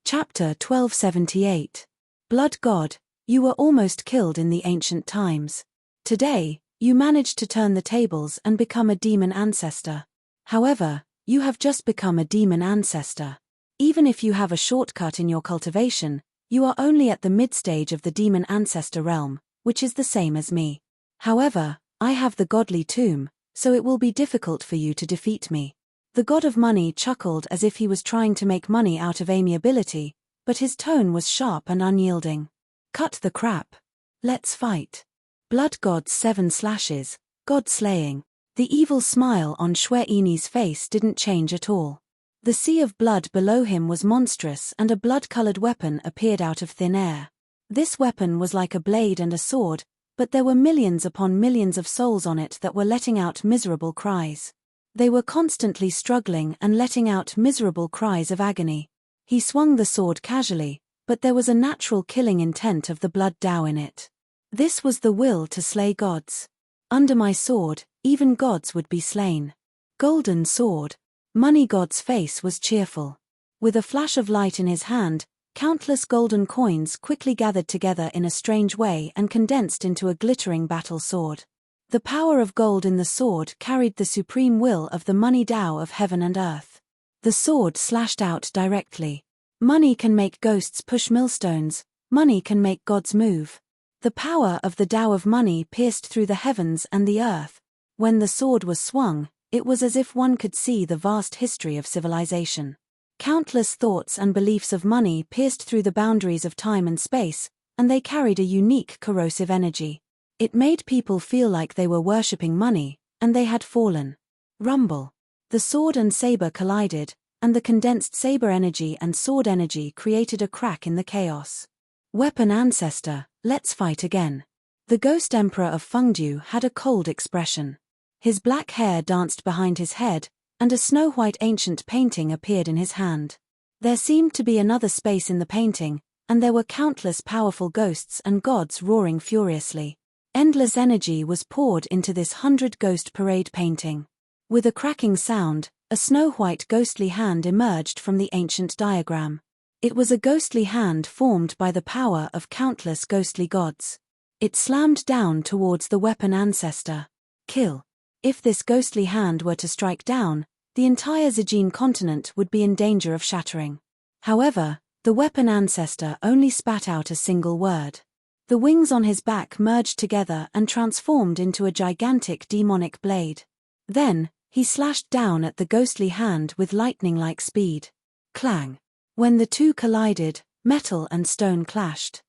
Chapter 1278. Blood God, you were almost killed in the ancient times. Today, you managed to turn the tables and become a demon ancestor. However, you have just become a demon ancestor. Even if you have a shortcut in your cultivation, you are only at the mid-stage of the demon ancestor realm, which is the same as me. However, I have the godly tomb, so it will be difficult for you to defeat me. The god of money chuckled as if he was trying to make money out of amiability, but his tone was sharp and unyielding. Cut the crap. Let's fight. Blood god's 7 slashes, god slaying. The evil smile on Xue Ini's face didn't change at all. The sea of blood below him was monstrous and a blood-colored weapon appeared out of thin air. This weapon was like a blade and a sword, but there were millions upon millions of souls on it that were letting out miserable cries. They were constantly struggling and letting out miserable cries of agony. He swung the sword casually, but there was a natural killing intent of the blood Tao in it. This was the will to slay gods. Under my sword, even gods would be slain. Golden sword. Money god's face was cheerful. With a flash of light in his hand, countless golden coins quickly gathered together in a strange way and condensed into a glittering battle sword. The power of gold in the sword carried the supreme will of the money Tao of heaven and earth. The sword slashed out directly. Money can make ghosts push millstones, money can make gods move. The power of the Tao of money pierced through the heavens and the earth. When the sword was swung, It was as if one could see the vast history of civilization. Countless thoughts and beliefs of money pierced through the boundaries of time and space, and they carried a unique corrosive energy. It made people feel like they were worshipping money, and they had fallen. Rumble. The sword and saber collided, and the condensed saber energy and sword energy created a crack in the chaos. Weapon ancestor, let's fight again. The ghost emperor of Fengdu had a cold expression. His black hair danced behind his head, and a snow-white ancient painting appeared in his hand. There seemed to be another space in the painting, and there were countless powerful ghosts and gods roaring furiously. Endless energy was poured into this 100-ghost parade painting. With a cracking sound, a snow-white ghostly hand emerged from the ancient diagram. It was a ghostly hand formed by the power of countless ghostly gods. It slammed down towards the weapon ancestor. Kill. If this ghostly hand were to strike down, the entire Zijin continent would be in danger of shattering. However, the weapon ancestor only spat out a single word. The wings on his back merged together and transformed into a gigantic demonic blade. Then, he slashed down at the ghostly hand with lightning-like speed. Clang. When the two collided, metal and stone clashed.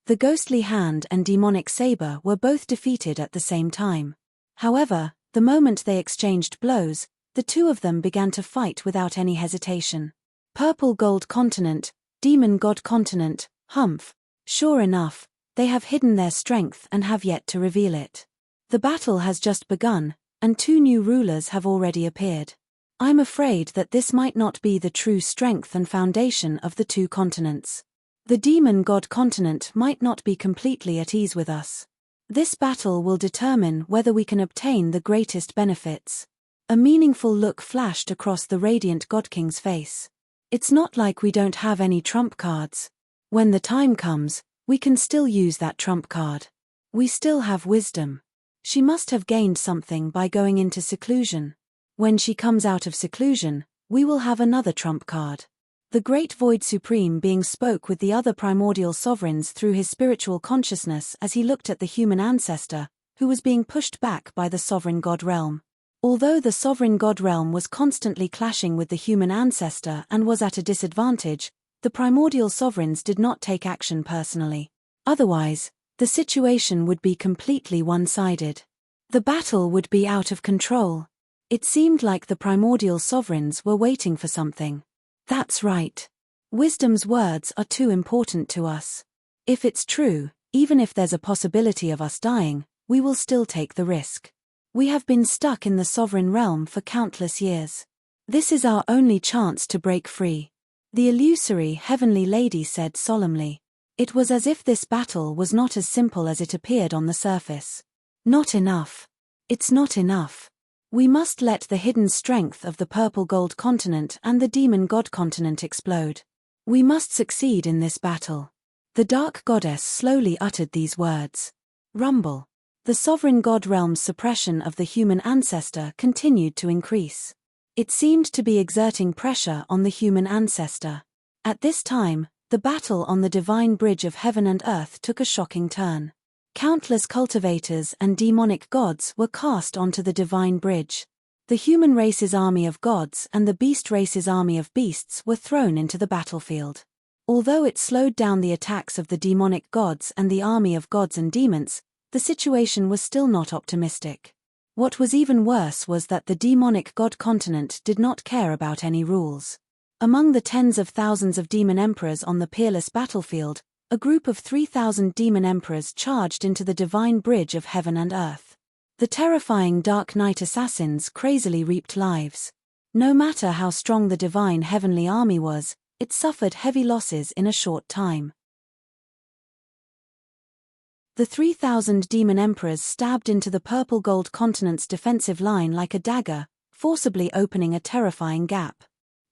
The ghostly hand and demonic saber were both defeated at the same time. However, the moment they exchanged blows, the two of them began to fight without any hesitation. Purple Gold Continent, Demon God Continent, Humph. Sure enough, they have hidden their strength and have yet to reveal it. The battle has just begun, and two new rulers have already appeared. I'm afraid that this might not be the true strength and foundation of the two continents. The Demon God Continent might not be completely at ease with us. This battle will determine whether we can obtain the greatest benefits. A meaningful look flashed across the radiant God King's face. It's not like we don't have any trump cards. When the time comes, we can still use that trump card. We still have wisdom. She must have gained something by going into seclusion. When she comes out of seclusion, we will have another trump card. The Great Void Supreme Being spoke with the other primordial sovereigns through his spiritual consciousness as he looked at the human ancestor, who was being pushed back by the sovereign god realm. Although the sovereign god realm was constantly clashing with the human ancestor and was at a disadvantage, the primordial sovereigns did not take action personally. Otherwise, the situation would be completely one-sided. The battle would be out of control. It seemed like the primordial sovereigns were waiting for something. That's right. Wisdom's words are too important to us. If it's true, even if there's a possibility of us dying, we will still take the risk. We have been stuck in the sovereign realm for countless years. This is our only chance to break free. The illusory heavenly lady said solemnly. It was as if this battle was not as simple as it appeared on the surface. Not enough. It's not enough. We must let the hidden strength of the Purple Gold Continent and the Demon God Continent explode. We must succeed in this battle. The Dark Goddess slowly uttered these words. Rumble. The sovereign god realm's suppression of the human ancestor continued to increase. It seemed to be exerting pressure on the human ancestor. At this time, the battle on the divine bridge of heaven and earth took a shocking turn. Countless cultivators and demonic gods were cast onto the divine bridge. The human race's army of gods and the beast race's army of beasts were thrown into the battlefield. Although it slowed down the attacks of the demonic gods and the army of gods and demons, the situation was still not optimistic. What was even worse was that the demonic god continent did not care about any rules. Among the tens of thousands of demon emperors on the peerless battlefield, a group of 3,000 demon emperors charged into the divine bridge of heaven and earth. The terrifying Dark Knight assassins crazily reaped lives. No matter how strong the divine heavenly army was, it suffered heavy losses in a short time. The 3,000 demon emperors stabbed into the Purple Gold Continent's defensive line like a dagger, forcibly opening a terrifying gap.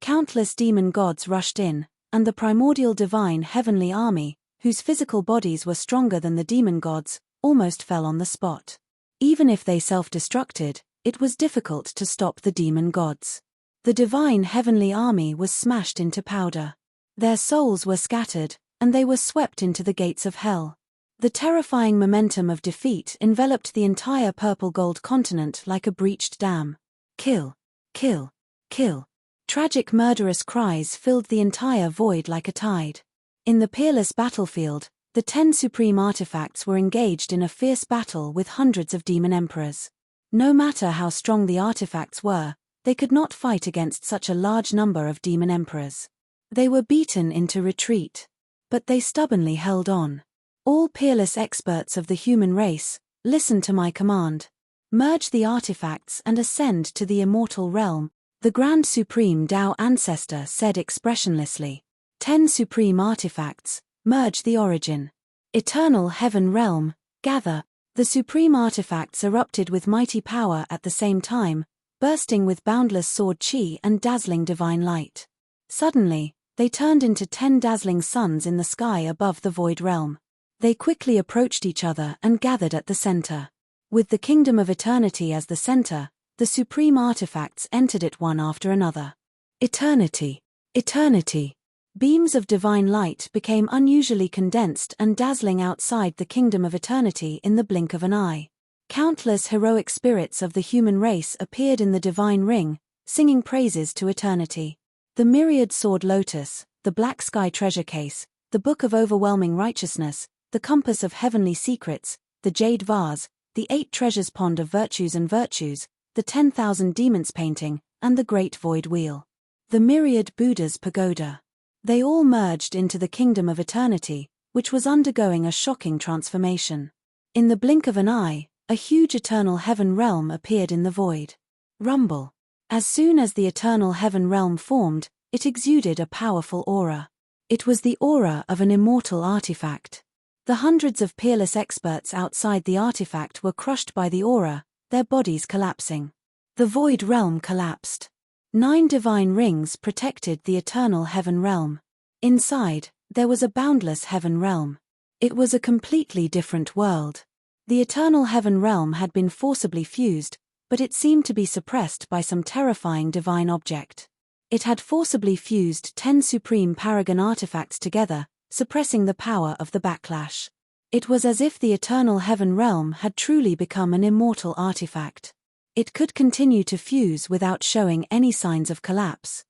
Countless demon gods rushed in, and the primordial divine heavenly army, whose physical bodies were stronger than the demon gods, almost fell on the spot. Even if they self-destructed, it was difficult to stop the demon gods. The divine heavenly army was smashed into powder. Their souls were scattered, and they were swept into the gates of hell. The terrifying momentum of defeat enveloped the entire purple-gold continent like a breached dam. Kill! Kill! Kill! Tragic murderous cries filled the entire void like a tide. In the peerless battlefield, the 10 supreme artifacts were engaged in a fierce battle with hundreds of demon emperors. No matter how strong the artifacts were, they could not fight against such a large number of demon emperors. They were beaten into retreat. But they stubbornly held on. All peerless experts of the human race, listen to my command. Merge the artifacts and ascend to the immortal realm, the Grand Supreme Tao Ancestor said expressionlessly. 10 supreme artifacts, merge the origin. Eternal heaven realm, gather. The supreme artifacts erupted with mighty power at the same time, bursting with boundless sword chi and dazzling divine light. Suddenly, they turned into 10 dazzling suns in the sky above the void realm. They quickly approached each other and gathered at the center. With the kingdom of eternity as the center, the supreme artifacts entered it one after another. Eternity! Eternity! Beams of divine light became unusually condensed and dazzling outside the kingdom of eternity in the blink of an eye. Countless heroic spirits of the human race appeared in the divine ring, singing praises to eternity. The myriad sword lotus, the black sky treasure case, the book of overwhelming righteousness, the compass of heavenly secrets, the jade vase, the 8 treasures pond of virtues and virtues, the 10,000 demons painting, and the great void wheel. The myriad Buddha's pagoda. They all merged into the kingdom of eternity, which was undergoing a shocking transformation. In the blink of an eye, a huge eternal heaven realm appeared in the void. Rumble. As soon as the eternal heaven realm formed, it exuded a powerful aura. It was the aura of an immortal artifact. The hundreds of peerless experts outside the artifact were crushed by the aura, their bodies collapsing. The void realm collapsed. 9 divine rings protected the eternal heaven realm. Inside, there was a boundless heaven realm. It was a completely different world. The eternal heaven realm had been forcibly fused, but it seemed to be suppressed by some terrifying divine object. It had forcibly fused 10 supreme paragon artifacts together, suppressing the power of the backlash. It was as if the eternal heaven realm had truly become an immortal artifact. It could continue to fuse without showing any signs of collapse.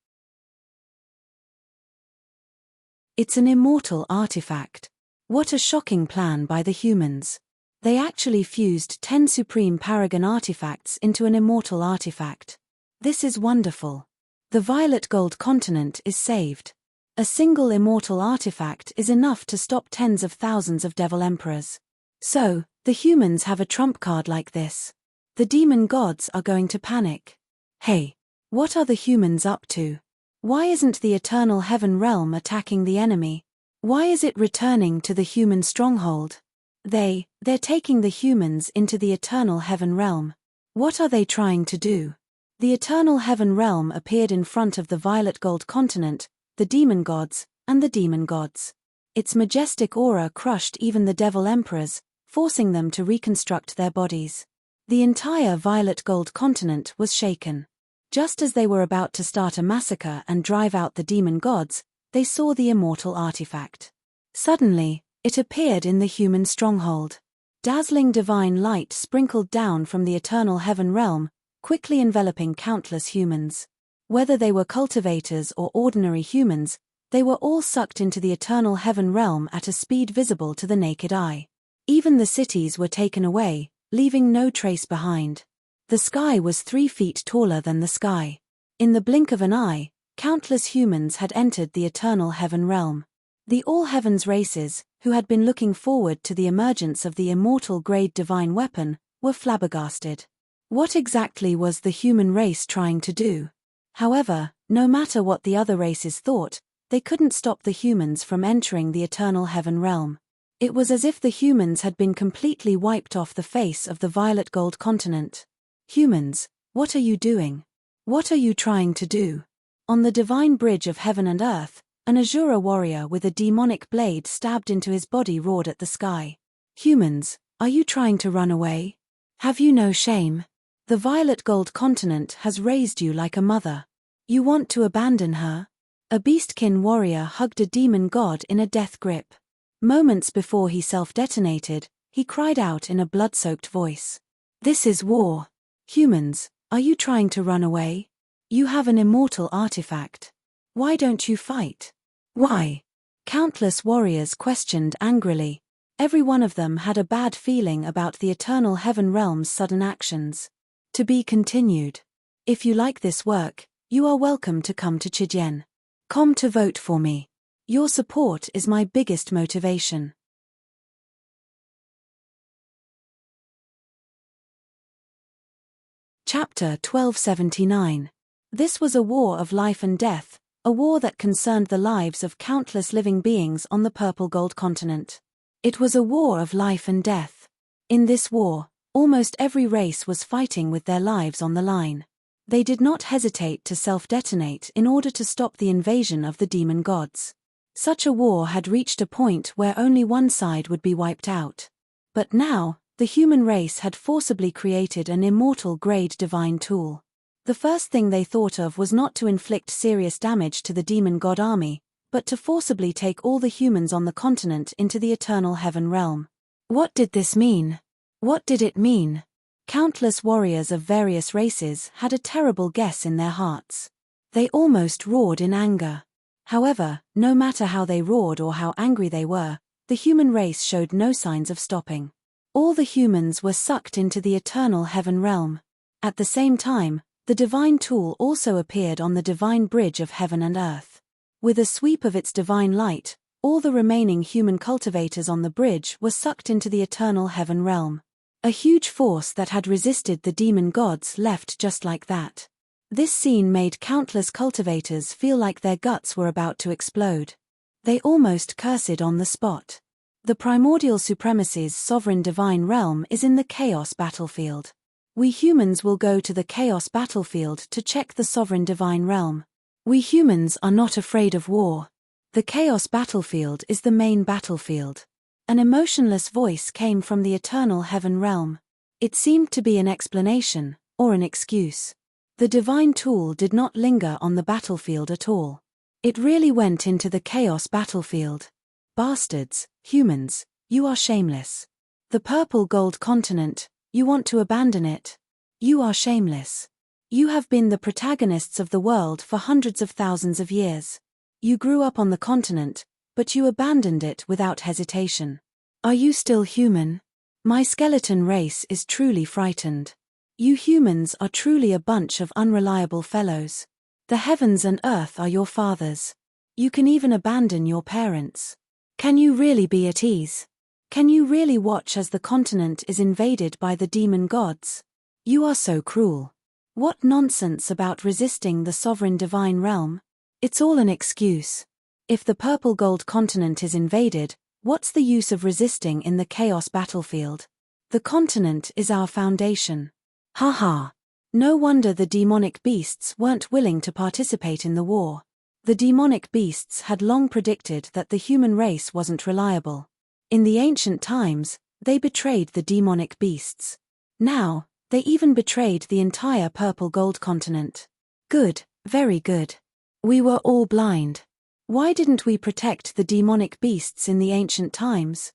It's an immortal artifact. What a shocking plan by the humans. They actually fused 10 supreme paragon artifacts into an immortal artifact. This is wonderful. The violet gold continent is saved. A single immortal artifact is enough to stop tens of thousands of devil emperors. So, the humans have a trump card like this. The demon gods are going to panic. Hey, what are the humans up to? Why isn't the eternal heaven realm attacking the enemy? Why is it returning to the human stronghold? They're taking the humans into the eternal heaven realm. What are they trying to do? The eternal heaven realm appeared in front of the violet gold continent, the demon gods, and the demon gods. Its majestic aura crushed even the devil emperors, forcing them to reconstruct their bodies. The entire violet gold continent was shaken. Just as they were about to start a massacre and drive out the demon gods, they saw the immortal artifact. Suddenly, it appeared in the human stronghold. Dazzling divine light sprinkled down from the eternal heaven realm, quickly enveloping countless humans. Whether they were cultivators or ordinary humans, they were all sucked into the eternal heaven realm at a speed visible to the naked eye. Even the cities were taken away, leaving no trace behind. The sky was 3 feet taller than the sky. In the blink of an eye, countless humans had entered the eternal heaven realm. The all-heavens races, who had been looking forward to the emergence of the immortal grade divine weapon, were flabbergasted. What exactly was the human race trying to do? However, no matter what the other races thought, they couldn't stop the humans from entering the eternal heaven realm. It was as if the humans had been completely wiped off the face of the violet gold continent. Humans, what are you doing? What are you trying to do? On the divine bridge of heaven and earth, an Azura warrior with a demonic blade stabbed into his body roared at the sky. Humans, are you trying to run away? Have you no shame? The violet gold continent has raised you like a mother. You want to abandon her? A beastkin warrior hugged a demon god in a death grip. Moments before he self-detonated, he cried out in a blood-soaked voice. "This is war. Humans, are you trying to run away? You have an immortal artifact. Why don't you fight? Why?" Countless warriors questioned angrily. Every one of them had a bad feeling about the Eternal Heaven Realm's sudden actions. To be continued. If you like this work, you are welcome to come to Chijien.com to vote for me. Your support is my biggest motivation. Chapter 1279. This was a war of life and death, a war that concerned the lives of countless living beings on the Purple Gold continent. It was a war of life and death. In this war, almost every race was fighting with their lives on the line. They did not hesitate to self-detonate in order to stop the invasion of the demon gods. Such a war had reached a point where only one side would be wiped out. But now, the human race had forcibly created an immortal-grade divine tool. The first thing they thought of was not to inflict serious damage to the demon god army, but to forcibly take all the humans on the continent into the Eternal Heaven Realm. What did this mean? What did it mean? Countless warriors of various races had a terrible guess in their hearts. They almost roared in anger. However, no matter how they roared or how angry they were, the human race showed no signs of stopping. All the humans were sucked into the Eternal Heaven Realm. At the same time, the divine tool also appeared on the divine bridge of heaven and earth. With a sweep of its divine light, all the remaining human cultivators on the bridge were sucked into the Eternal Heaven Realm. A huge force that had resisted the demon gods left just like that. This scene made countless cultivators feel like their guts were about to explode. They almost cursed on the spot. The primordial supremacy's sovereign divine realm is in the chaos battlefield. We humans will go to the chaos battlefield to check the sovereign divine realm. We humans are not afraid of war. The chaos battlefield is the main battlefield. An emotionless voice came from the Eternal Heaven Realm. It seemed to be an explanation, or an excuse. The divine tool did not linger on the battlefield at all. It really went into the chaos battlefield. Bastards, humans, you are shameless. The Purple Gold continent, you want to abandon it? You are shameless. You have been the protagonists of the world for hundreds of thousands of years. You grew up on the continent, but you abandoned it without hesitation. Are you still human? My skeleton race is truly frightened. You humans are truly a bunch of unreliable fellows. The heavens and earth are your fathers. You can even abandon your parents. Can you really be at ease? Can you really watch as the continent is invaded by the demon gods? You are so cruel. What nonsense about resisting the sovereign divine realm? It's all an excuse. If the Purple Gold continent is invaded, what's the use of resisting in the chaos battlefield? The continent is our foundation. Haha. No wonder the demonic beasts weren't willing to participate in the war. The demonic beasts had long predicted that the human race wasn't reliable. In the ancient times, they betrayed the demonic beasts. Now, they even betrayed the entire Purple Gold continent. Good, very good. We were all blind. Why didn't we protect the demonic beasts in the ancient times?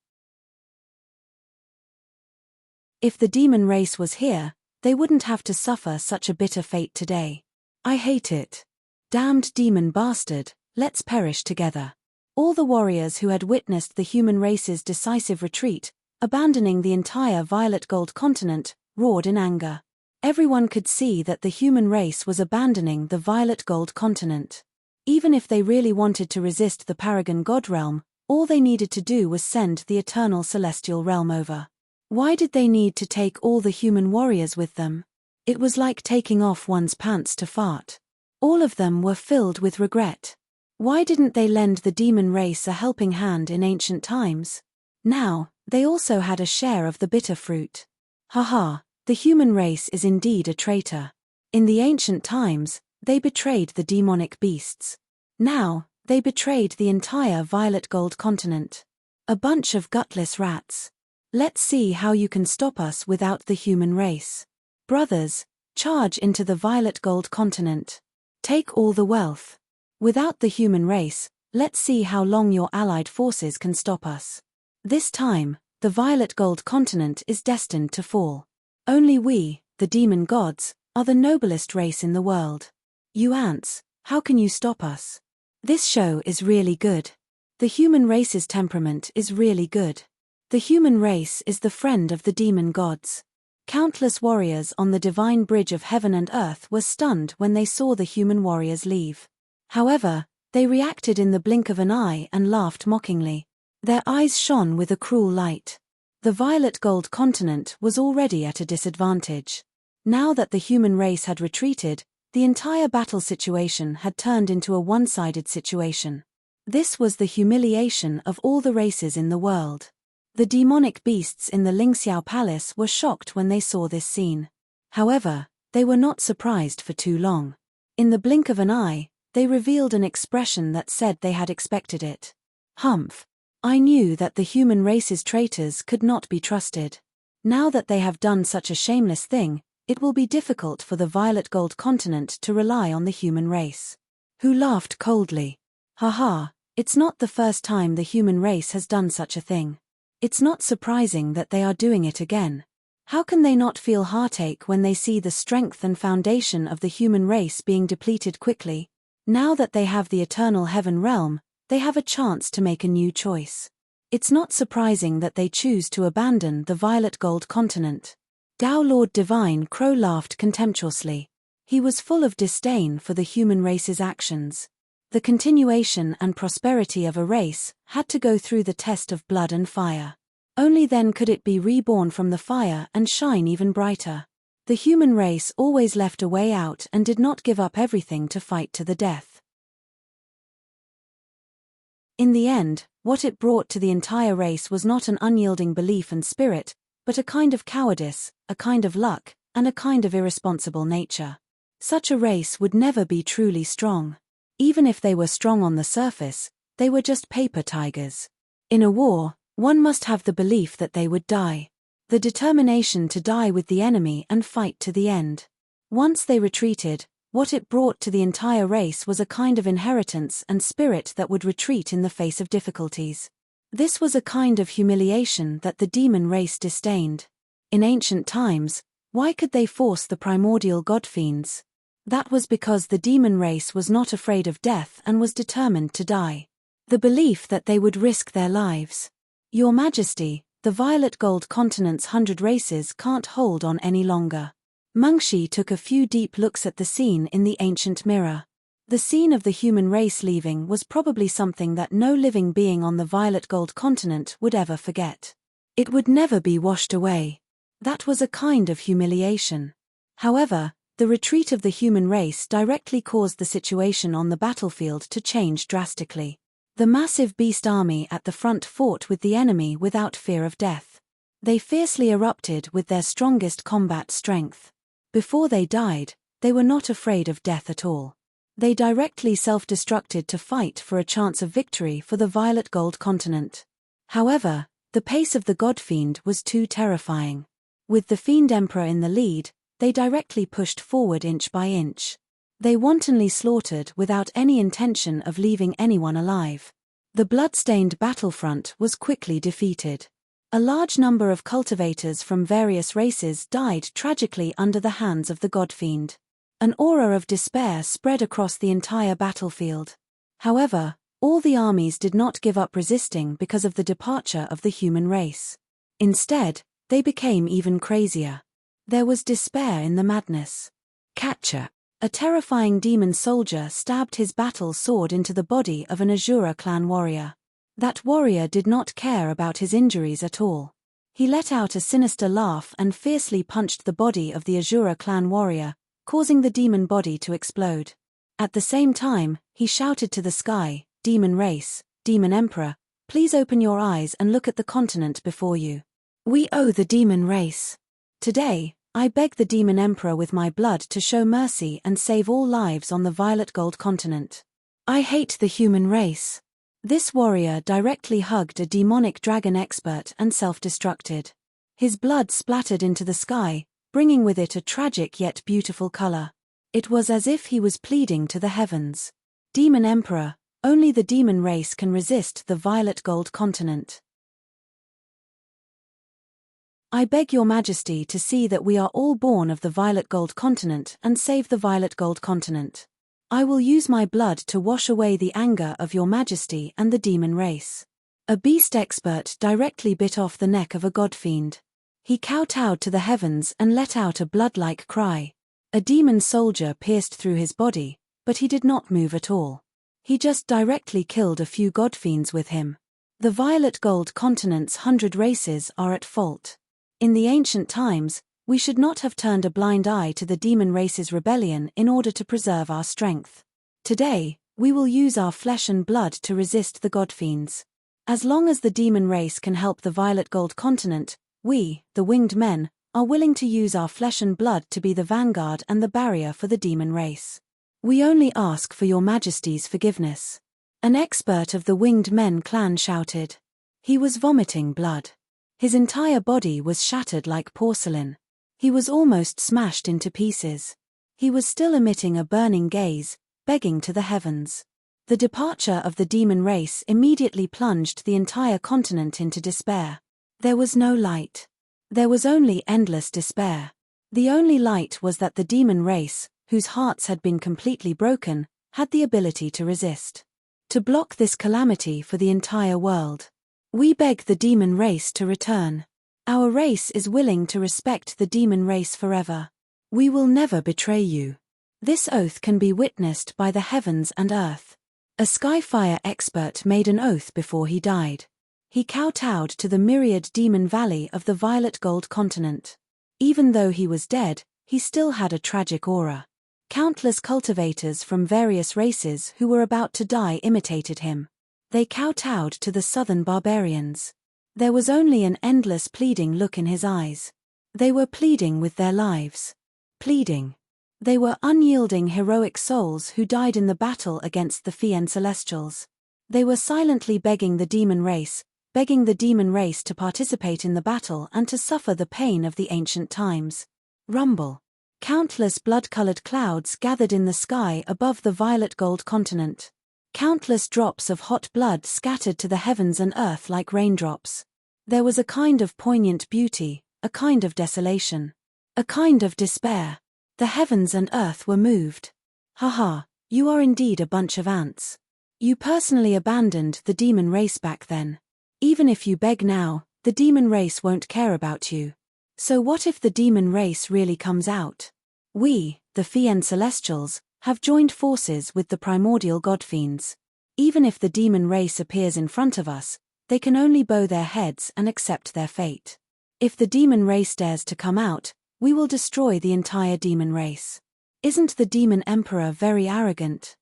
If the demon race was here, they wouldn't have to suffer such a bitter fate today. I hate it. Damned demon bastard, let's perish together. All the warriors who had witnessed the human race's decisive retreat, abandoning the entire Violet Gold continent, roared in anger. Everyone could see that the human race was abandoning the Violet Gold continent. Even if they really wanted to resist the Paragon God realm, all they needed to do was send the eternal celestial realm over. Why did they need to take all the human warriors with them? It was like taking off one's pants to fart. All of them were filled with regret. Why didn't they lend the demon race a helping hand in ancient times? Now, they also had a share of the bitter fruit. Haha, the human race is indeed a traitor. In the ancient times, they betrayed the demonic beasts. Now, they betrayed the entire Violet Gold continent. A bunch of gutless rats. Let's see how you can stop us without the human race. Brothers, charge into the Violet Gold continent. Take all the wealth. Without the human race, Let's see how long your allied forces can stop us. This time, the violet gold continent is destined to fall. Only we, the demon gods, are the noblest race in the world. You ants, how can you stop us? This show is really good. The human race's temperament is really good. The human race is the friend of the demon gods. Countless warriors on the divine bridge of heaven and earth were stunned when they saw the human warriors leave. However, they reacted in the blink of an eye and laughed mockingly. Their eyes shone with a cruel light. The violet gold continent was already at a disadvantage. Now that the human race had retreated, the entire battle situation had turned into a one-sided situation. This was the humiliation of all the races in the world. The demonic beasts in the Lingxiao Palace were shocked when they saw this scene. However, they were not surprised for too long. In the blink of an eye, they revealed an expression that said they had expected it. Humph! I knew that the human race's traitors could not be trusted. Now that they have done such a shameless thing, it will be difficult for the violet gold continent to rely on the human race. Who laughed coldly. Haha, it's not the first time the human race has done such a thing. It's not surprising that they are doing it again. How can they not feel heartache when they see the strength and foundation of the human race being depleted quickly? Now that they have the eternal heaven realm, they have a chance to make a new choice. It's not surprising that they choose to abandon the violet gold continent. Tao Lord Divine Crow laughed contemptuously. He was full of disdain for the human race's actions. The continuation and prosperity of a race had to go through the test of blood and fire. Only then could it be reborn from the fire and shine even brighter. The human race always left a way out and did not give up everything to fight to the death. In the end, what it brought to the entire race was not an unyielding belief and spirit, but a kind of cowardice, a kind of luck, and a kind of irresponsible nature. Such a race would never be truly strong. Even if they were strong on the surface, they were just paper tigers. In a war, one must have the belief that they would die. The determination to die with the enemy and fight to the end. Once they retreated, what it brought to the entire race was a kind of inheritance and spirit that would retreat in the face of difficulties. This was a kind of humiliation that the demon race disdained. In ancient times, why could they force the primordial godfiends? That was because the demon race was not afraid of death and was determined to die. The belief that they would risk their lives. Your Majesty, the violet gold continent's 100 races can't hold on any longer. Mengshi took a few deep looks at the scene in the ancient mirror. The scene of the human race leaving was probably something that no living being on the violet gold continent would ever forget. It would never be washed away. That was a kind of humiliation. However, the retreat of the human race directly caused the situation on the battlefield to change drastically. The massive beast army at the front fought with the enemy without fear of death. They fiercely erupted with their strongest combat strength. Before they died, they were not afraid of death at all. They directly self-destructed to fight for a chance of victory for the violet gold continent. However, the pace of the godfiend was too terrifying. With the fiend emperor in the lead, they directly pushed forward inch by inch. They wantonly slaughtered without any intention of leaving anyone alive. The blood-stained battlefront was quickly defeated. A large number of cultivators from various races died tragically under the hands of the godfiend. An aura of despair spread across the entire battlefield. However, all the armies did not give up resisting because of the departure of the human race. Instead, they became even crazier. There was despair in the madness. Catcher. A terrifying demon soldier stabbed his battle sword into the body of an Azura clan warrior. That warrior did not care about his injuries at all. He let out a sinister laugh and fiercely punched the body of the Azura clan warrior, causing the demon body to explode. At the same time, he shouted to the sky, "Demon race, demon emperor, please open your eyes and look at the continent before you. We owe the demon race. Today, I beg the demon emperor with my blood to show mercy and save all lives on the violet gold continent. I hate the human race." This warrior directly hugged a demonic dragon expert and self-destructed. His blood splattered into the sky, bringing with it a tragic yet beautiful color. It was as if he was pleading to the heavens. "Demon Emperor, Only the demon race can resist the violet gold continent. I beg your majesty to see that we are all born of the violet gold continent and save the violet gold continent. I will use my blood to wash away the anger of your majesty and the demon race. A beast expert directly bit off the neck of a god-fiend. He kowtowed to the heavens and let out a blood-like cry. A demon soldier pierced through his body, but he did not move at all. He just directly killed a few god-fiends with him. The violet gold continent's 100 races are at fault. In the ancient times, we should not have turned a blind eye to the demon race's rebellion in order to preserve our strength. Today, we will use our flesh and blood to resist the godfiends. As long as the demon race can help the violet gold continent, we, the winged men, are willing to use our flesh and blood to be the vanguard and the barrier for the demon race. We only ask for your majesty's forgiveness. An expert of the winged men clan shouted. He was vomiting blood. His entire body was shattered like porcelain. He was almost smashed into pieces. He was still emitting a burning gaze, begging to the heavens. The departure of the demon race immediately plunged the entire continent into despair. There was no light. There was only endless despair. The only light was that the demon race, whose hearts had been completely broken, had the ability to resist. To block this calamity for the entire world. We beg the demon race to return. Our race is willing to respect the demon race forever. We will never betray you. This oath can be witnessed by the heavens and earth. A skyfire expert made an oath before he died. He kowtowed to the myriad demon valley of the violet gold continent. Even though he was dead, he still had a tragic aura. Countless cultivators from various races who were about to die imitated him. They kowtowed to the southern barbarians. There was only an endless pleading look in his eyes. They were pleading with their lives. Pleading. They were unyielding heroic souls who died in the battle against the Fiend Celestials. They were silently begging the demon race to participate in the battle and to suffer the pain of the ancient times. Rumble. Countless blood-colored clouds gathered in the sky above the violet gold continent. Countless drops of hot blood scattered to the heavens and earth like raindrops. There was a kind of poignant beauty, a kind of desolation, a kind of despair. The heavens and earth were moved. Haha, you are indeed a bunch of ants. You personally abandoned the demon race back then. Even if you beg now, the demon race won't care about you. So what if the demon race really comes out? We, the Fiend Celestials, have joined forces with the primordial godfiends. Even if the demon race appears in front of us, they can only bow their heads and accept their fate. If the demon race dares to come out, we will destroy the entire demon race. Isn't the demon emperor very arrogant?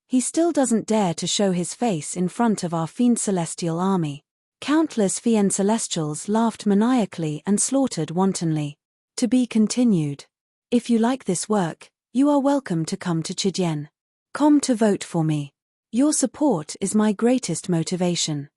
He still doesn't dare to show his face in front of our Fiend Celestial army. Countless Fiend Celestials laughed maniacally and slaughtered wantonly. To be continued. If you like this work, you are welcome to come to Chijien. Come to vote for me. Your support is my greatest motivation.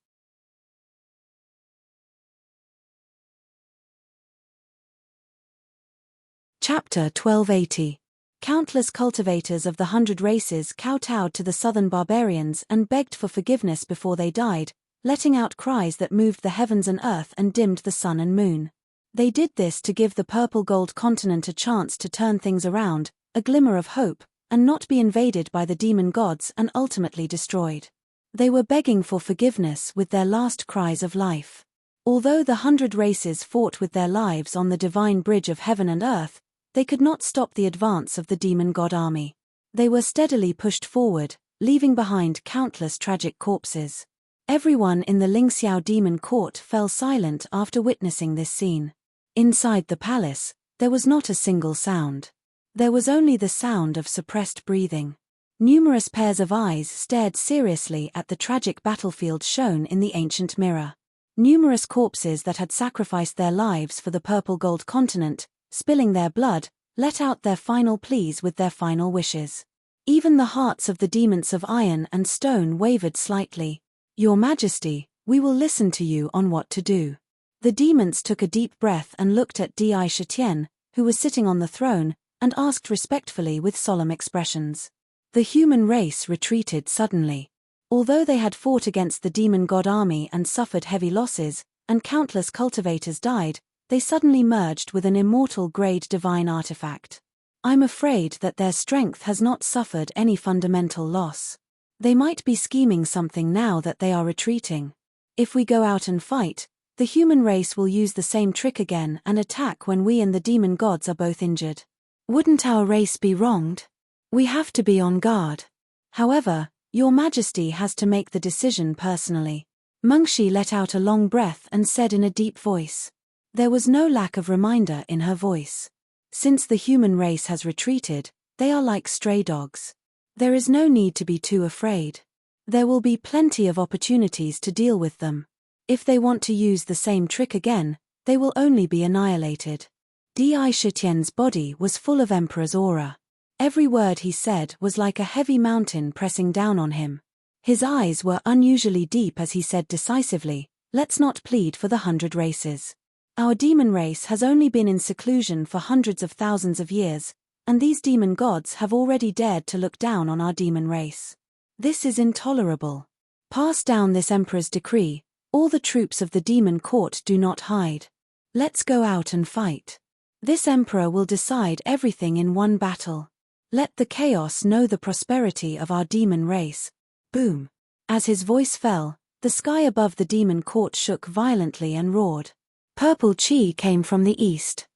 Chapter 1280. Countless cultivators of the 100 races kowtowed to the southern barbarians and begged for forgiveness before they died, letting out cries that moved the heavens and earth and dimmed the sun and moon. They did this to give the purple gold continent a chance to turn things around, a glimmer of hope, and not be invaded by the demon gods and ultimately destroyed. They were begging for forgiveness with their last cries of life. Although the 100 races fought with their lives on the divine bridge of heaven and earth, they could not stop the advance of the demon god army. They were steadily pushed forward, leaving behind countless tragic corpses. Everyone in the Lingxiao demon court fell silent after witnessing this scene. Inside the palace, there was not a single sound. There was only the sound of suppressed breathing. Numerous pairs of eyes stared seriously at the tragic battlefield shown in the ancient mirror. Numerous corpses that had sacrificed their lives for the purple gold continent, spilling their blood, let out their final pleas with their final wishes. Even the hearts of the demons of iron and stone wavered slightly. Your Majesty, we will listen to you on what to do. The demons took a deep breath and looked at Di Shitian, who was sitting on the throne, and asked respectfully with solemn expressions. The human race retreated suddenly. Although they had fought against the demon god army and suffered heavy losses, and countless cultivators died, they suddenly merged with an immortal grade divine artifact. I'm afraid that their strength has not suffered any fundamental loss. They might be scheming something now that they are retreating. If we go out and fight, the human race will use the same trick again and attack when we and the demon gods are both injured. Wouldn't our race be wronged? We have to be on guard. However, Your Majesty has to make the decision personally. Mengshi let out a long breath and said in a deep voice. There was no lack of reminder in her voice. Since the human race has retreated, they are like stray dogs. There is no need to be too afraid. There will be plenty of opportunities to deal with them. If they want to use the same trick again, they will only be annihilated. Di Shitian's body was full of Emperor's aura. Every word he said was like a heavy mountain pressing down on him. His eyes were unusually deep as he said decisively, let's not plead for the 100 races. Our demon race has only been in seclusion for hundreds of thousands of years, and these demon gods have already dared to look down on our demon race. This is intolerable. Pass down this emperor's decree, all the troops of the demon court do not hide. Let's go out and fight. This emperor will decide everything in one battle. Let the chaos know the prosperity of our demon race. Boom. As his voice fell, the sky above the demon court shook violently and roared. Purple chi came from the east.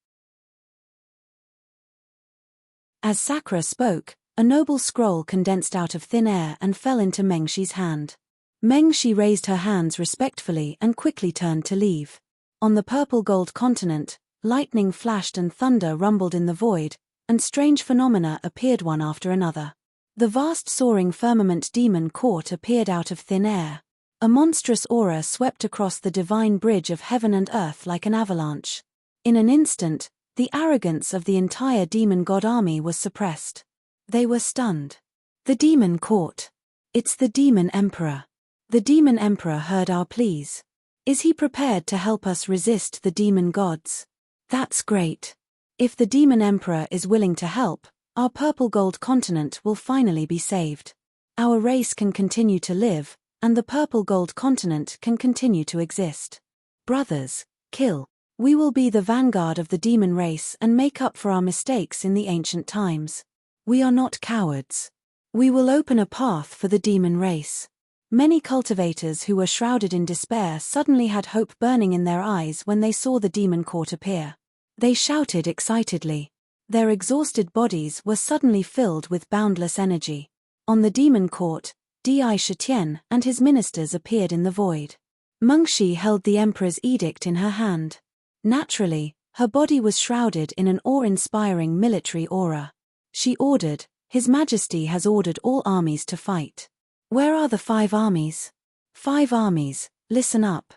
As Sakura spoke, a noble scroll condensed out of thin air and fell into Mengshi's hand. Mengshi raised her hands respectfully and quickly turned to leave. On the purple gold continent, lightning flashed and thunder rumbled in the void, and strange phenomena appeared one after another. The vast soaring firmament demon court appeared out of thin air. A monstrous aura swept across the divine bridge of heaven and earth like an avalanche. In an instant, the arrogance of the entire demon god army was suppressed. They were stunned. The demon court. It's the demon emperor. The demon emperor heard our pleas. Is he prepared to help us resist the demon gods? That's great. If the demon emperor is willing to help, our purple gold continent will finally be saved. Our race can continue to live, and the purple gold continent can continue to exist. Brothers, kill. We will be the vanguard of the demon race and make up for our mistakes in the ancient times. We are not cowards. We will open a path for the demon race. Many cultivators who were shrouded in despair suddenly had hope burning in their eyes when they saw the demon court appear. They shouted excitedly. Their exhausted bodies were suddenly filled with boundless energy. On the demon court, Di Shitian and his ministers appeared in the void. Mengshi held the emperor's edict in her hand. Naturally, her body was shrouded in an awe-inspiring military aura. She ordered, His Majesty has ordered all armies to fight. Where are the 5 armies? 5 armies, listen up.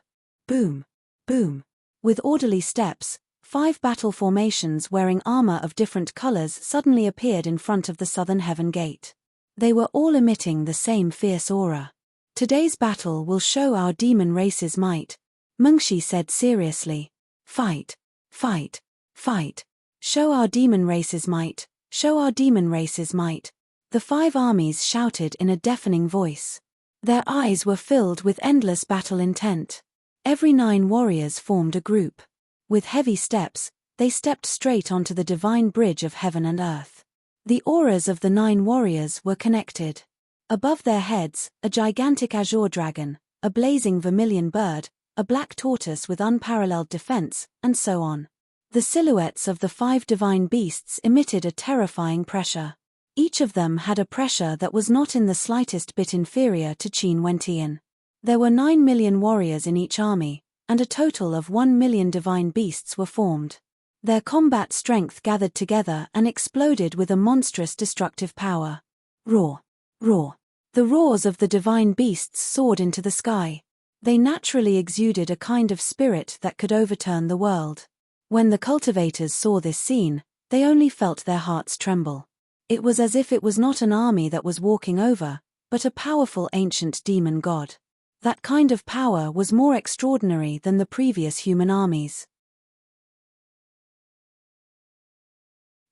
Boom. Boom. With orderly steps, 5 battle formations wearing armor of different colors suddenly appeared in front of the southern heaven gate. They were all emitting the same fierce aura. Today's battle will show our demon race's might, Mengshi said seriously. Fight. Fight. Fight. Show our demon race's might. Show our demon race's might. The 5 armies shouted in a deafening voice. Their eyes were filled with endless battle intent. Every 9 warriors formed a group. With heavy steps, they stepped straight onto the divine bridge of heaven and earth. The auras of the 9 warriors were connected. Above their heads, a gigantic azure dragon, a blazing vermilion bird, a black tortoise with unparalleled defense, and so on. The silhouettes of the 5 divine beasts emitted a terrifying pressure. Each of them had a pressure that was not in the slightest bit inferior to Qin Wentian. There were 9 million warriors in each army, and a total of 1 million divine beasts were formed. Their combat strength gathered together and exploded with a monstrous destructive power. Roar! Roar! The roars of the divine beasts soared into the sky. They naturally exuded a kind of spirit that could overturn the world. When the cultivators saw this scene, they only felt their hearts tremble. It was as if it was not an army that was walking over, but a powerful ancient demon god. That kind of power was more extraordinary than the previous human armies.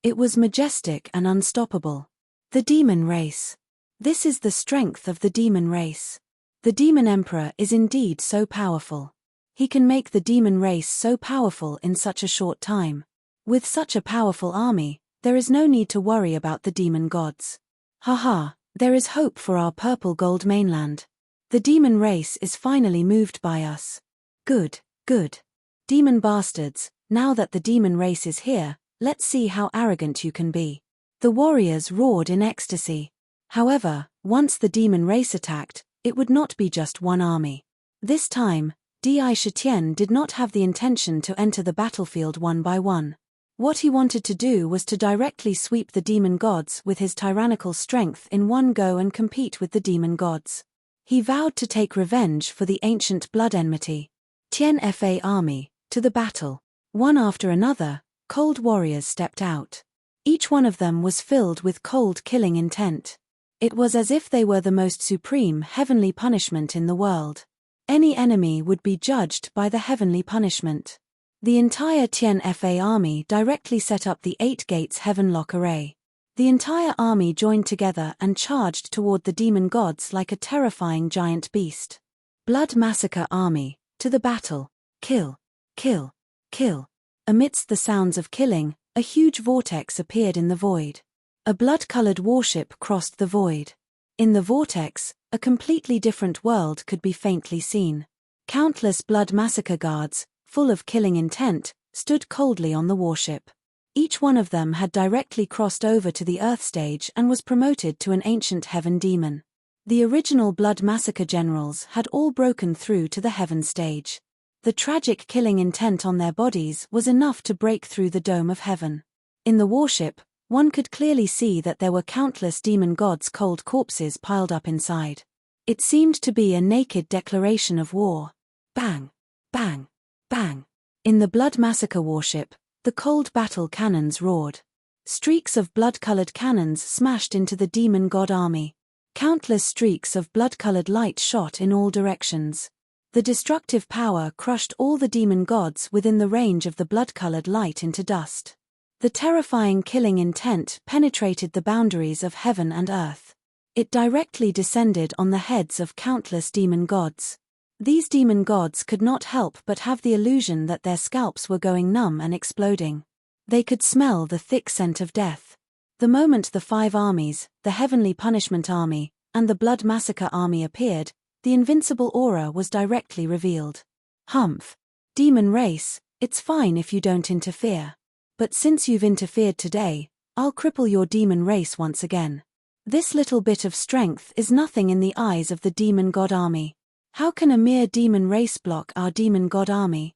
It was majestic and unstoppable. The demon race. This is the strength of the demon race. The demon emperor is indeed so powerful. He can make the demon race so powerful in such a short time. With such a powerful army, there is no need to worry about the demon gods. Haha, there is hope for our purple gold mainland. The demon race is finally moved by us. Good, good. Demon bastards, now that the demon race is here, let's see how arrogant you can be. The warriors roared in ecstasy. However, once the demon race attacked, it would not be just one army. This time, Di Shitian did not have the intention to enter the battlefield one by one. What he wanted to do was to directly sweep the demon gods with his tyrannical strength in one go and compete with the demon gods. He vowed to take revenge for the ancient blood enmity. Tian Fa army, to the battle. One after another, cold warriors stepped out. Each one of them was filled with cold killing intent. It was as if they were the most supreme heavenly punishment in the world. Any enemy would be judged by the heavenly punishment. The entire Tian Fa army directly set up the 8 gates heavenlock array. The entire army joined together and charged toward the demon gods like a terrifying giant beast. Blood massacre army, to the battle. Kill, kill, kill. Amidst the sounds of killing, a huge vortex appeared in the void. A blood-colored warship crossed the void. In the vortex, a completely different world could be faintly seen. Countless blood massacre guards, full of killing intent, stood coldly on the warship. Each one of them had directly crossed over to the Earth stage and was promoted to an ancient heaven demon. The original blood massacre generals had all broken through to the heaven stage. The tragic killing intent on their bodies was enough to break through the dome of heaven. In the warship, one could clearly see that there were countless demon gods' cold corpses piled up inside. It seemed to be a naked declaration of war. Bang! Bang! Bang! In the blood massacre warship, the cold battle cannons roared. Streaks of blood-colored cannons smashed into the demon god army. Countless streaks of blood-colored light shot in all directions. The destructive power crushed all the demon gods within the range of the blood-colored light into dust. The terrifying killing intent penetrated the boundaries of heaven and earth. It directly descended on the heads of countless demon gods. These demon gods could not help but have the illusion that their scalps were going numb and exploding. They could smell the thick scent of death. The moment the 5 armies, the Heavenly Punishment Army, and the Blood Massacre Army appeared, the invincible aura was directly revealed. Humph! Demon race, it's fine if you don't interfere. But since you've interfered today, I'll cripple your demon race once again. This little bit of strength is nothing in the eyes of the demon god army. How can a mere demon race block our demon god army?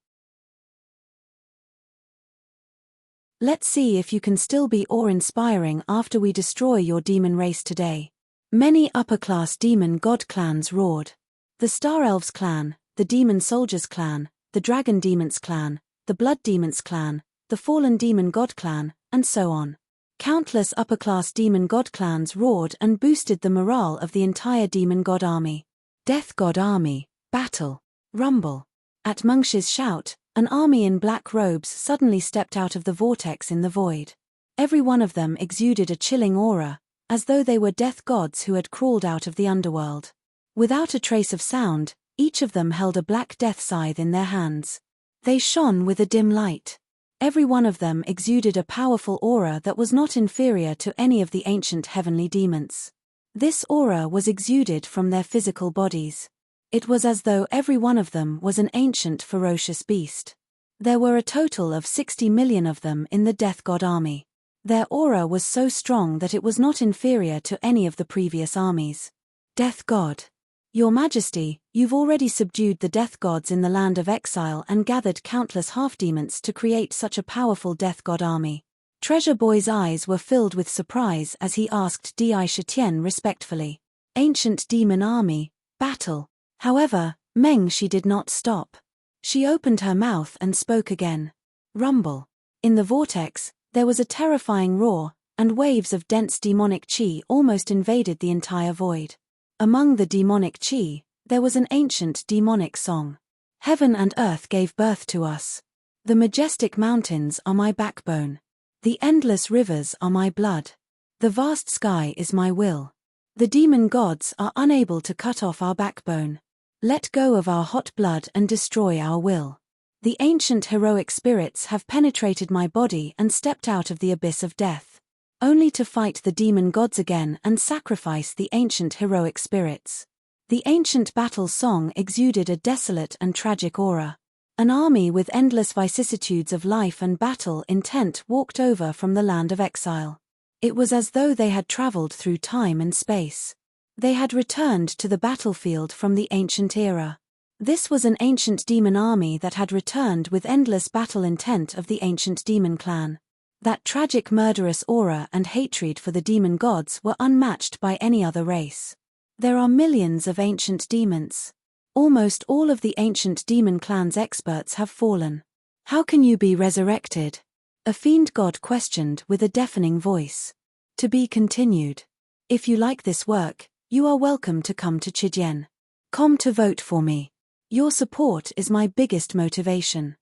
Let's see if you can still be awe-inspiring after we destroy your demon race today. Many upper-class demon god clans roared. The Star Elves clan, the Demon Soldiers clan, the Dragon Demons clan, the Blood Demons clan, the Fallen Demon God clan, and so on. Countless upper-class demon god clans roared and boosted the morale of the entire demon god army. Death god army, battle, rumble. At Mengsh's shout, an army in black robes suddenly stepped out of the vortex in the void. Every one of them exuded a chilling aura, as though they were death gods who had crawled out of the underworld. Without a trace of sound, each of them held a black death scythe in their hands. They shone with a dim light. Every one of them exuded a powerful aura that was not inferior to any of the ancient heavenly demons. This aura was exuded from their physical bodies. It was as though every one of them was an ancient ferocious beast. There were a total of 60 million of them in the Death God army. Their aura was so strong that it was not inferior to any of the previous armies. Death God. Your Majesty, you've already subdued the death gods in the land of exile and gathered countless half-demons to create such a powerful death god army. Treasure Boy's eyes were filled with surprise as he asked Di Shitian respectfully. Ancient demon army, battle. However, Mengshi did not stop. She opened her mouth and spoke again. Rumble. In the vortex, there was a terrifying roar, and waves of dense demonic chi almost invaded the entire void. Among the demonic chi, there was an ancient demonic song. Heaven and earth gave birth to us. The majestic mountains are my backbone. The endless rivers are my blood. The vast sky is my will. The demon gods are unable to cut off our backbone. Let go of our hot blood and destroy our will. The ancient heroic spirits have penetrated my body and stepped out of the abyss of death, only to fight the demon gods again and sacrifice the ancient heroic spirits. The ancient battle song exuded a desolate and tragic aura. An army with endless vicissitudes of life and battle intent walked over from the land of exile. It was as though they had traveled through time and space. They had returned to the battlefield from the ancient era. This was an ancient demon army that had returned with endless battle intent of the ancient demon clan. That tragic murderous aura and hatred for the demon gods were unmatched by any other race. There are millions of ancient demons. Almost all of the ancient demon clan's experts have fallen. How can you be resurrected? A fiend god questioned with a deafening voice. To be continued. If you like this work, you are welcome to come to Chijien. Come to vote for me. Your support is my biggest motivation.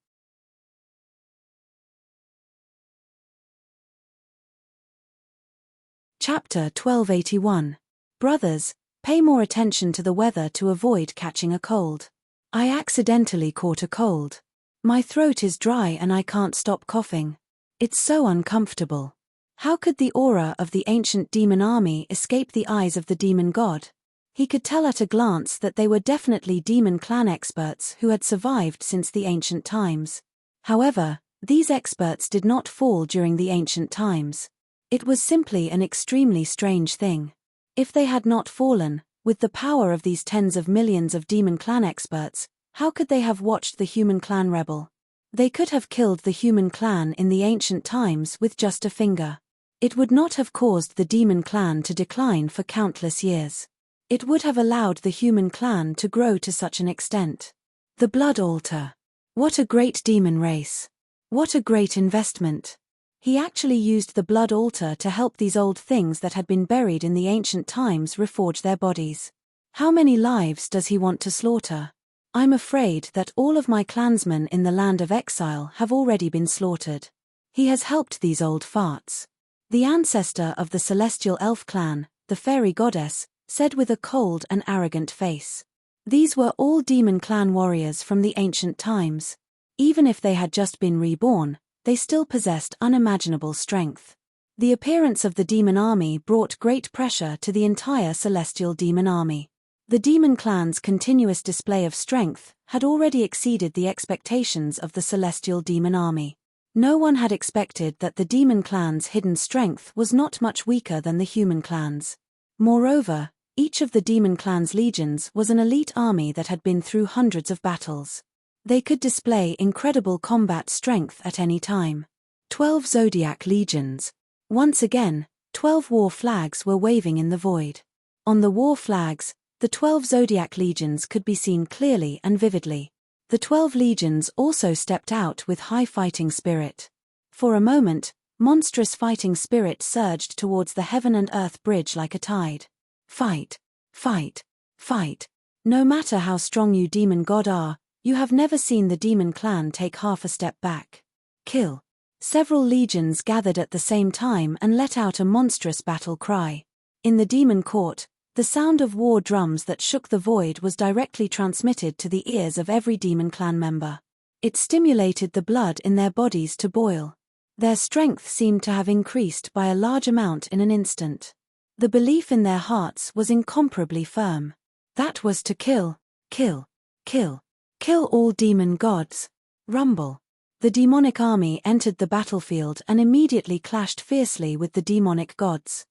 Chapter 1281. Brothers, pay more attention to the weather to avoid catching a cold. I accidentally caught a cold. My throat is dry and I can't stop coughing. It's so uncomfortable. How could the aura of the ancient demon army escape the eyes of the demon god? He could tell at a glance that they were definitely demon clan experts who had survived since the ancient times. However, these experts did not fall during the ancient times. It was simply an extremely strange thing. If they had not fallen, with the power of these tens of millions of demon clan experts, how could they have watched the human clan rebel? They could have killed the human clan in the ancient times with just a finger. It would not have caused the demon clan to decline for countless years. It would have allowed the human clan to grow to such an extent. The blood altar. What a great demon race. What a great investment. He actually used the blood altar to help these old things that had been buried in the ancient times reforge their bodies. How many lives does he want to slaughter? I'm afraid that all of my clansmen in the land of exile have already been slaughtered. He has helped these old farts. The ancestor of the celestial elf clan, the fairy goddess, said with a cold and arrogant face. These were all demon clan warriors from the ancient times. Even if they had just been reborn, they still possessed unimaginable strength. The appearance of the demon army brought great pressure to the entire celestial demon army. The demon clan's continuous display of strength had already exceeded the expectations of the celestial demon army. No one had expected that the demon clan's hidden strength was not much weaker than the human clan's. Moreover, each of the demon clan's legions was an elite army that had been through hundreds of battles. They could display incredible combat strength at any time. 12 Zodiac legions. Once again, 12 war flags were waving in the void. On the war flags, the 12 Zodiac legions could be seen clearly and vividly. The 12 legions also stepped out with high fighting spirit. For a moment, monstrous fighting spirit surged towards the heaven and earth bridge like a tide. Fight, fight, fight. No matter how strong you demon god are, you have never seen the demon clan take half a step back. Kill. Several legions gathered at the same time and let out a monstrous battle cry. In the demon court, the sound of war drums that shook the void was directly transmitted to the ears of every demon clan member. It stimulated the blood in their bodies to boil. Their strength seemed to have increased by a large amount in an instant. The belief in their hearts was incomparably firm. That was to kill, kill, kill. Kill all demon gods. Rumble. The demonic army entered the battlefield and immediately clashed fiercely with the demonic gods.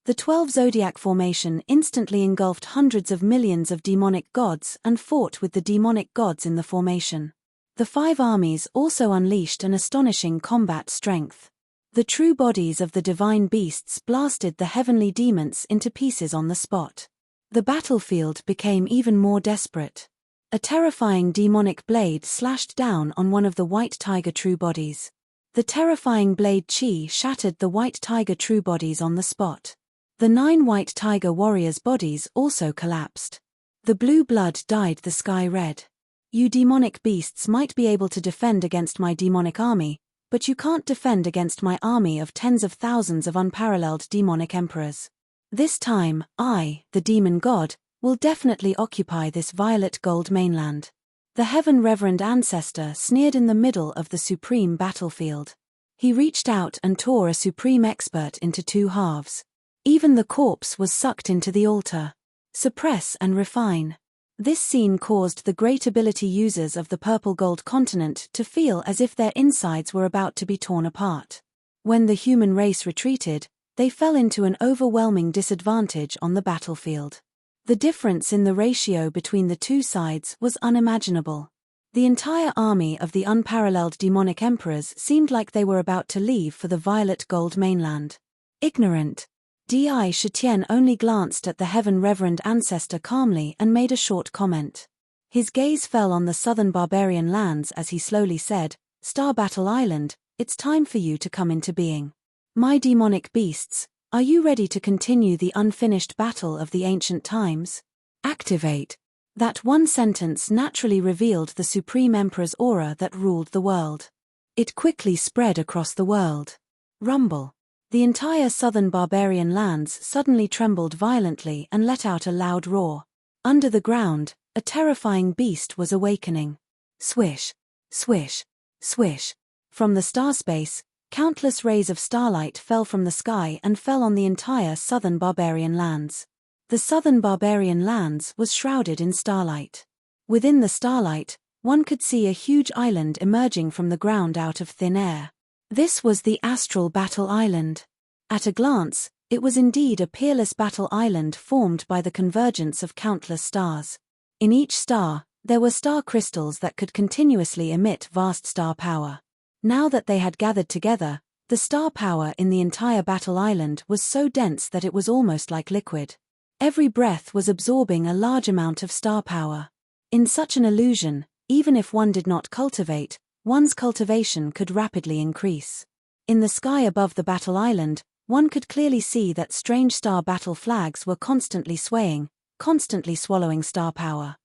The 12 Zodiac formation instantly engulfed hundreds of millions of demonic gods and fought with the demonic gods in the formation. The 5 armies also unleashed an astonishing combat strength. The true bodies of the divine beasts blasted the heavenly demons into pieces on the spot. The battlefield became even more desperate. A terrifying demonic blade slashed down on one of the white tiger true bodies. The terrifying blade chi shattered the white tiger true bodies on the spot. The 9 white tiger warriors' bodies also collapsed. The blue blood dyed the sky red. You demonic beasts might be able to defend against my demonic army, but you can't defend against my army of tens of thousands of unparalleled demonic emperors. This time, I, the demon god, will definitely occupy this violet gold mainland." The heaven-reverend ancestor sneered in the middle of the supreme battlefield. He reached out and tore a supreme expert into two halves. Even the corpse was sucked into the altar. Suppress and refine. This scene caused the great ability users of the purple gold continent to feel as if their insides were about to be torn apart. When the human race retreated, they fell into an overwhelming disadvantage on the battlefield. The difference in the ratio between the two sides was unimaginable. The entire army of the unparalleled demonic emperors seemed like they were about to leave for the violet gold mainland. Ignorant. Di Shitian only glanced at the heaven-reverend ancestor calmly and made a short comment. His gaze fell on the southern barbarian lands as he slowly said, "Star Battle Island, it's time for you to come into being. My demonic beasts, are you ready to continue the unfinished battle of the ancient times? Activate." That one sentence naturally revealed the Supreme Emperor's aura that ruled the world. It quickly spread across the world. Rumble. The entire southern barbarian lands suddenly trembled violently and let out a loud roar. Under the ground, a terrifying beast was awakening. Swish, swish, swish. From the star space, countless rays of starlight fell from the sky and fell on the entire southern barbarian lands. The southern barbarian lands was shrouded in starlight. Within the starlight, one could see a huge island emerging from the ground out of thin air. This was the Astral Battle Island. At a glance, it was indeed a peerless battle island formed by the convergence of countless stars. In each star, there were star crystals that could continuously emit vast star power. Now that they had gathered together, the star power in the entire battle island was so dense that it was almost like liquid. Every breath was absorbing a large amount of star power. In such an illusion, even if one did not cultivate, one's cultivation could rapidly increase. In the sky above the battle island, one could clearly see that strange star battle flags were constantly swaying, constantly swallowing star power.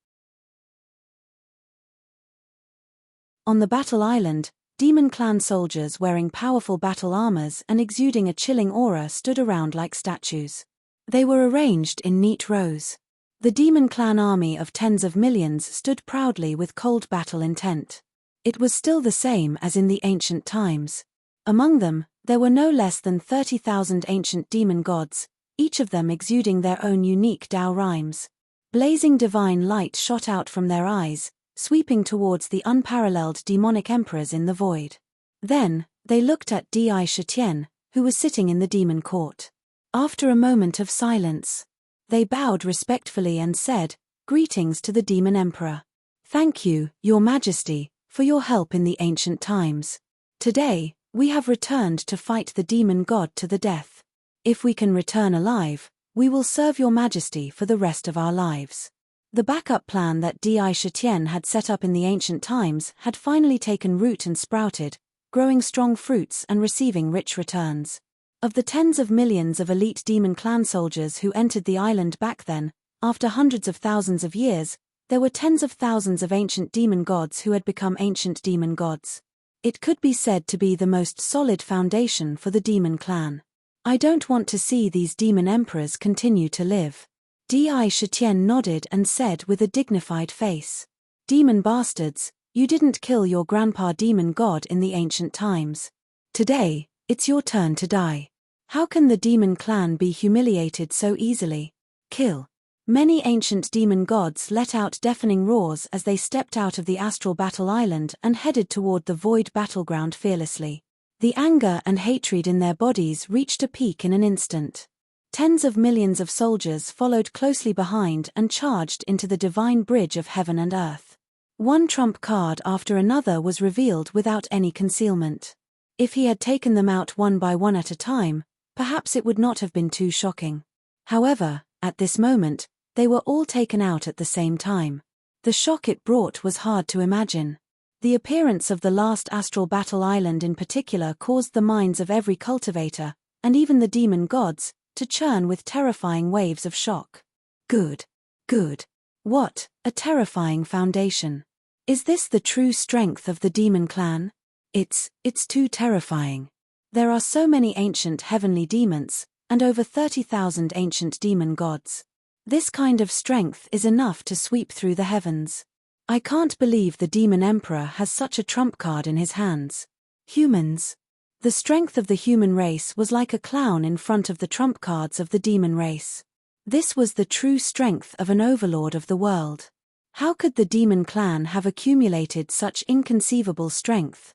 On the battle island, demon clan soldiers wearing powerful battle armors and exuding a chilling aura stood around like statues. They were arranged in neat rows. The demon clan army of tens of millions stood proudly with cold battle intent. It was still the same as in the ancient times. Among them, there were no less than 30,000 ancient demon gods, each of them exuding their own unique Tao rhymes. Blazing divine light shot out from their eyes, sweeping towards the unparalleled demonic emperors in the void. Then, they looked at Di Shitian, who was sitting in the demon court. After a moment of silence, they bowed respectfully and said, "Greetings to the demon emperor. Thank you, your majesty, for your help in the ancient times. Today, we have returned to fight the demon god to the death. If we can return alive, we will serve your majesty for the rest of our lives." The backup plan that Di Shitian had set up in the ancient times had finally taken root and sprouted, growing strong fruits and receiving rich returns. Of the tens of millions of elite demon clan soldiers who entered the island back then, after hundreds of thousands of years, there were tens of thousands of ancient demon gods who had become ancient demon gods. It could be said to be the most solid foundation for the demon clan. I don't want to see these demon emperors continue to live. Di Shitian nodded and said with a dignified face, "Demon bastards, you didn't kill your grandpa demon god in the ancient times. Today, it's your turn to die. How can the demon clan be humiliated so easily? Kill." Many ancient demon gods let out deafening roars as they stepped out of the astral battle island and headed toward the void battleground fearlessly. The anger and hatred in their bodies reached a peak in an instant. Tens of millions of soldiers followed closely behind and charged into the divine bridge of heaven and earth. One trump card after another was revealed without any concealment. If he had taken them out one by one at a time, perhaps it would not have been too shocking. However, at this moment, they were all taken out at the same time. The shock it brought was hard to imagine. The appearance of the last astral battle island in particular caused the minds of every cultivator, and even the demon gods, to churn with terrifying waves of shock. Good. Good. What a terrifying foundation. Is this the true strength of the demon clan? It's too terrifying. There are so many ancient heavenly demons, and over 30,000 ancient demon gods. This kind of strength is enough to sweep through the heavens. I can't believe the demon emperor has such a trump card in his hands. Humans. The strength of the human race was like a clown in front of the trump cards of the demon race. This was the true strength of an overlord of the world. How could the demon clan have accumulated such inconceivable strength?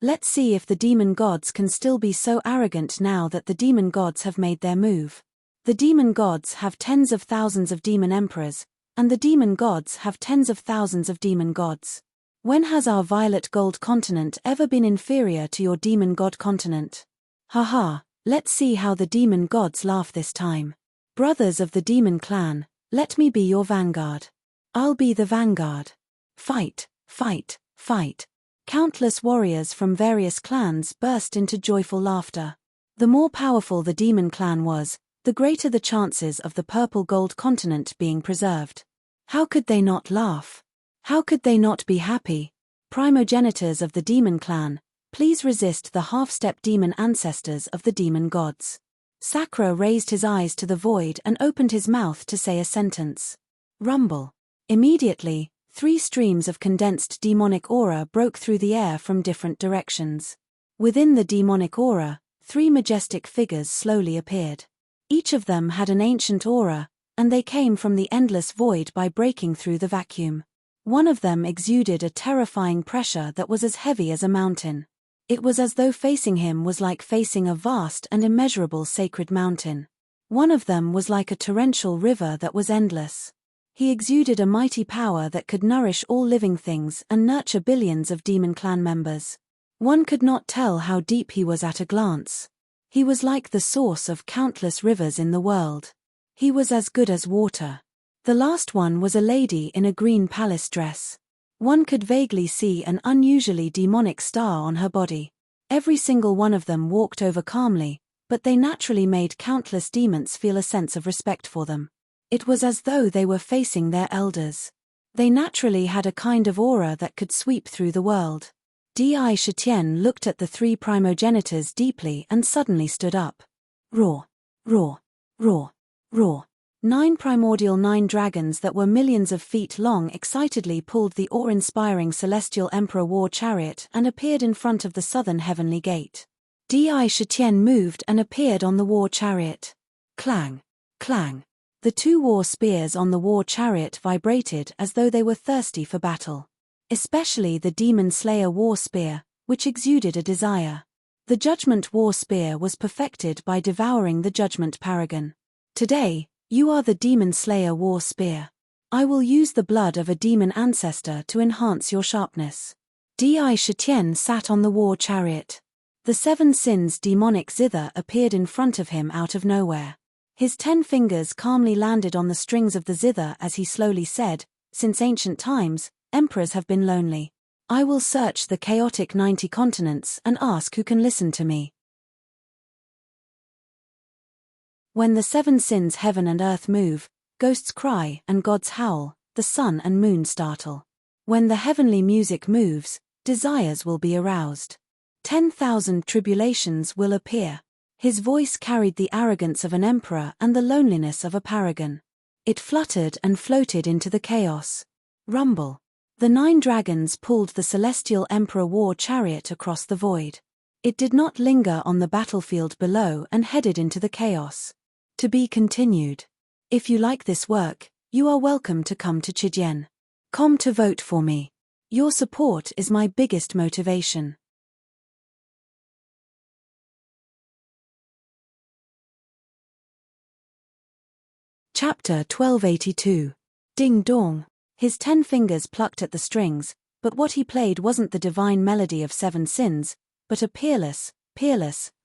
Let's see if the demon gods can still be so arrogant now that the demon gods have made their move. The demon gods have tens of thousands of demon emperors, and the demon gods have tens of thousands of demon gods. When has our violet gold continent ever been inferior to your demon god continent? Haha, let's see how the demon gods laugh this time. Brothers of the demon clan, let me be your vanguard. I'll be the vanguard. Fight, fight, fight. Countless warriors from various clans burst into joyful laughter. The more powerful the demon clan was, the greater the chances of the purple gold continent being preserved. How could they not laugh? How could they not be happy? Primogenitors of the demon clan, please resist the half-step demon ancestors of the demon gods. Sakra raised his eyes to the void and opened his mouth to say a sentence. Rumble. Immediately, 3 streams of condensed demonic aura broke through the air from different directions. Within the demonic aura, 3 majestic figures slowly appeared. Each of them had an ancient aura, and they came from the endless void by breaking through the vacuum. One of them exuded a terrifying pressure that was as heavy as a mountain. It was as though facing him was like facing a vast and immeasurable sacred mountain. One of them was like a torrential river that was endless. He exuded a mighty power that could nourish all living things and nurture billions of demon clan members. One could not tell how deep he was at a glance. He was like the source of countless rivers in the world. He was as good as water. The last one was a lady in a green palace dress. One could vaguely see an unusually demonic star on her body. Every single one of them walked over calmly, but they naturally made countless demons feel a sense of respect for them. It was as though they were facing their elders. They naturally had a kind of aura that could sweep through the world. Di Shitian looked at the 3 primogenitors deeply and suddenly stood up. Roar, roar, roar, roar. 9 primordial 9 dragons that were millions of feet long excitedly pulled the awe-inspiring celestial emperor war chariot and appeared in front of the southern heavenly gate. Di Shitian moved and appeared on the war chariot. Clang, clang. The 2 war spears on the war chariot vibrated as though they were thirsty for battle. Especially the Demon Slayer war spear, which exuded a desire. The Judgment war spear was perfected by devouring the Judgment paragon. Today, you are the Demon Slayer war spear. I will use the blood of a demon ancestor to enhance your sharpness. Di Shitian sat on the war chariot. The 7 sins demonic zither appeared in front of him out of nowhere. His 10 fingers calmly landed on the strings of the zither as he slowly said, "Since ancient times, emperors have been lonely. I will search the chaotic 90 continents and ask who can listen to me." When the 7 sins heaven and earth move, ghosts cry and gods howl, the sun and moon startle. When the heavenly music moves, desires will be aroused. 10,000 tribulations will appear. His voice carried the arrogance of an emperor and the loneliness of a paragon. It fluttered and floated into the chaos. Rumble. The 9 dragons pulled the celestial emperor war chariot across the void. It did not linger on the battlefield below and headed into the chaos. To be continued. If you like this work, you are welcome to come to Chidian.com to vote for me. Your support is my biggest motivation. Chapter 1282. Ding Dong. His 10 fingers plucked at the strings, but what he played wasn't the divine melody of 7 sins, but a peerless,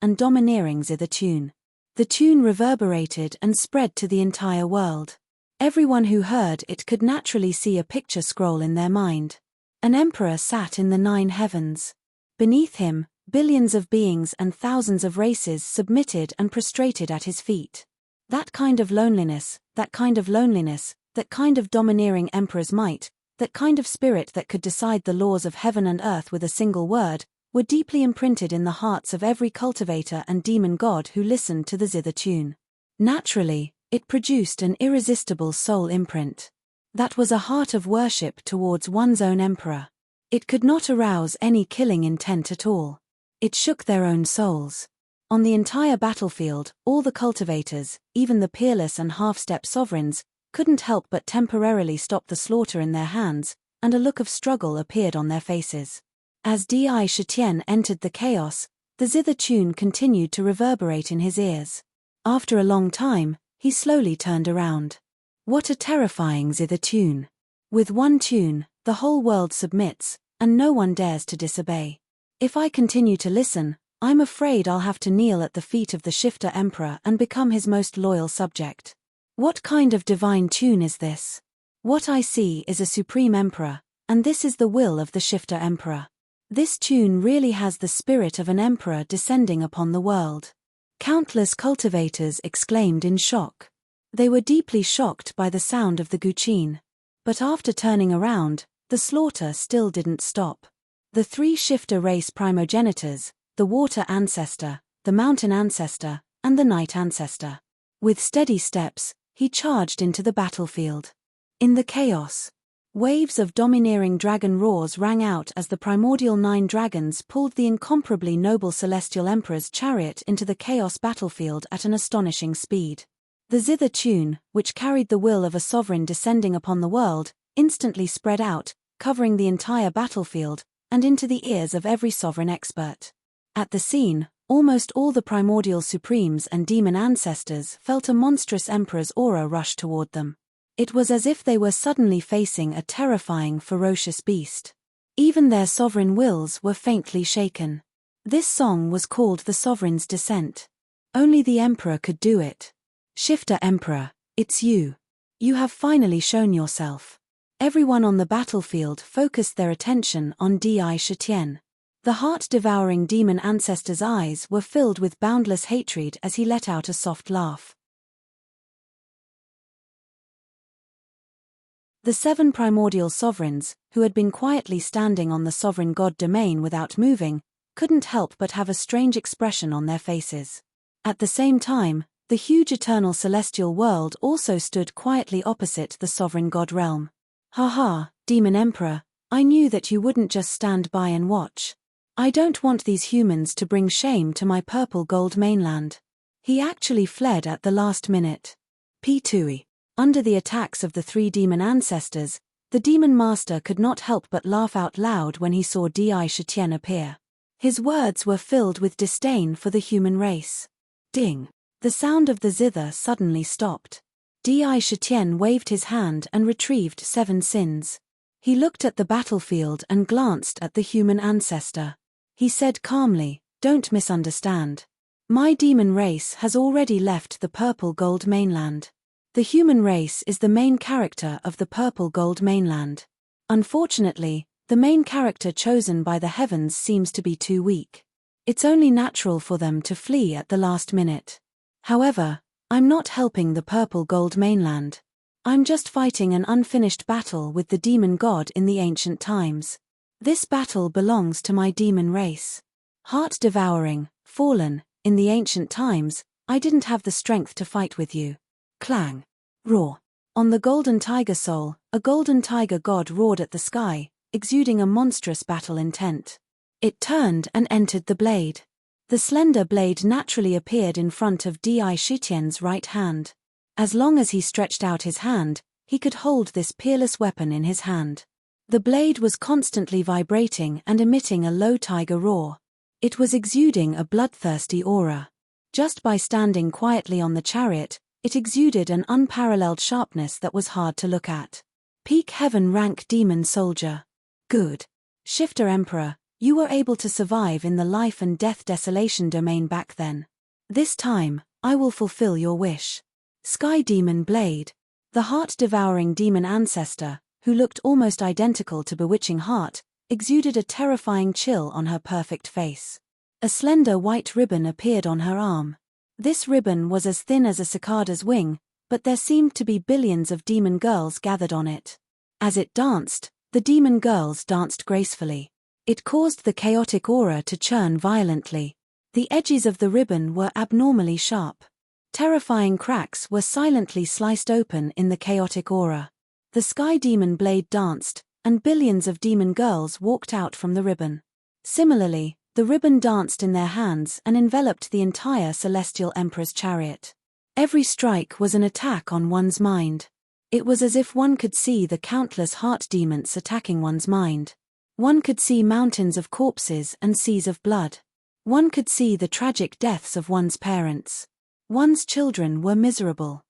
and domineering zither tune. The tune reverberated and spread to the entire world. Everyone who heard it could naturally see a picture scroll in their mind. An emperor sat in the 9 heavens. Beneath him, billions of beings and thousands of races submitted and prostrated at his feet. That kind of loneliness, that kind of domineering emperor's might, that kind of spirit that could decide the laws of heaven and earth with a single word, were deeply imprinted in the hearts of every cultivator and demon god who listened to the zither tune. Naturally, it produced an irresistible soul imprint. That was a heart of worship towards one's own emperor. It could not arouse any killing intent at all. It shook their own souls. On the entire battlefield, all the cultivators, even the peerless and half-step sovereigns, couldn't help but temporarily stop the slaughter in their hands, and a look of struggle appeared on their faces. As Di Shitian entered the chaos, the zither tune continued to reverberate in his ears. After a long time, he slowly turned around. What a terrifying zither tune! With one tune, the whole world submits, and no one dares to disobey. If I continue to listen, I'm afraid I'll have to kneel at the feet of the shifter emperor and become his most loyal subject. What kind of divine tune is this? What I see is a supreme emperor, and this is the will of the shifter emperor. This tune really has the spirit of an emperor descending upon the world. Countless cultivators exclaimed in shock. They were deeply shocked by the sound of the guqin. But after turning around, the slaughter still didn't stop. The three shifter race primogenitors, the water ancestor, the mountain ancestor, and the night ancestor. With steady steps, he charged into the battlefield. In the chaos, waves of domineering dragon roars rang out as the primordial 9 dragons pulled the incomparably noble celestial emperor's chariot into the chaos battlefield at an astonishing speed. The zither tune, which carried the will of a sovereign descending upon the world, instantly spread out, covering the entire battlefield, and into the ears of every sovereign expert. At the scene, almost all the primordial supremes and demon ancestors felt a monstrous emperor's aura rush toward them. It was as if they were suddenly facing a terrifying, ferocious beast. Even their sovereign wills were faintly shaken. This song was called the Sovereign's Descent. Only the Emperor could do it. Shifter Emperor, it's you. You have finally shown yourself. Everyone on the battlefield focused their attention on Di Shitian. The heart-devouring demon ancestor's eyes were filled with boundless hatred as he let out a soft laugh. The 7 primordial sovereigns, who had been quietly standing on the sovereign god domain without moving, couldn't help but have a strange expression on their faces. At the same time, the huge eternal celestial world also stood quietly opposite the sovereign god realm. Ha, Demon Emperor, I knew that you wouldn't just stand by and watch. I don't want these humans to bring shame to my purple gold mainland. He actually fled at the last minute. P2E. Under the attacks of the 3 demon ancestors, the demon master could not help but laugh out loud when he saw Di Shitian appear. His words were filled with disdain for the human race. Ding! The sound of the zither suddenly stopped. Di Shitian waved his hand and retrieved 7 sins. He looked at the battlefield and glanced at the human ancestor. He said calmly, "Don't misunderstand. My demon race has already left the purple gold mainland. The human race is the main character of the purple gold mainland. Unfortunately, the main character chosen by the heavens seems to be too weak. It's only natural for them to flee at the last minute. However, I'm not helping the purple gold mainland. I'm just fighting an unfinished battle with the demon god in the ancient times. This battle belongs to my demon race. Heart-devouring, fallen, in the ancient times, I didn't have the strength to fight with you." Clang. Roar. On the golden tiger soul, a golden tiger god roared at the sky, exuding a monstrous battle intent. It turned and entered the blade. The slender blade naturally appeared in front of Di Shitian's right hand. As long as he stretched out his hand, he could hold this peerless weapon in his hand. The blade was constantly vibrating and emitting a low tiger roar. It was exuding a bloodthirsty aura. Just by standing quietly on the chariot, it exuded an unparalleled sharpness that was hard to look at. Peak heaven rank demon soldier. Good. Shifter Emperor, you were able to survive in the life and death desolation domain back then. This time, I will fulfill your wish. Sky Demon Blade. The heart-devouring demon ancestor, who looked almost identical to Bewitching Heart, exuded a terrifying chill on her perfect face. A slender white ribbon appeared on her arm. This ribbon was as thin as a cicada's wing, but there seemed to be billions of demon girls gathered on it. As it danced, the demon girls danced gracefully. It caused the chaotic aura to churn violently. The edges of the ribbon were abnormally sharp. Terrifying cracks were silently sliced open in the chaotic aura. The sky demon blade danced, and billions of demon girls walked out from the ribbon. Similarly, the ribbon danced in their hands and enveloped the entire celestial emperor's chariot. Every strike was an attack on one's mind. It was as if one could see the countless heart demons attacking one's mind. One could see mountains of corpses and seas of blood. One could see the tragic deaths of one's parents. One's children were miserable.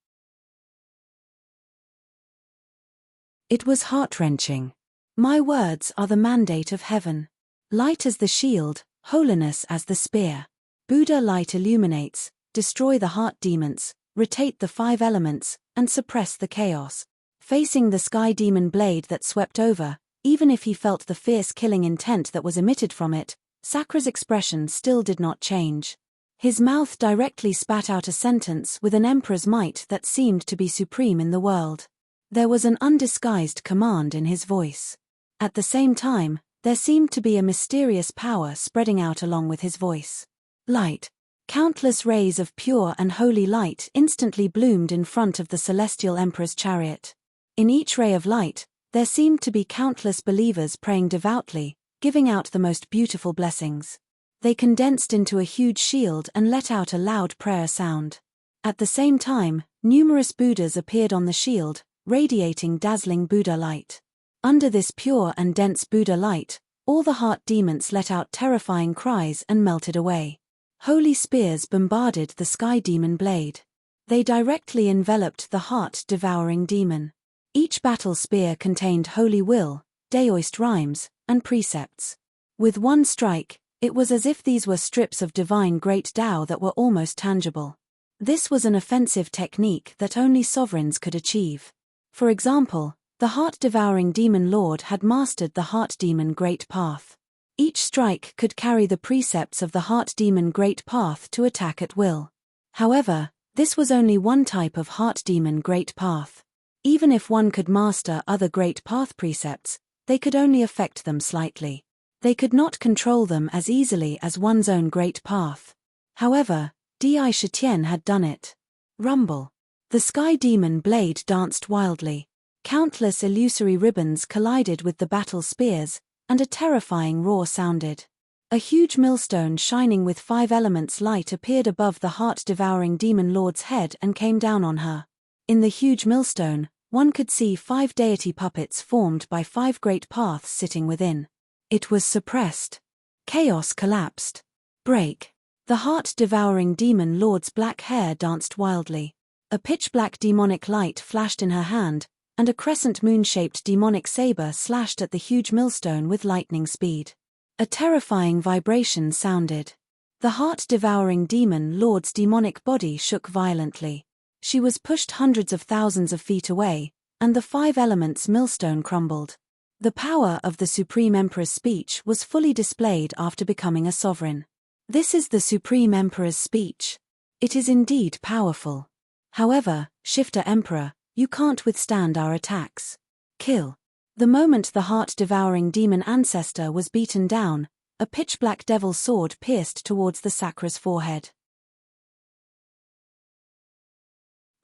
It was heart-wrenching. My words are the mandate of heaven. Light as the shield, holiness as the spear. Buddha light illuminates, destroy the heart demons, rotate the 5 elements, and suppress the chaos. Facing the sky demon blade that swept over, even if he felt the fierce killing intent that was emitted from it, Sakra's expression still did not change. His mouth directly spat out a sentence with an emperor's might that seemed to be supreme in the world. There was an undisguised command in his voice. At the same time, there seemed to be a mysterious power spreading out along with his voice. Light. Countless rays of pure and holy light instantly bloomed in front of the celestial emperor's chariot. In each ray of light, there seemed to be countless believers praying devoutly, giving out the most beautiful blessings. They condensed into a huge shield and let out a loud prayer sound. At the same time, numerous Buddhas appeared on the shield, radiating dazzling Buddha light. Under this pure and dense Buddha light, all the heart demons let out terrifying cries and melted away. Holy spears bombarded the sky demon blade. They directly enveloped the heart-devouring demon. Each battle spear contained holy will, Daoist rhymes, and precepts. With one strike, it was as if these were strips of divine great Tao that were almost tangible. This was an offensive technique that only sovereigns could achieve. For example, the heart-devouring demon lord had mastered the heart demon great path. Each strike could carry the precepts of the heart demon great path to attack at will. However, this was only one type of heart demon great path. Even if one could master other great path precepts, they could only affect them slightly. They could not control them as easily as one's own great path. However, Di Shitian had done it. Rumble. The sky demon blade danced wildly. Countless illusory ribbons collided with the battle spears, and a terrifying roar sounded. A huge millstone shining with 5 elements light appeared above the heart-devouring demon lord's head and came down on her. In the huge millstone, one could see 5 deity puppets formed by 5 great paths sitting within. It was suppressed. Chaos collapsed. Break. The heart-devouring demon lord's black hair danced wildly. A pitch-black demonic light flashed in her hand, and a crescent moon-shaped demonic saber slashed at the huge millstone with lightning speed. A terrifying vibration sounded. The heart-devouring demon lord's demonic body shook violently. She was pushed hundreds of thousands of feet away, and the 5 elements millstone crumbled. The power of the Supreme Emperor's speech was fully displayed after becoming a sovereign. This is the Supreme Emperor's speech. It is indeed powerful. However, Shifter Emperor, you can't withstand our attacks. Kill. The moment the heart-devouring demon ancestor was beaten down, a pitch-black devil sword pierced towards the Sakra's forehead.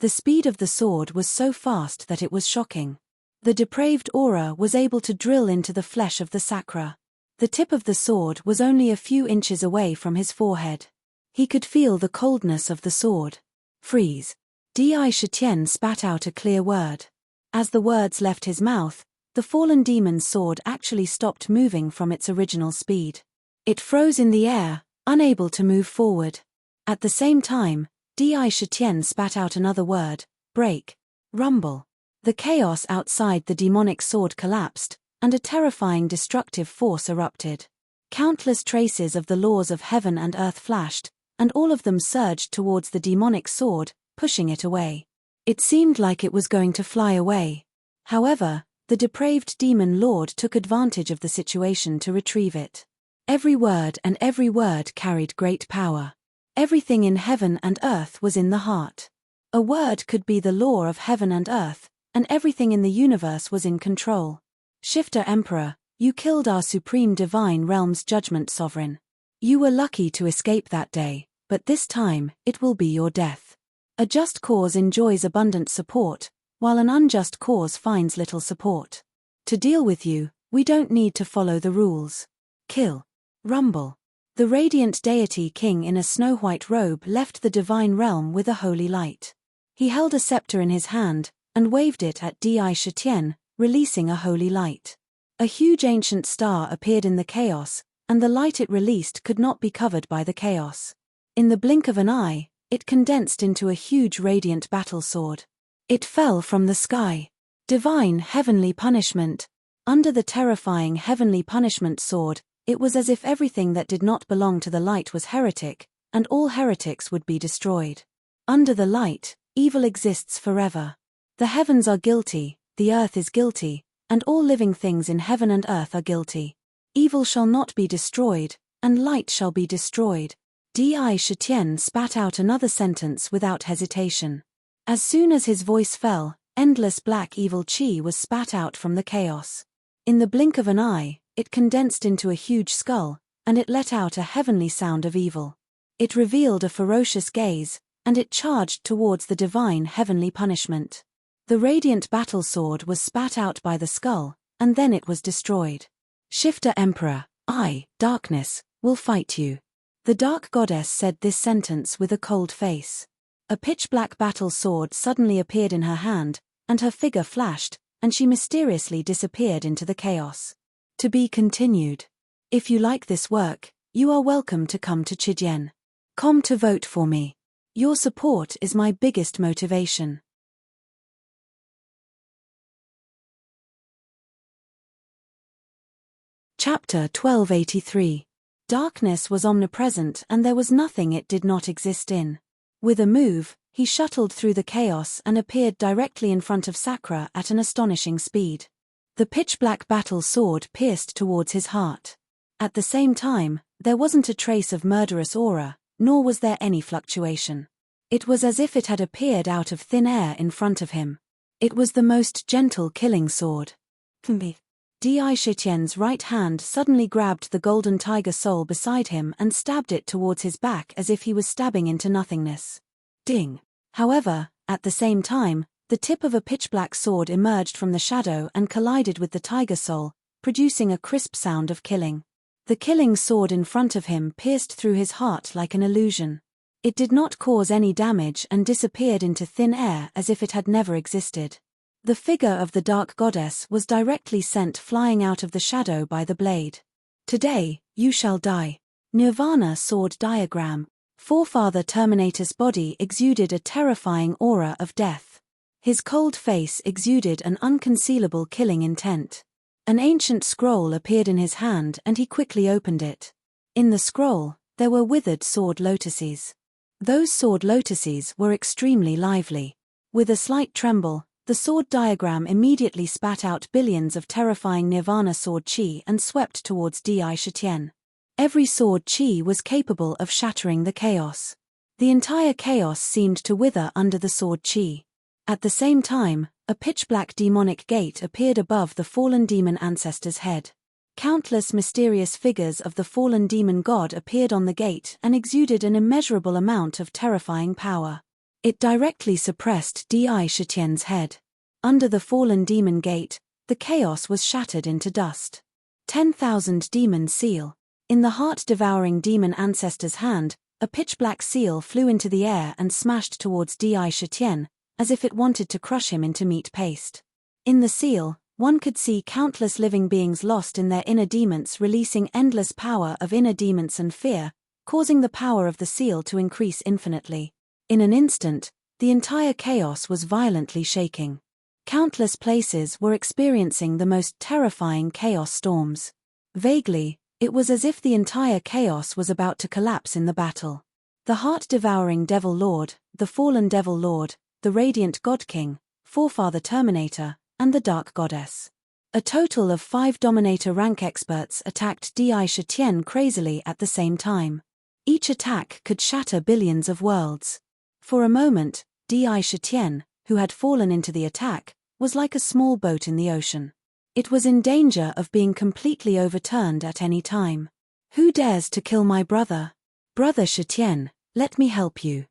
The speed of the sword was so fast that it was shocking. The depraved aura was able to drill into the flesh of the Sakra. The tip of the sword was only a few inches away from his forehead. He could feel the coldness of the sword. Freeze. Di Shitian spat out a clear word. As the words left his mouth, the fallen demon's sword actually stopped moving from its original speed. It froze in the air, unable to move forward. At the same time, Di Shitian spat out another word, break. Rumble. The chaos outside the demonic sword collapsed, and a terrifying destructive force erupted. Countless traces of the laws of heaven and earth flashed, and all of them surged towards the demonic sword, pushing it away. It seemed like it was going to fly away. However, the depraved demon lord took advantage of the situation to retrieve it. Every word carried great power. Everything in heaven and earth was in the heart. A word could be the law of heaven and earth, and everything in the universe was in control. Shifter Emperor, you killed our supreme divine realm's judgment sovereign. You were lucky to escape that day, but this time, it will be your death. A just cause enjoys abundant support, while an unjust cause finds little support. To deal with you, we don't need to follow the rules. Kill. Rumble. The radiant deity king in a snow-white robe left the divine realm with a holy light. He held a scepter in his hand, and waved it at Di Shitian, releasing a holy light. A huge ancient star appeared in the chaos, and the light it released could not be covered by the chaos. In the blink of an eye, it condensed into a huge radiant battle sword. It fell from the sky. Divine heavenly punishment. Under the terrifying heavenly punishment sword, it was as if everything that did not belong to the light was heretic, and all heretics would be destroyed. Under the light, evil exists forever. The heavens are guilty, the earth is guilty, and all living things in heaven and earth are guilty. Evil shall not be destroyed, and light shall be destroyed. Di Shitian spat out another sentence without hesitation. As soon as his voice fell, endless black evil chi was spat out from the chaos. In the blink of an eye, it condensed into a huge skull, and it let out a heavenly sound of evil. It revealed a ferocious gaze, and it charged towards the divine heavenly punishment. The radiant battle sword was spat out by the skull, and then it was destroyed. Shifter Emperor, I, Darkness, will fight you. The dark goddess said this sentence with a cold face. A pitch-black battle sword suddenly appeared in her hand, and her figure flashed, and she mysteriously disappeared into the chaos. To be continued. If you like this work, you are welcome to come to Chijien. Come to vote for me. Your support is my biggest motivation. Chapter 1283. Darkness was omnipresent and there was nothing it did not exist in. With a move, he shuttled through the chaos and appeared directly in front of Sakura at an astonishing speed. The pitch-black battle sword pierced towards his heart. At the same time, there wasn't a trace of murderous aura, nor was there any fluctuation. It was as if it had appeared out of thin air in front of him. It was the most gentle killing sword. Di Shitian's right hand suddenly grabbed the golden tiger soul beside him and stabbed it towards his back as if he was stabbing into nothingness. Ding! However, at the same time, the tip of a pitch-black sword emerged from the shadow and collided with the tiger soul, producing a crisp sound of killing. The killing sword in front of him pierced through his heart like an illusion. It did not cause any damage and disappeared into thin air as if it had never existed. The figure of the dark goddess was directly sent flying out of the shadow by the blade. Today, you shall die. Nirvana sword diagram. Forefather Terminator's body exuded a terrifying aura of death. His cold face exuded an unconcealable killing intent. An ancient scroll appeared in his hand and he quickly opened it. In the scroll, there were withered sword lotuses. Those sword lotuses were extremely lively. With a slight tremble, the sword diagram immediately spat out billions of terrifying Nirvana sword chi and swept towards Di Shitian. Every sword chi was capable of shattering the chaos. The entire chaos seemed to wither under the sword chi. At the same time, a pitch-black demonic gate appeared above the fallen demon ancestor's head. Countless mysterious figures of the fallen demon god appeared on the gate and exuded an immeasurable amount of terrifying power. It directly suppressed Di Shitian's head. Under the fallen demon gate, the chaos was shattered into dust. 10,000 demon seal. In the heart-devouring demon ancestor's hand, a pitch-black seal flew into the air and smashed towards Di Shitian, as if it wanted to crush him into meat paste. In the seal, one could see countless living beings lost in their inner demons releasing endless power of inner demons and fear, causing the power of the seal to increase infinitely. In an instant, the entire chaos was violently shaking. Countless places were experiencing the most terrifying chaos storms. Vaguely, it was as if the entire chaos was about to collapse in the battle. The heart-devouring Devil Lord, the fallen Devil Lord, the radiant God King, Forefather Terminator, and the Dark Goddess. A total of 5 Dominator rank experts attacked Di Shitian crazily at the same time. Each attack could shatter billions of worlds. For a moment, Di Shitian, who had fallen into the attack, was like a small boat in the ocean. It was in danger of being completely overturned at any time. Who dares to kill my brother? Brother Shetian, let me help you.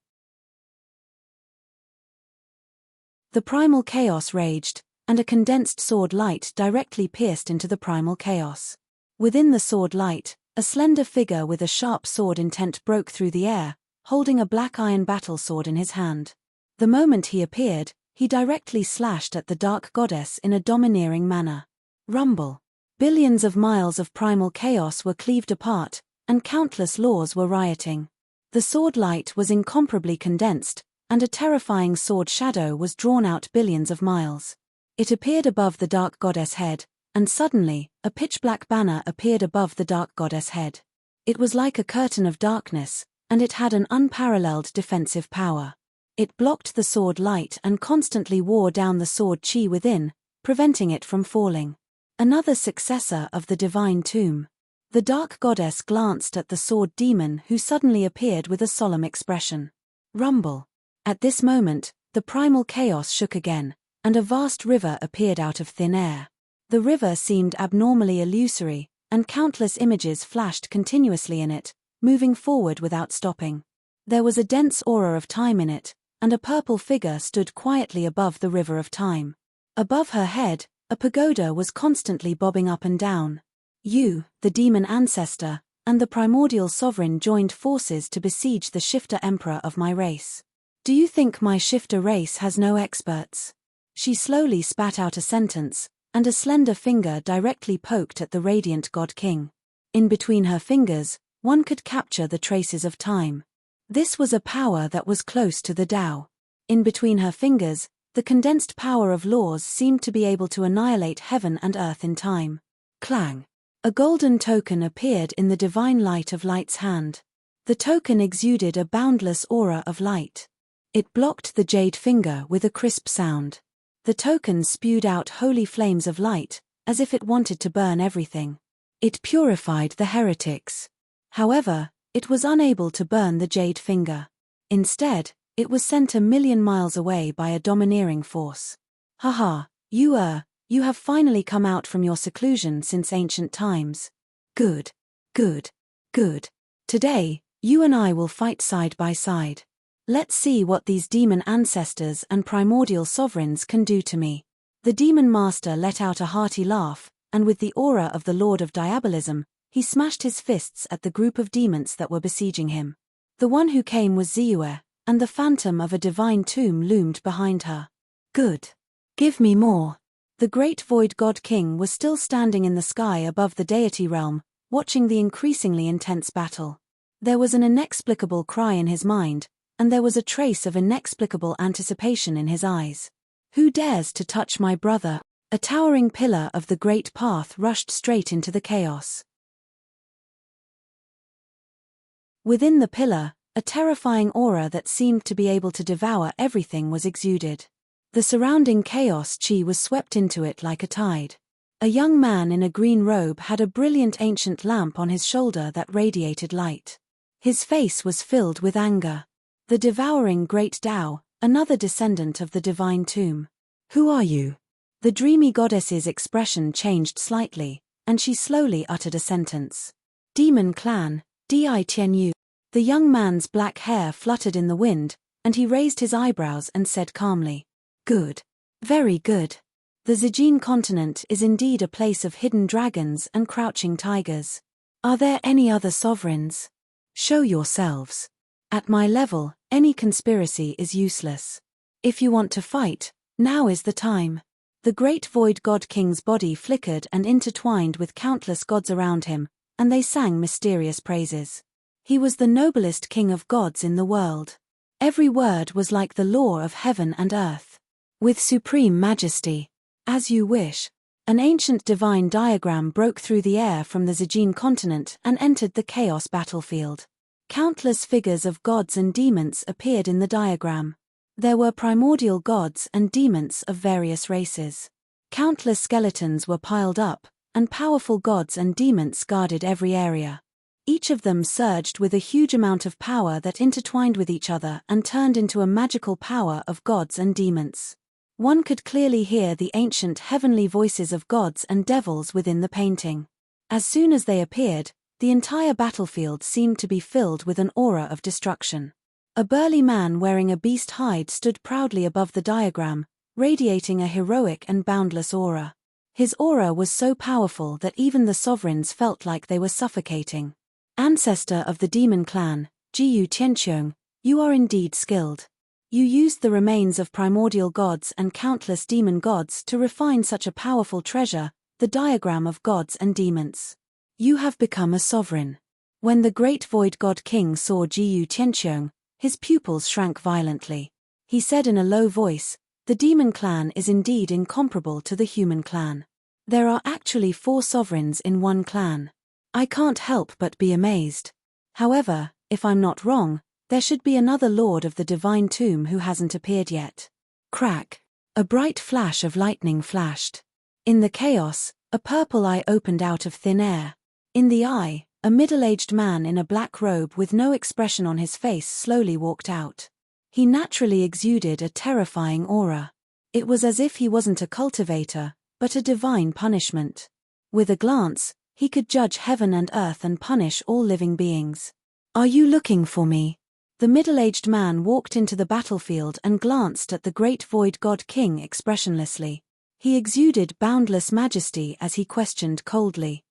The primal chaos raged, and a condensed sword light directly pierced into the primal chaos. Within the sword light, a slender figure with a sharp sword intent broke through the air, holding a black iron battle sword in his hand. The moment he appeared, he directly slashed at the dark goddess in a domineering manner. Rumble. Billions of miles of primal chaos were cleaved apart, and countless laws were rioting. The sword light was incomparably condensed, and a terrifying sword shadow was drawn out billions of miles. It appeared above the dark goddess head, and suddenly, a pitch-black banner appeared above the dark goddess head. It was like a curtain of darkness, and it had an unparalleled defensive power. It blocked the sword light and constantly wore down the sword chi within, preventing it from falling. Another successor of the divine tomb. The dark goddess glanced at the sword demon who suddenly appeared with a solemn expression. Rumble. At this moment, the primal chaos shook again, and a vast river appeared out of thin air. The river seemed abnormally illusory, and countless images flashed continuously in it, moving forward without stopping. There was a dense aura of time in it, and a purple figure stood quietly above the river of time. Above her head, a pagoda was constantly bobbing up and down. You, the demon ancestor, and the primordial sovereign joined forces to besiege the shifter emperor of my race. Do you think my shifter race has no experts? She slowly spat out a sentence, and a slender finger directly poked at the radiant god king. In between her fingers, one could capture the traces of time. This was a power that was close to the Tao. In between her fingers, the condensed power of laws seemed to be able to annihilate heaven and earth in time. Clang. A golden token appeared in the divine light of light's hand. The token exuded a boundless aura of light. It blocked the jade finger with a crisp sound. The token spewed out holy flames of light, as if it wanted to burn everything. It purified the heretics. However, it was unable to burn the jade finger. Instead, it was sent 1,000,000 miles away by a domineering force. Haha, you have finally come out from your seclusion since ancient times. Good. Good. Good. Today, you and I will fight side by side. Let's see what these demon ancestors and primordial sovereigns can do to me. The demon master let out a hearty laugh, and with the aura of the Lord of Diabolism, he smashed his fists at the group of demons that were besieging him. The one who came was Ziue, and the phantom of a divine tomb loomed behind her. Good. Give me more. The great void god king was still standing in the sky above the deity realm, watching the increasingly intense battle. There was an inexplicable cry in his mind, and there was a trace of inexplicable anticipation in his eyes. Who dares to touch my brother? A towering pillar of the great path rushed straight into the chaos. Within the pillar, a terrifying aura that seemed to be able to devour everything was exuded. The surrounding chaos chi was swept into it like a tide. A young man in a green robe had a brilliant ancient lamp on his shoulder that radiated light. His face was filled with anger. The devouring great Tao, another descendant of the divine tomb. Who are you? The dreamy goddess's expression changed slightly, and she slowly uttered a sentence. Demon clan, Di-Tianyu. The young man's black hair fluttered in the wind, and he raised his eyebrows and said calmly, Good. Very good. The Zijin continent is indeed a place of hidden dragons and crouching tigers. Are there any other sovereigns? Show yourselves. At my level, any conspiracy is useless. If you want to fight, now is the time. The great void god king's body flickered and intertwined with countless gods around him, and they sang mysterious praises. He was the noblest king of gods in the world. Every word was like the law of heaven and earth. With supreme majesty. As you wish. An ancient divine diagram broke through the air from the Zijin continent and entered the chaos battlefield. Countless figures of gods and demons appeared in the diagram. There were primordial gods and demons of various races. Countless skeletons were piled up, and powerful gods and demons guarded every area. Each of them surged with a huge amount of power that intertwined with each other and turned into a magical power of gods and demons. One could clearly hear the ancient heavenly voices of gods and devils within the painting. As soon as they appeared, the entire battlefield seemed to be filled with an aura of destruction. A burly man wearing a beast hide stood proudly above the diagram, radiating a heroic and boundless aura. His aura was so powerful that even the sovereigns felt like they were suffocating. Ancestor of the demon clan, Jiyu Qianqiong, you are indeed skilled. You used the remains of primordial gods and countless demon gods to refine such a powerful treasure, the diagram of gods and demons. You have become a sovereign. When the great void god king saw Jiyu Qianqiong, his pupils shrank violently. He said in a low voice, "The demon clan is indeed incomparable to the human clan. There are actually 4 sovereigns in one clan. I can't help but be amazed. However, if I'm not wrong, there should be another lord of the divine tomb who hasn't appeared yet." Crack! A bright flash of lightning flashed. In the chaos, a purple eye opened out of thin air. In the eye, a middle-aged man in a black robe with no expression on his face slowly walked out. He naturally exuded a terrifying aura. It was as if he wasn't a cultivator, but a divine punishment. With a glance, he could judge heaven and earth and punish all living beings. "Are you looking for me?" The middle-aged man walked into the battlefield and glanced at the great void god king expressionlessly. He exuded boundless majesty as he questioned coldly.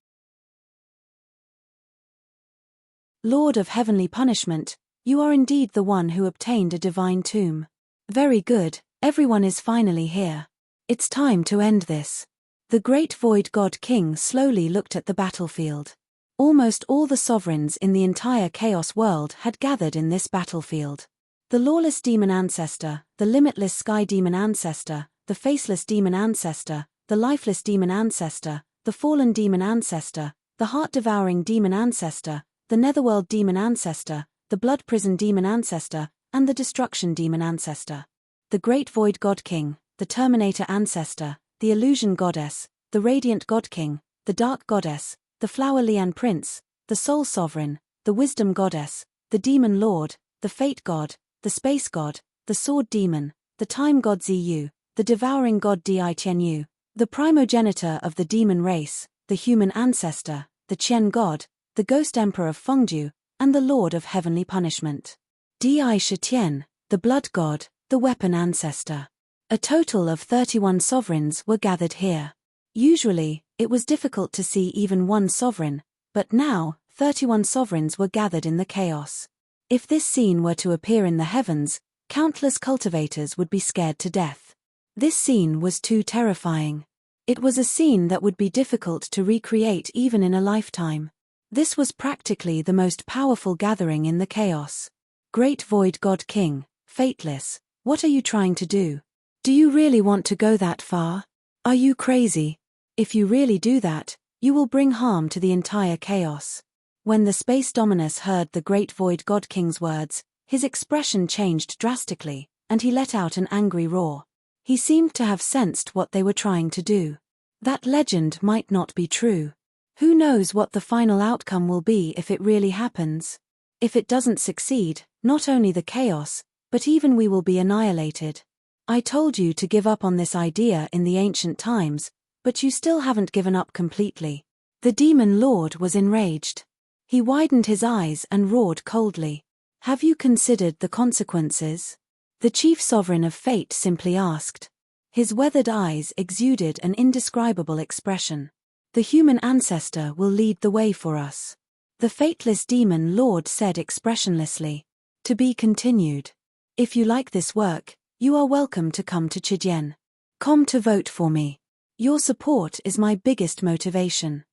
"Lord of heavenly punishment, you are indeed the one who obtained a divine tomb. Very good, everyone is finally here. It's time to end this." The great void god king slowly looked at the battlefield. Almost all the sovereigns in the entire chaos world had gathered in this battlefield. The lawless demon ancestor, the limitless sky demon ancestor, the faceless demon ancestor, the lifeless demon ancestor, the fallen demon ancestor, the heart-devouring demon ancestor, the netherworld demon ancestor, the blood prison demon ancestor, and the destruction demon ancestor. The great void god king, the terminator ancestor, the illusion goddess, the radiant god king, the dark goddess, the flower lian prince, the soul sovereign, the wisdom goddess, the demon lord, the fate god, the space god, the sword demon, the time god Ziyu, the devouring god Di Qianyu, the primogenitor of the demon race, the human ancestor, the Qian god, the ghost emperor of Fengju, and the lord of heavenly punishment. Di Shitian, the blood god, the weapon ancestor. A total of 31 sovereigns were gathered here. Usually, it was difficult to see even one sovereign, but now, 31 sovereigns were gathered in the chaos. If this scene were to appear in the heavens, countless cultivators would be scared to death. This scene was too terrifying. It was a scene that would be difficult to recreate even in a lifetime. This was practically the most powerful gathering in the chaos. Great Void God King, Fateless, what are you trying to do? Do you really want to go that far? Are you crazy? If you really do that, you will bring harm to the entire chaos. When the Space Dominus heard the Great Void God King's words, his expression changed drastically, and he let out an angry roar. He seemed to have sensed what they were trying to do. That legend might not be true. Who knows what the final outcome will be if it really happens? If it doesn't succeed, not only the chaos, but even we will be annihilated. I told you to give up on this idea in the ancient times, but you still haven't given up completely. The demon lord was enraged. He widened his eyes and roared coldly. Have you considered the consequences? The chief sovereign of fate simply asked. His weathered eyes exuded an indescribable expression. The human ancestor will lead the way for us. The fateless demon lord said expressionlessly. To be continued. If you like this work, you are welcome to come to Chijian. Come to vote for me. Your support is my biggest motivation.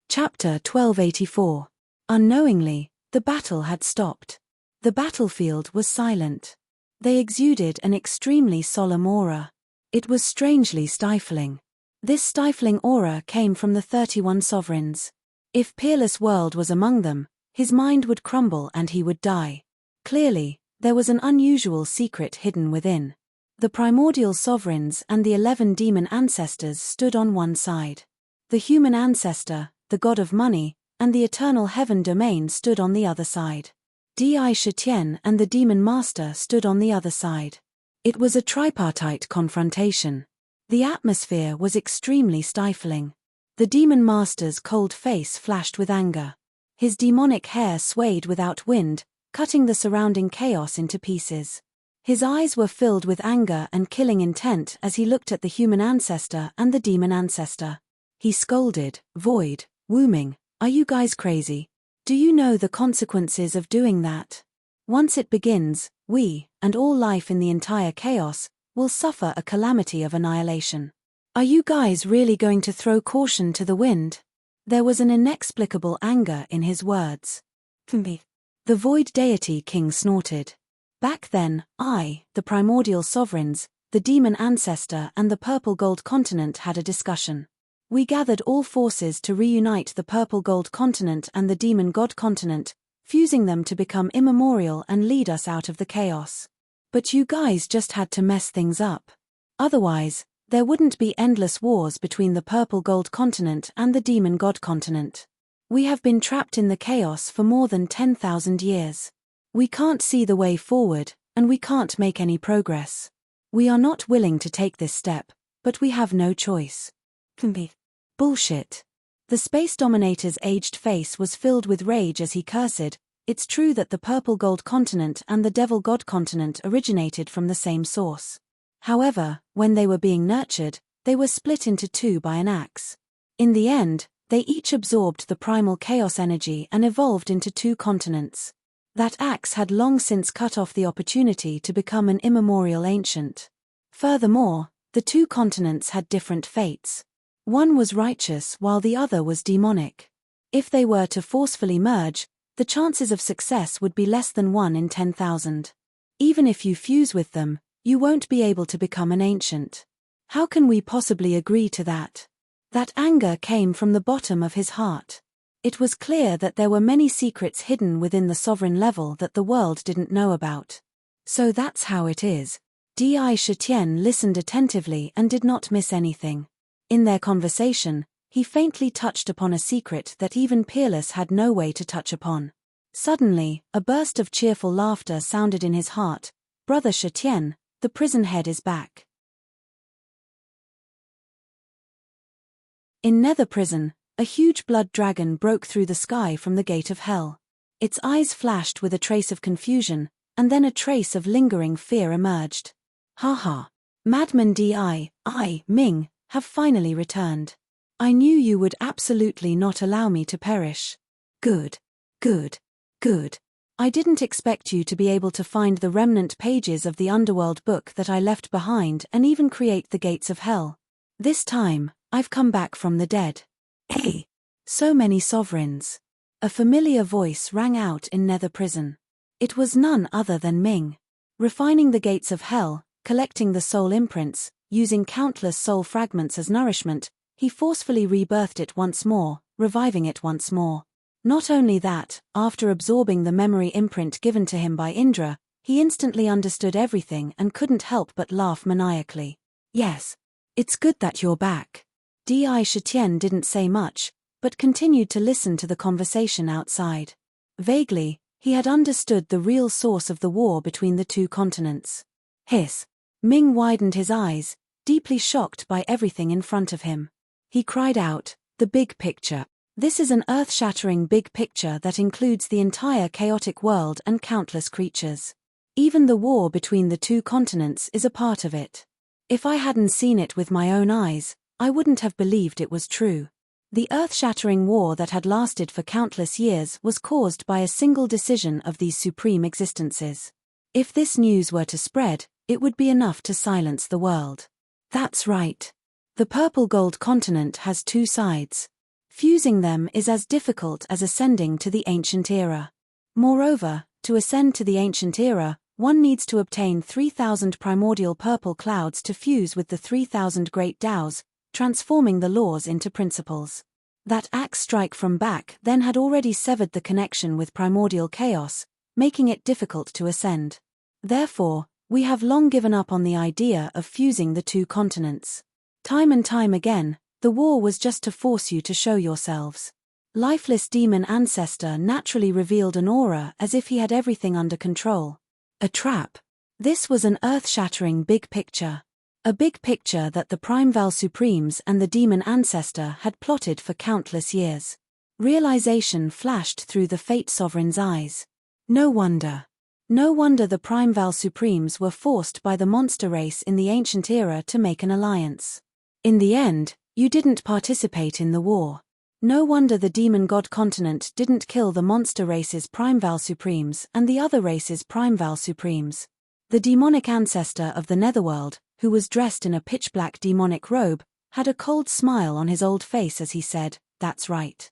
Chapter 1284. Unknowingly, the battle had stopped. The battlefield was silent. They exuded an extremely solemn aura. It was strangely stifling. This stifling aura came from the 31 sovereigns. If Peerless World was among them, his mind would crumble and he would die. Clearly, there was an unusual secret hidden within. The primordial sovereigns and the 11 demon ancestors stood on one side. The human ancestor, the god of money, and the eternal heaven domain stood on the other side. Di Shitian and the demon master stood on the other side. It was a tripartite confrontation. The atmosphere was extremely stifling. The demon master's cold face flashed with anger. His demonic hair swayed without wind, cutting the surrounding chaos into pieces. His eyes were filled with anger and killing intent as he looked at the human ancestor and the demon ancestor. He scolded, "Void, Wuming, are you guys crazy? Do you know the consequences of doing that? Once it begins, we, and all life in the entire chaos, will suffer a calamity of annihilation. Are you guys really going to throw caution to the wind?" There was an inexplicable anger in his words. "Me." The Void Deity King snorted. Back then, the primordial sovereigns, the demon ancestor and the purple gold continent had a discussion. We gathered all forces to reunite the purple gold continent and the demon god continent, fusing them to become immemorial and lead us out of the chaos. But you guys just had to mess things up. Otherwise, there wouldn't be endless wars between the purple gold continent and the demon god continent. We have been trapped in the chaos for more than 10,000 years. We can't see the way forward, and we can't make any progress. We are not willing to take this step, but we have no choice. Bullshit. The Space Dominator's aged face was filled with rage as he cursed. It's true that the purple gold continent and the devil god continent originated from the same source. However, when they were being nurtured, they were split into two by an axe. In the end, they each absorbed the primal chaos energy and evolved into two continents. That axe had long since cut off the opportunity to become an immemorial ancient. Furthermore, the two continents had different fates. One was righteous while the other was demonic. If they were to forcefully merge, the chances of success would be less than 1 in 10,000. Even if you fuse with them, you won't be able to become an ancient. How can we possibly agree to that? That anger came from the bottom of his heart. It was clear that there were many secrets hidden within the sovereign level that the world didn't know about. So that's how it is. Di Shitian listened attentively and did not miss anything. In their conversation, he faintly touched upon a secret that even Peerless had no way to touch upon. Suddenly, a burst of cheerful laughter sounded in his heart. "Brother Shitian, the prison head is back." In Nether Prison, a huge blood dragon broke through the sky from the gate of hell. Its eyes flashed with a trace of confusion, and then a trace of lingering fear emerged. "Ha! Madman Di, Ming, have finally returned. I knew you would absolutely not allow me to perish. Good. I didn't expect you to be able to find the remnant pages of the underworld book that I left behind and even create the gates of hell. This time, I've come back from the dead." "Hey! So many sovereigns." A familiar voice rang out in Nether Prison. It was none other than Ming. Refining the gates of hell, collecting the soul imprints, using countless soul fragments as nourishment, he forcefully rebirthed it once more, reviving it once more. Not only that, after absorbing the memory imprint given to him by Indra, he instantly understood everything and couldn't help but laugh maniacally. "Yes. It's good that you're back." Di Shitian didn't say much, but continued to listen to the conversation outside. Vaguely, he had understood the real source of the war between the two continents. Hiss. Ming widened his eyes, deeply shocked by everything in front of him. He cried out, "The big picture. This is an earth-shattering big picture that includes the entire chaotic world and countless creatures. Even the war between the two continents is a part of it. If I hadn't seen it with my own eyes, I wouldn't have believed it was true. The earth-shattering war that had lasted for countless years was caused by a single decision of these supreme existences. If this news were to spread, it would be enough to silence the world. That's right. The purple gold continent has two sides. Fusing them is as difficult as ascending to the ancient era. Moreover, to ascend to the ancient era, one needs to obtain 3,000 primordial purple clouds to fuse with the 3,000 great Taos, transforming the laws into principles. That axe strike from back then had already severed the connection with primordial chaos, making it difficult to ascend. Therefore, we have long given up on the idea of fusing the two continents. Time and time again, the war was just to force you to show yourselves. lifeless demon ancestor naturally revealed an aura as if he had everything under control. A trap. This was an earth-shattering big picture. A big picture that the Primeval Supremes and the demon ancestor had plotted for countless years. Realization flashed through the Fate Sovereign's eyes. No wonder. No wonder the Primeval Supremes were forced by the monster race in the ancient era to make an alliance. In the end, you didn't participate in the war. No wonder the demon god continent didn't kill the monster race's Primeval Supremes and the other race's Primeval Supremes. The demonic ancestor of the Netherworld, who was dressed in a pitch-black demonic robe, had a cold smile on his old face as he said, "That's right.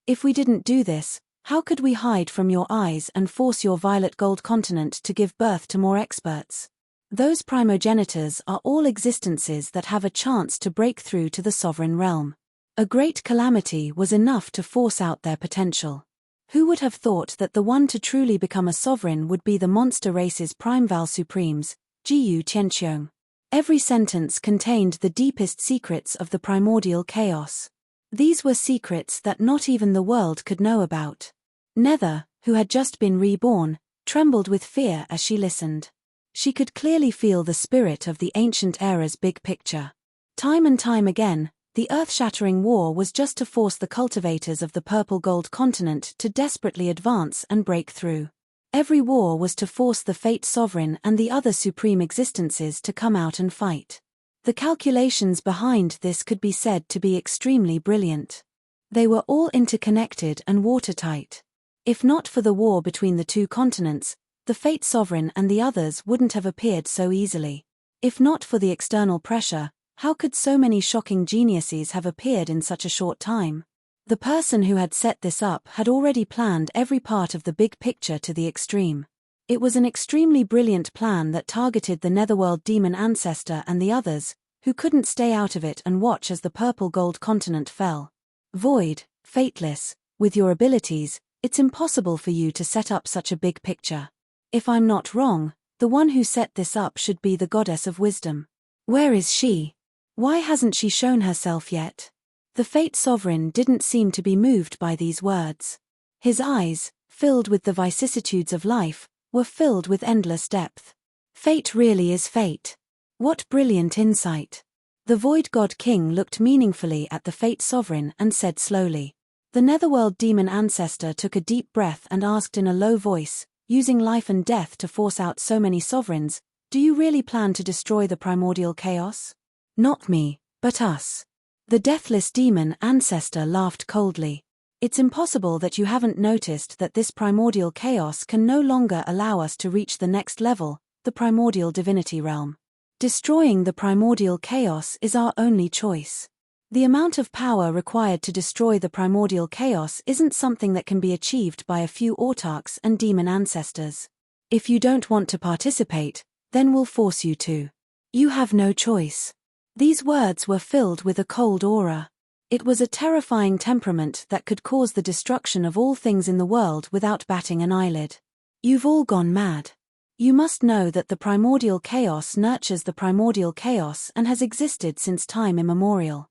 If we didn't do this, how could we hide from your eyes and force your violet gold continent to give birth to more experts? Those primogenitors are all existences that have a chance to break through to the sovereign realm. A great calamity was enough to force out their potential. Who would have thought that the one to truly become a sovereign would be the monster race's Primeval Supremes, Jiyu Tianqiong? Every sentence contained the deepest secrets of the primordial chaos. These were secrets that not even the world could know about. Nether, who had just been reborn, trembled with fear as she listened. She could clearly feel the spirit of the ancient era's big picture. Time and time again, the earth-shattering war was just to force the cultivators of the purple gold continent to desperately advance and break through. Every war was to force the Fate Sovereign and the other supreme existences to come out and fight. The calculations behind this could be said to be extremely brilliant. They were all interconnected and watertight. If not for the war between the two continents, the Fate Sovereign and the others wouldn't have appeared so easily. If not for the external pressure, how could so many shocking geniuses have appeared in such a short time? The person who had set this up had already planned every part of the big picture to the extreme. It was an extremely brilliant plan that targeted the Netherworld demon ancestor and the others, who couldn't stay out of it and watch as the purple gold continent fell. Void, fateless, with your abilities, it's impossible for you to set up such a big picture. If I'm not wrong, the one who set this up should be the goddess of wisdom. Where is she? Why hasn't she shown herself yet? The Fate Sovereign didn't seem to be moved by these words. His eyes, filled with the vicissitudes of life, were filled with endless depth. Fate really is fate. What brilliant insight. The Void God King looked meaningfully at the Fate Sovereign and said slowly. The Netherworld demon ancestor took a deep breath and asked in a low voice, using life and death to force out so many sovereigns, "Do you really plan to destroy the primordial chaos?" "Not me, but us." The deathless demon ancestor laughed coldly. "It's impossible that you haven't noticed that this primordial chaos can no longer allow us to reach the next level, the primordial divinity realm. Destroying the primordial chaos is our only choice. The amount of power required to destroy the primordial chaos isn't something that can be achieved by a few autarchs and demon ancestors. If you don't want to participate, then we'll force you to. You have no choice." These words were filled with a cold aura. It was a terrifying temperament that could cause the destruction of all things in the world without batting an eyelid. "You've all gone mad. You must know that the primordial chaos nurtures the primordial chaos and has existed since time immemorial.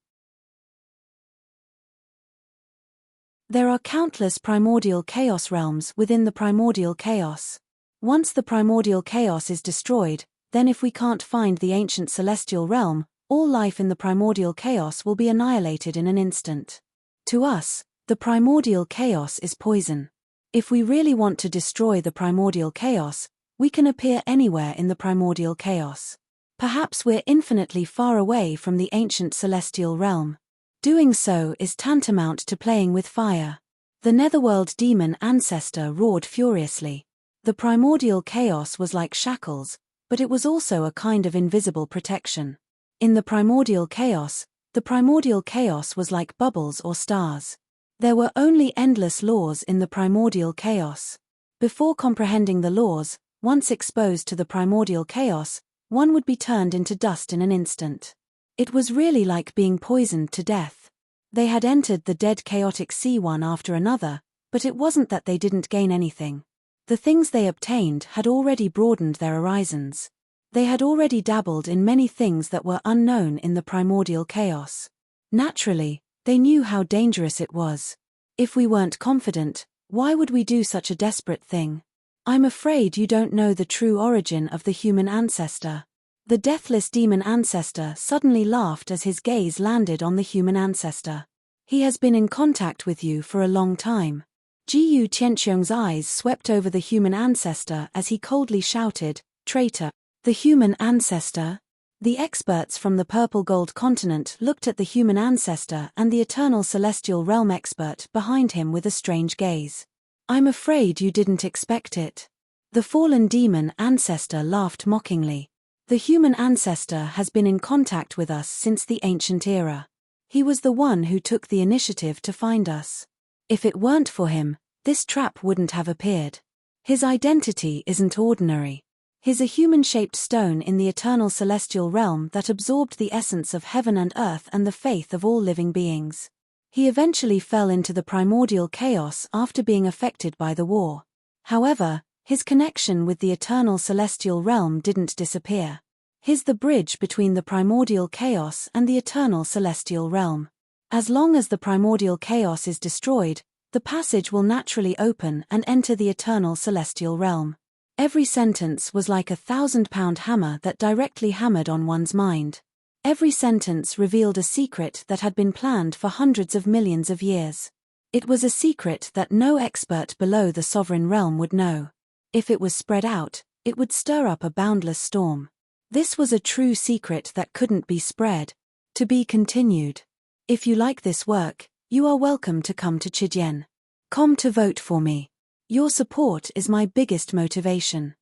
There are countless primordial chaos realms within the primordial chaos. Once the primordial chaos is destroyed, then if we can't find the ancient celestial realm, all life in the primordial chaos will be annihilated in an instant. To us, the primordial chaos is poison. If we really want to destroy the primordial chaos, we can appear anywhere in the primordial chaos. Perhaps we're infinitely far away from the ancient celestial realm. Doing so is tantamount to playing with fire." The Netherworld demon ancestor roared furiously. The primordial chaos was like shackles, but it was also a kind of invisible protection. In the primordial chaos was like bubbles or stars. There were only endless laws in the primordial chaos. Before comprehending the laws, once exposed to the primordial chaos, one would be turned into dust in an instant. It was really like being poisoned to death. They had entered the dead chaotic sea one after another, but it wasn't that they didn't gain anything. The things they obtained had already broadened their horizons. They had already dabbled in many things that were unknown in the primordial chaos. Naturally, they knew how dangerous it was. If we weren't confident, why would we do such a desperate thing? I'm afraid you don't know the true origin of the human ancestor. The deathless demon ancestor suddenly laughed as his gaze landed on the human ancestor. He has been in contact with you for a long time. Jiyu Qianqiong's eyes swept over the human ancestor as he coldly shouted, "Traitor!" The human ancestor? The experts from the purple gold continent looked at the human ancestor and the eternal celestial realm expert behind him with a strange gaze. I'm afraid you didn't expect it. The fallen demon ancestor laughed mockingly. The human ancestor has been in contact with us since the ancient era. He was the one who took the initiative to find us. If it weren't for him, this trap wouldn't have appeared. His identity isn't ordinary. He's a human-shaped stone in the eternal celestial realm that absorbed the essence of heaven and earth and the faith of all living beings. He eventually fell into the primordial chaos after being affected by the war. However, his connection with the eternal celestial realm didn't disappear. He's the bridge between the primordial chaos and the eternal celestial realm. As long as the primordial chaos is destroyed, the passage will naturally open and enter the eternal celestial realm. Every sentence was like a 1,000-pound hammer that directly hammered on one's mind. Every sentence revealed a secret that had been planned for hundreds of millions of years. It was a secret that no expert below the sovereign realm would know. If it was spread out, it would stir up a boundless storm. This was a true secret that couldn't be spread. To be continued. If you like this work, you are welcome to come to Chidian.com to vote for me. Your support is my biggest motivation.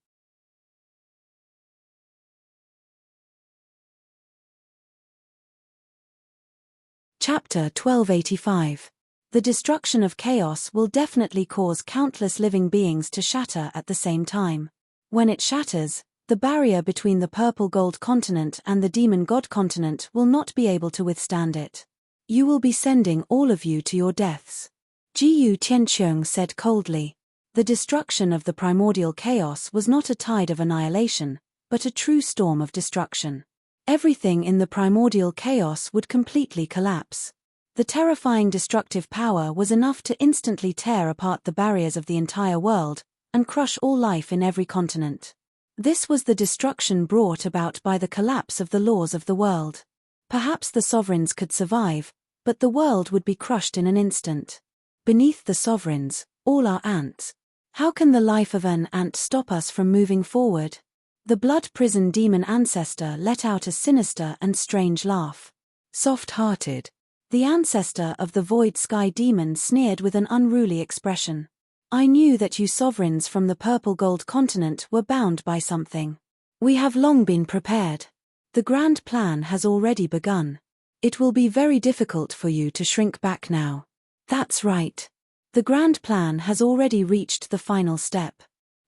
Chapter 1285. The destruction of chaos will definitely cause countless living beings to shatter at the same time. When it shatters, the barrier between the purple gold continent and the demon god continent will not be able to withstand it. You will be sending all of you to your deaths. Jiyu Qianqiong said coldly. The destruction of the primordial chaos was not a tide of annihilation, but a true storm of destruction. Everything in the primordial chaos would completely collapse. The terrifying destructive power was enough to instantly tear apart the barriers of the entire world, and crush all life in every continent. This was the destruction brought about by the collapse of the laws of the world. Perhaps the sovereigns could survive, but the world would be crushed in an instant. Beneath the sovereigns, all are ants. How can the life of an ant stop us from moving forward? The blood prison demon ancestor let out a sinister and strange laugh. Soft-hearted. The ancestor of the void sky demon sneered with an unruly expression. I knew that you sovereigns from the purple gold continent were bound by something. We have long been prepared. The grand plan has already begun. It will be very difficult for you to shrink back now. That's right. The grand plan has already reached the final step.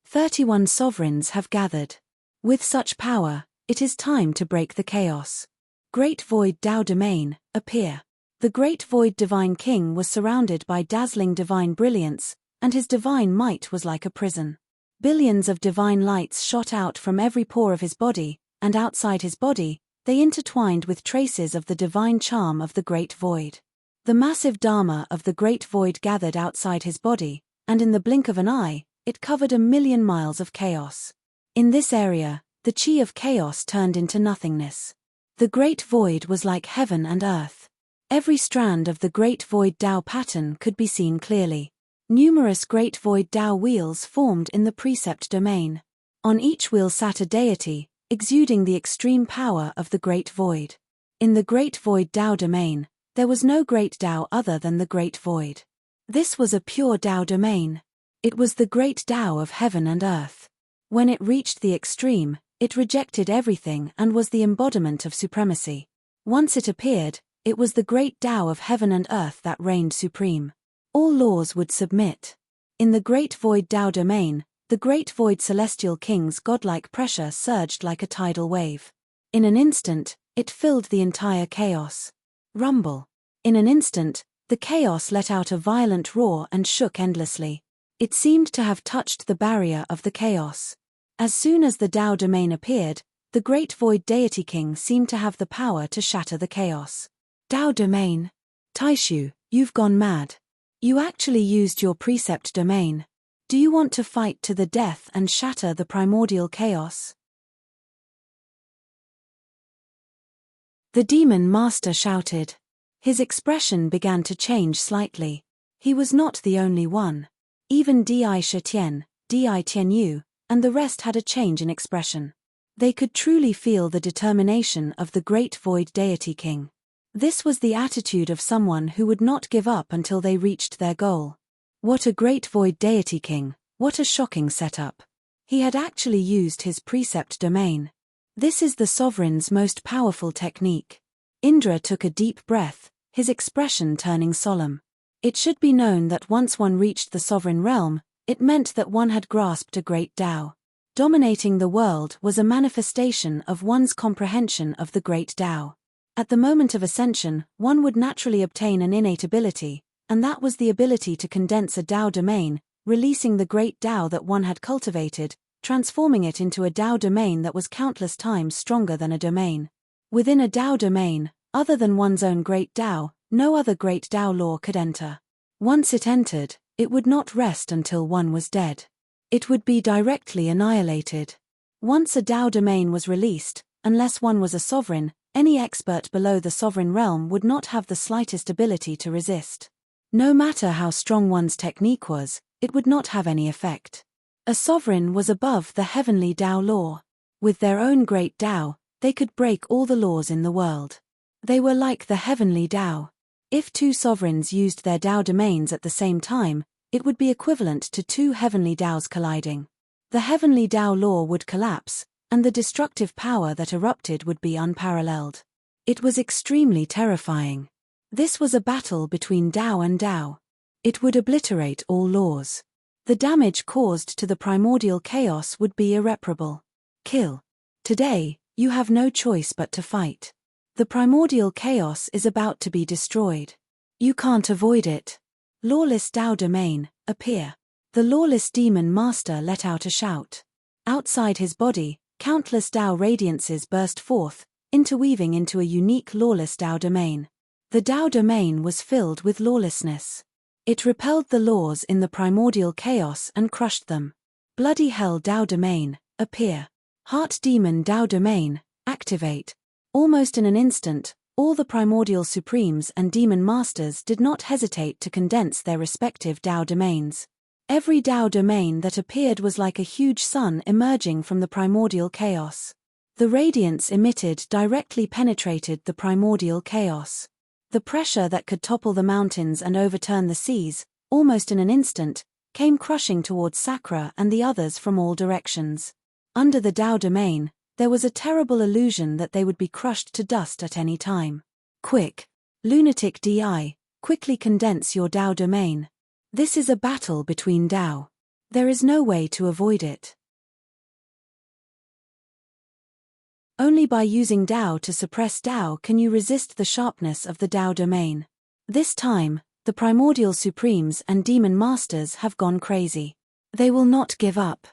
31 sovereigns have gathered. With such power, it is time to break the chaos. Great Void Dao Domain, appear. The Great Void Divine King was surrounded by dazzling divine brilliance, and his divine might was like a prison. Billions of divine lights shot out from every pore of his body, and outside his body, they intertwined with traces of the divine charm of the Great Void. The massive Dharma of the Great Void gathered outside his body, and in the blink of an eye, it covered 1,000,000 miles of chaos. In this area, the chi of chaos turned into nothingness. The Great Void was like heaven and earth. Every strand of the Great Void Dao pattern could be seen clearly. Numerous Great Void Dao wheels formed in the precept domain. On each wheel sat a deity, exuding the extreme power of the Great Void. In the Great Void Dao domain, there was no great Dao other than the Great Void. This was a pure Dao domain. It was the great Dao of heaven and earth. When it reached the extreme, it rejected everything and was the embodiment of supremacy. Once it appeared, it was the great Dao of heaven and earth that reigned supreme. All laws would submit. In the Great Void Dao domain, the Great Void Celestial King's godlike pressure surged like a tidal wave. In an instant, it filled the entire chaos. Rumble. In an instant, the chaos let out a violent roar and shook endlessly. It seemed to have touched the barrier of the chaos. As soon as the Dao domain appeared, the Great Void Deity King seemed to have the power to shatter the chaos. Dao domain. Taishu, you've gone mad. You actually used your precept domain. Do you want to fight to the death and shatter the primordial chaos? The demon master shouted. His expression began to change slightly. He was not the only one. Even Di Shitian, Di Tianyu, and the rest had a change in expression. They could truly feel the determination of the great void deity king. This was the attitude of someone who would not give up until they reached their goal. What a great void deity king, what a shocking setup. He had actually used his precept domain. This is the sovereign's most powerful technique. Indra took a deep breath, his expression turning solemn. It should be known that once one reached the sovereign realm, it meant that one had grasped a great Tao. Dominating the world was a manifestation of one's comprehension of the great Tao. At the moment of ascension, one would naturally obtain an innate ability, and that was the ability to condense a Tao domain, releasing the great Tao that one had cultivated, transforming it into a Tao domain that was countless times stronger than a domain. Within a Tao domain, other than one's own great Tao, no other great Tao law could enter. Once it entered, it would not rest until one was dead. It would be directly annihilated. Once a Tao domain was released, unless one was a sovereign, any expert below the sovereign realm would not have the slightest ability to resist. No matter how strong one's technique was, it would not have any effect. A sovereign was above the heavenly Tao law. With their own great Tao, they could break all the laws in the world. They were like the heavenly Tao. If two sovereigns used their Tao domains at the same time, it would be equivalent to two heavenly Taos colliding. The heavenly Tao law would collapse, and the destructive power that erupted would be unparalleled. It was extremely terrifying. This was a battle between Tao and Tao. It would obliterate all laws. The damage caused to the primordial chaos would be irreparable. Kill. Today, you have no choice but to fight. The primordial chaos is about to be destroyed. You can't avoid it. Lawless Tao domain, appear. The lawless demon master let out a shout. Outside his body, countless Tao radiances burst forth, interweaving into a unique lawless Tao domain. The Tao domain was filled with lawlessness. It repelled the laws in the primordial chaos and crushed them. Bloody hell Tao domain, appear. Heart demon Tao domain, activate. Almost in an instant, all the primordial supremes and demon masters did not hesitate to condense their respective Tao domains. Every Tao domain that appeared was like a huge sun emerging from the primordial chaos. The radiance emitted directly penetrated the primordial chaos. The pressure that could topple the mountains and overturn the seas, almost in an instant, came crushing towards Sakra and the others from all directions. Under the Tao domain, there was a terrible illusion that they would be crushed to dust at any time. Quick! Lunatic Di, quickly condense your Tao domain. This is a battle between Tao. There is no way to avoid it. Only by using Tao to suppress Tao can you resist the sharpness of the Tao domain. This time, the primordial supremes and demon masters have gone crazy. They will not give up.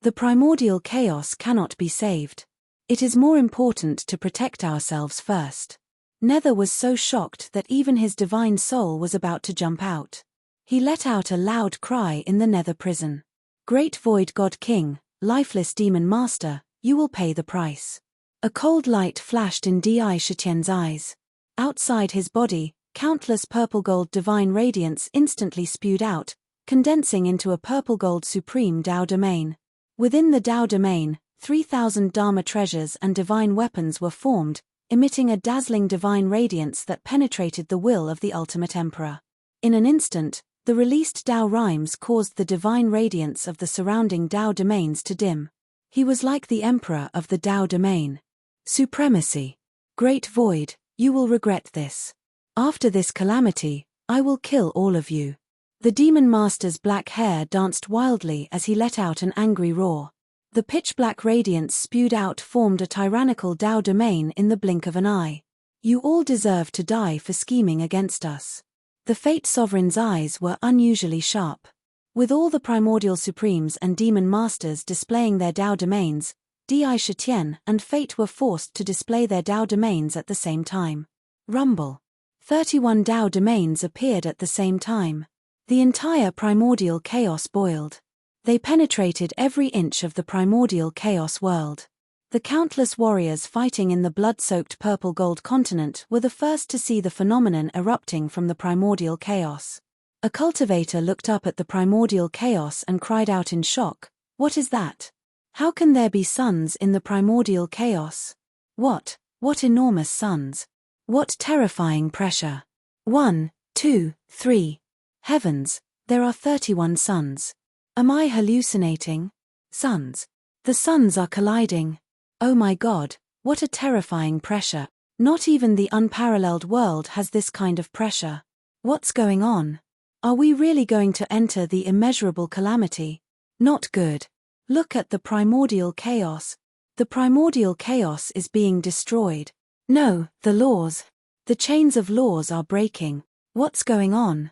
The primordial chaos cannot be saved. It is more important to protect ourselves first. Nether was so shocked that even his divine soul was about to jump out. He let out a loud cry in the Nether prison. Great Void God King, lifeless demon master, you will pay the price. A cold light flashed in Di Shitian's eyes. Outside his body, countless purple-gold divine radiance instantly spewed out, condensing into a purple-gold supreme Tao domain. Within the Tao domain, 3,000 Dharma treasures and divine weapons were formed, emitting a dazzling divine radiance that penetrated the will of the ultimate emperor. In an instant, the released Tao rhymes caused the divine radiance of the surrounding Tao domains to dim. He was like the emperor of the Tao domain. Supremacy. Great Void, you will regret this. After this calamity, I will kill all of you. The demon master's black hair danced wildly as he let out an angry roar. The pitch-black radiance spewed out formed a tyrannical Tao domain in the blink of an eye. You all deserve to die for scheming against us. The Fate Sovereign's eyes were unusually sharp. With all the primordial supremes and demon masters displaying their Tao domains, Di Shitian and Fate were forced to display their Tao domains at the same time. Rumble. 31 Tao domains appeared at the same time. The entire primordial chaos boiled. They penetrated every inch of the primordial chaos world. The countless warriors fighting in the blood-soaked purple gold continent were the first to see the phenomenon erupting from the primordial chaos. A cultivator looked up at the primordial chaos and cried out in shock, "What is that? How can there be suns in the primordial chaos? What enormous suns! What terrifying pressure! 1, 2, 3. Heavens, there are 31 suns. Am I hallucinating? Suns. The suns are colliding. Oh my God, what a terrifying pressure. Not even the unparalleled world has this kind of pressure. What's going on? Are we really going to enter the immeasurable calamity? Not good. Look at the primordial chaos. The primordial chaos is being destroyed. No, the laws. The chains of laws are breaking. What's going on?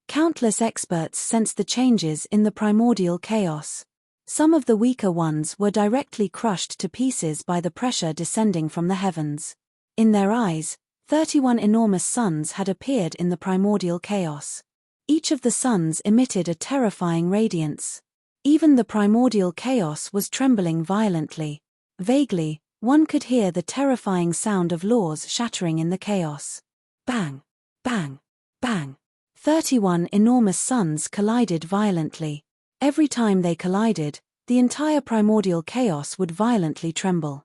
Countless experts sensed the changes in the primordial chaos. Some of the weaker ones were directly crushed to pieces by the pressure descending from the heavens. In their eyes, 31 enormous suns had appeared in the primordial chaos. Each of the suns emitted a terrifying radiance. Even the primordial chaos was trembling violently. Vaguely, one could hear the terrifying sound of laws shattering in the chaos. Bang! Bang! Bang! 31 enormous suns collided violently. Every time they collided, the entire primordial chaos would violently tremble.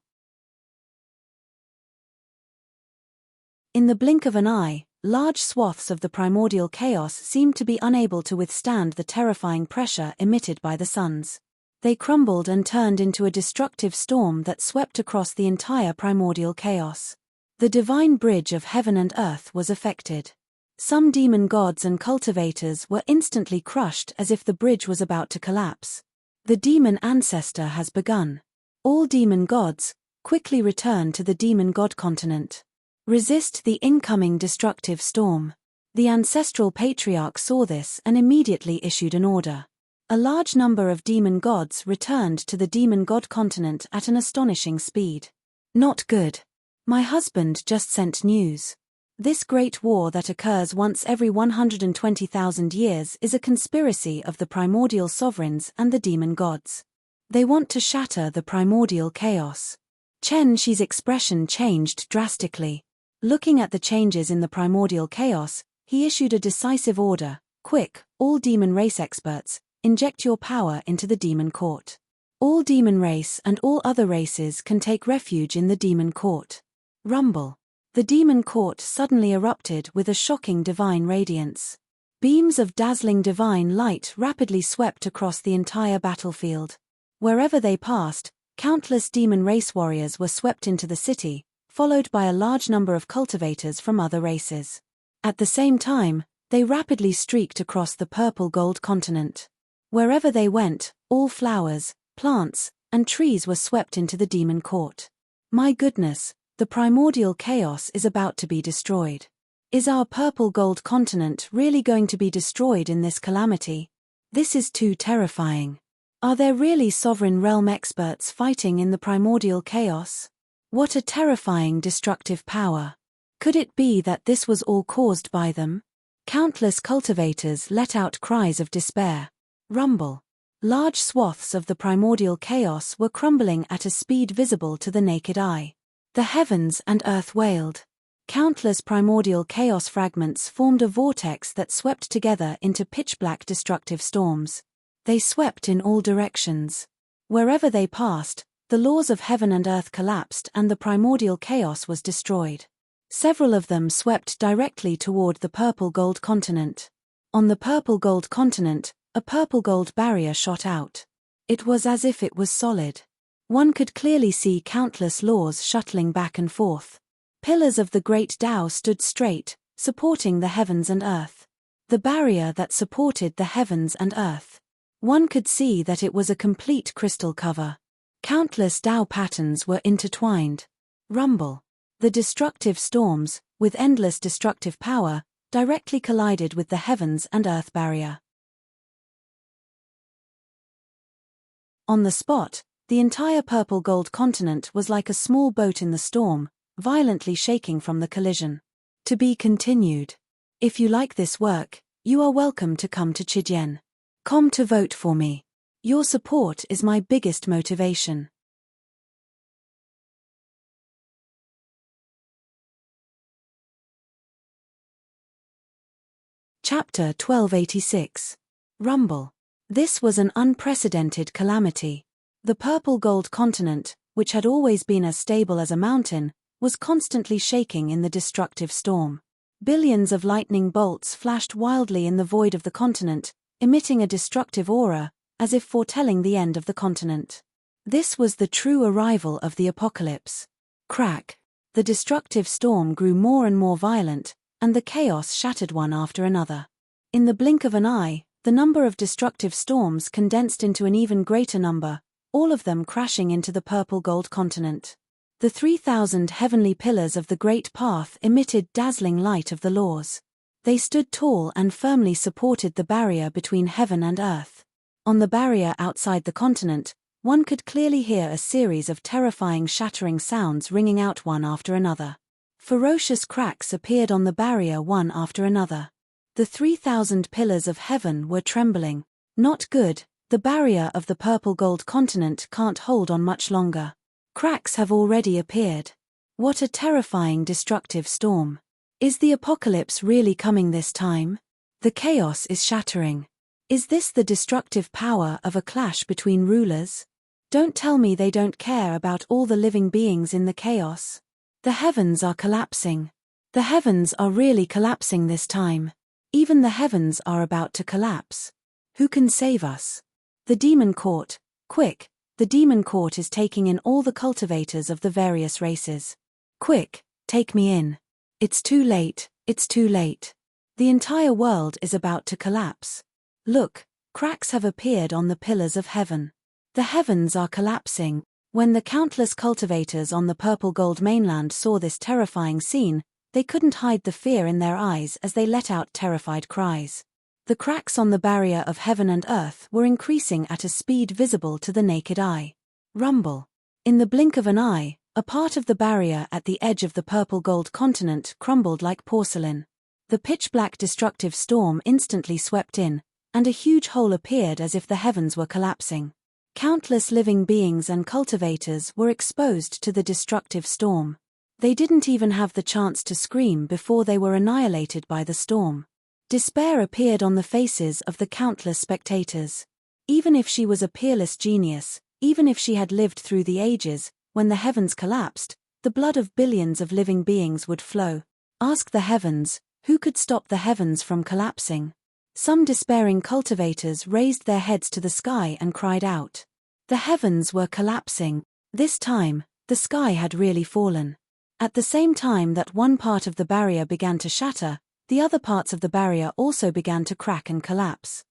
In the blink of an eye, large swaths of the primordial chaos seemed to be unable to withstand the terrifying pressure emitted by the suns. They crumbled and turned into a destructive storm that swept across the entire primordial chaos. The divine bridge of heaven and earth was affected. Some demon gods and cultivators were instantly crushed as if the bridge was about to collapse. The demon ancestor has begun. All demon gods, quickly return to the demon god continent. Resist the incoming destructive storm. The ancestral patriarch saw this and immediately issued an order. A large number of demon gods returned to the demon god continent at an astonishing speed. Not good. My husband just sent news. This great war that occurs once every 120,000 years is a conspiracy of the primordial sovereigns and the demon gods. They want to shatter the primordial chaos. Chen Shi's expression changed drastically. Looking at the changes in the primordial chaos, he issued a decisive order. Quick, all demon race experts, inject your power into the demon court. All demon race and all other races can take refuge in the demon court. Rumble. The demon court suddenly erupted with a shocking divine radiance. Beams of dazzling divine light rapidly swept across the entire battlefield. Wherever they passed, countless demon race warriors were swept into the city, followed by a large number of cultivators from other races. At the same time, they rapidly streaked across the purple gold continent. Wherever they went, all flowers, plants, and trees were swept into the demon court. My goodness, the primordial chaos is about to be destroyed. Is our purple gold continent really going to be destroyed in this calamity? This is too terrifying. Are there really sovereign realm experts fighting in the primordial chaos? What a terrifying destructive power. Could it be that this was all caused by them? Countless cultivators let out cries of despair. Rumble. Large swaths of the primordial chaos were crumbling at a speed visible to the naked eye. The heavens and earth wailed. Countless primordial chaos fragments formed a vortex that swept together into pitch-black destructive storms. They swept in all directions. Wherever they passed, the laws of heaven and earth collapsed and the primordial chaos was destroyed. Several of them swept directly toward the purple gold continent. On the purple gold continent, a purple gold barrier shot out. It was as if it was solid. One could clearly see countless laws shuttling back and forth. Pillars of the great Tao stood straight, supporting the heavens and earth. The barrier that supported the heavens and earth. One could see that it was a complete crystal cover. Countless Tao patterns were intertwined. Rumble. The destructive storms, with endless destructive power, directly collided with the heavens and earth barrier. On the spot, the entire purple gold continent was like a small boat in the storm, violently shaking from the collision. To be continued. If you like this work, you are welcome to come to Chidian.com to vote for me. Your support is my biggest motivation. Chapter 1286. Rumble. This was an unprecedented calamity. The purple gold continent, which had always been as stable as a mountain, was constantly shaking in the destructive storm. Billions of lightning bolts flashed wildly in the void of the continent, emitting a destructive aura, as if foretelling the end of the continent. This was the true arrival of the apocalypse. Crack. The destructive storm grew more and more violent, and the chaos shattered one after another. In the blink of an eye, the number of destructive storms condensed into an even greater number, all of them crashing into the purple gold continent. The 3,000 heavenly pillars of the Great Path emitted dazzling light of the laws. They stood tall and firmly supported the barrier between heaven and earth. On the barrier outside the continent, one could clearly hear a series of terrifying shattering sounds ringing out one after another. Ferocious cracks appeared on the barrier one after another. The 3,000 pillars of heaven were trembling. Not good, the barrier of the purple gold continent can't hold on much longer. Cracks have already appeared. What a terrifying destructive storm. Is the apocalypse really coming this time? The chaos is shattering. Is this the destructive power of a clash between rulers? Don't tell me they don't care about all the living beings in the chaos. The heavens are collapsing. The heavens are really collapsing this time. Even the heavens are about to collapse. Who can save us? The demon court, quick, the demon court is taking in all the cultivators of the various races. Quick, take me in. It's too late, it's too late. The entire world is about to collapse. Look, cracks have appeared on the pillars of heaven. The heavens are collapsing. When the countless cultivators on the purple gold mainland saw this terrifying scene, they couldn't hide the fear in their eyes as they let out terrified cries. The cracks on the barrier of heaven and earth were increasing at a speed visible to the naked eye. Rumble. In the blink of an eye, a part of the barrier at the edge of the purple gold continent crumbled like porcelain. The pitch-black destructive storm instantly swept in, and a huge hole appeared as if the heavens were collapsing. Countless living beings and cultivators were exposed to the destructive storm. They didn't even have the chance to scream before they were annihilated by the storm. Despair appeared on the faces of the countless spectators. Even if she was a peerless genius, even if she had lived through the ages, when the heavens collapsed, the blood of billions of living beings would flow. Ask the heavens, who could stop the heavens from collapsing? Some despairing cultivators raised their heads to the sky and cried out. The heavens were collapsing. This time, the sky had really fallen. At the same time that one part of the barrier began to shatter, the other parts of the barrier also began to crack and collapse.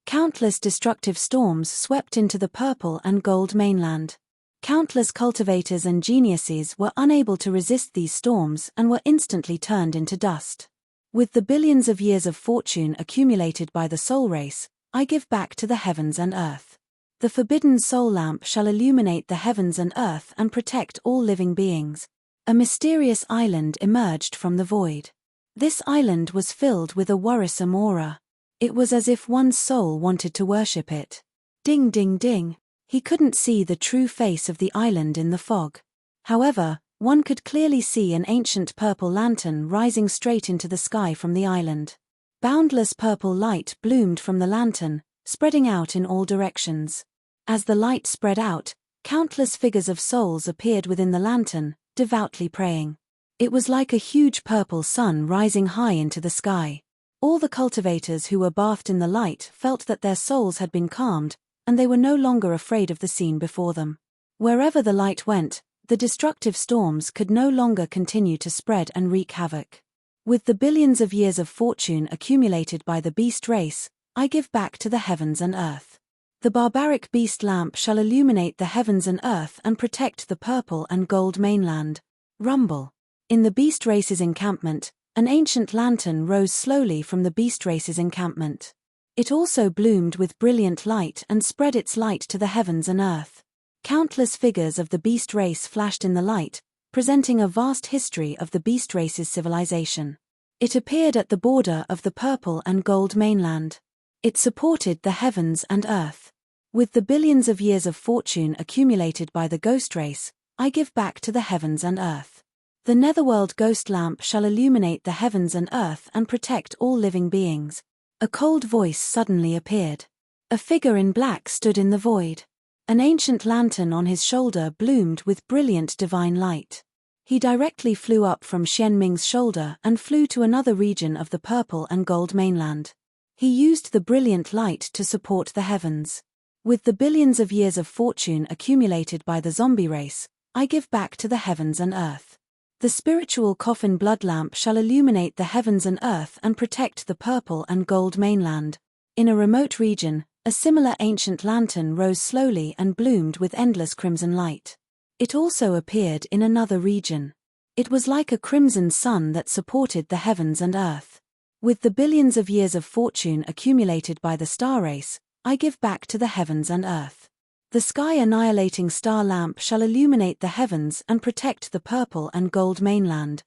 Countless destructive storms swept into the purple and gold mainland. Countless cultivators and geniuses were unable to resist these storms and were instantly turned into dust. With the billions of years of fortune accumulated by the soul race, I give back to the heavens and earth. The forbidden soul lamp shall illuminate the heavens and earth and protect all living beings. A mysterious island emerged from the void. This island was filled with a worrisome aura. It was as if one's soul wanted to worship it. Ding ding ding. He couldn't see the true face of the island in the fog. However, one could clearly see an ancient purple lantern rising straight into the sky from the island. Boundless purple light bloomed from the lantern, spreading out in all directions. As the light spread out, countless figures of souls appeared within the lantern, devoutly praying. It was like a huge purple sun rising high into the sky. All the cultivators who were bathed in the light felt that their souls had been calmed, and they were no longer afraid of the scene before them. Wherever the light went, the destructive storms could no longer continue to spread and wreak havoc. With the billions of years of fortune accumulated by the beast race, I give back to the heavens and earth. The barbaric beast lamp shall illuminate the heavens and earth and protect the purple and gold mainland. Rumble. In the beast race's encampment, an ancient lantern rose slowly from the beast race's encampment. It also bloomed with brilliant light and spread its light to the heavens and earth. Countless figures of the beast race flashed in the light, representing a vast history of the beast race's civilization. It appeared at the border of the purple and gold mainland. It supported the heavens and earth. With the billions of years of fortune accumulated by the ghost race, I give back to the heavens and earth. The netherworld ghost lamp shall illuminate the heavens and earth and protect all living beings. A cold voice suddenly appeared. A figure in black stood in the void. An ancient lantern on his shoulder bloomed with brilliant divine light. He directly flew up from Xianming's shoulder and flew to another region of the purple and gold mainland. He used the brilliant light to support the heavens. With the billions of years of fortune accumulated by the zombie race, I give back to the heavens and earth. The spiritual coffin blood lamp shall illuminate the heavens and earth and protect the purple and gold mainland. In a remote region, a similar ancient lantern rose slowly and bloomed with endless crimson light. It also appeared in another region. It was like a crimson sun that supported the heavens and earth. With the billions of years of fortune accumulated by the star race, I give back to the heavens and earth. The sky-annihilating star lamp shall illuminate the heavens and protect the purple and gold mainland.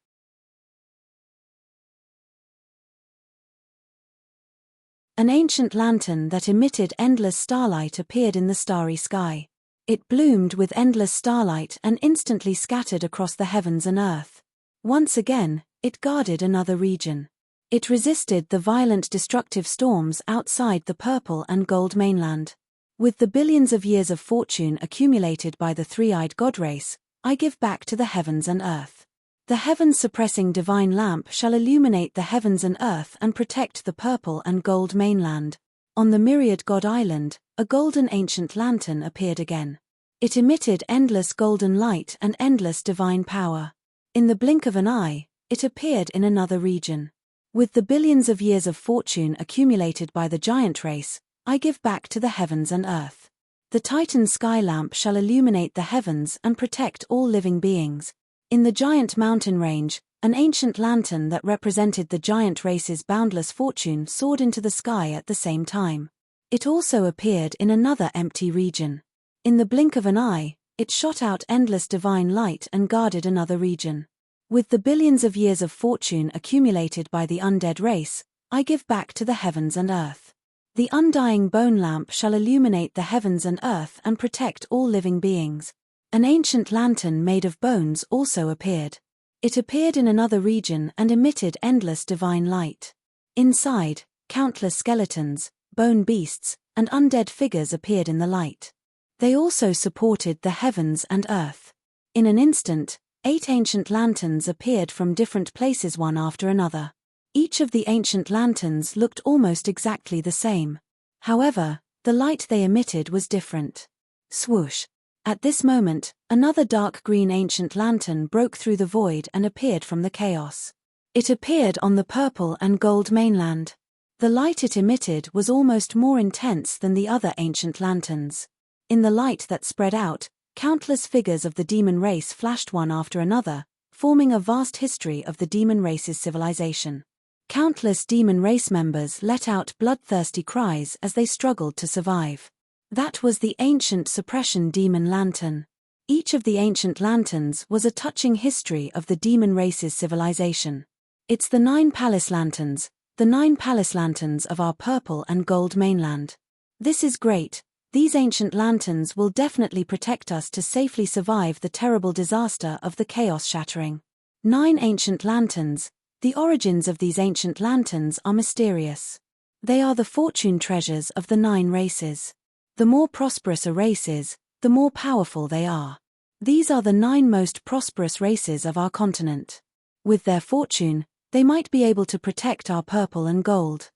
An ancient lantern that emitted endless starlight appeared in the starry sky. It bloomed with endless starlight and instantly scattered across the heavens and earth. Once again, it guarded another region. It resisted the violent destructive storms outside the purple and gold mainland. With the billions of years of fortune accumulated by the three-eyed god race, I give back to the heavens and earth. The heaven-suppressing divine lamp shall illuminate the heavens and earth and protect the purple and gold mainland. On the myriad god island, a golden ancient lantern appeared again. It emitted endless golden light and endless divine power. In the blink of an eye, it appeared in another region. With the billions of years of fortune accumulated by the giant race, I give back to the heavens and earth. The Titan sky lamp shall illuminate the heavens and protect all living beings. In the giant mountain range, an ancient lantern that represented the giant race's boundless fortune soared into the sky at the same time. It also appeared in another empty region. In the blink of an eye, it shot out endless divine light and guarded another region. With the billions of years of fortune accumulated by the undead race, I give back to the heavens and earth. The undying bone lamp shall illuminate the heavens and earth and protect all living beings. An ancient lantern made of bones also appeared. It appeared in another region and emitted endless divine light. Inside, countless skeletons, bone beasts, and undead figures appeared in the light. They also supported the heavens and earth. In an instant, 8 ancient lanterns appeared from different places one after another. Each of the ancient lanterns looked almost exactly the same. However, the light they emitted was different. Swoosh! At this moment, another dark green ancient lantern broke through the void and appeared from the chaos. It appeared on the purple and gold mainland. The light it emitted was almost more intense than the other ancient lanterns. In the light that spread out, countless figures of the demon race flashed one after another, forming a vast history of the demon race's civilization. Countless demon race members let out bloodthirsty cries as they struggled to survive. That was the ancient suppression demon lantern. Each of the ancient lanterns was a touching history of the demon race's civilization. It's the 9 palace lanterns, the 9 palace lanterns of our purple and gold mainland. This is great. These ancient lanterns will definitely protect us to safely survive the terrible disaster of the chaos shattering. 9 ancient lanterns. The origins of these ancient lanterns are mysterious. They are the fortune treasures of the 9 races. The more prosperous a race is, the more powerful they are. These are the 9 most prosperous races of our continent. With their fortune, they might be able to protect our purple and gold.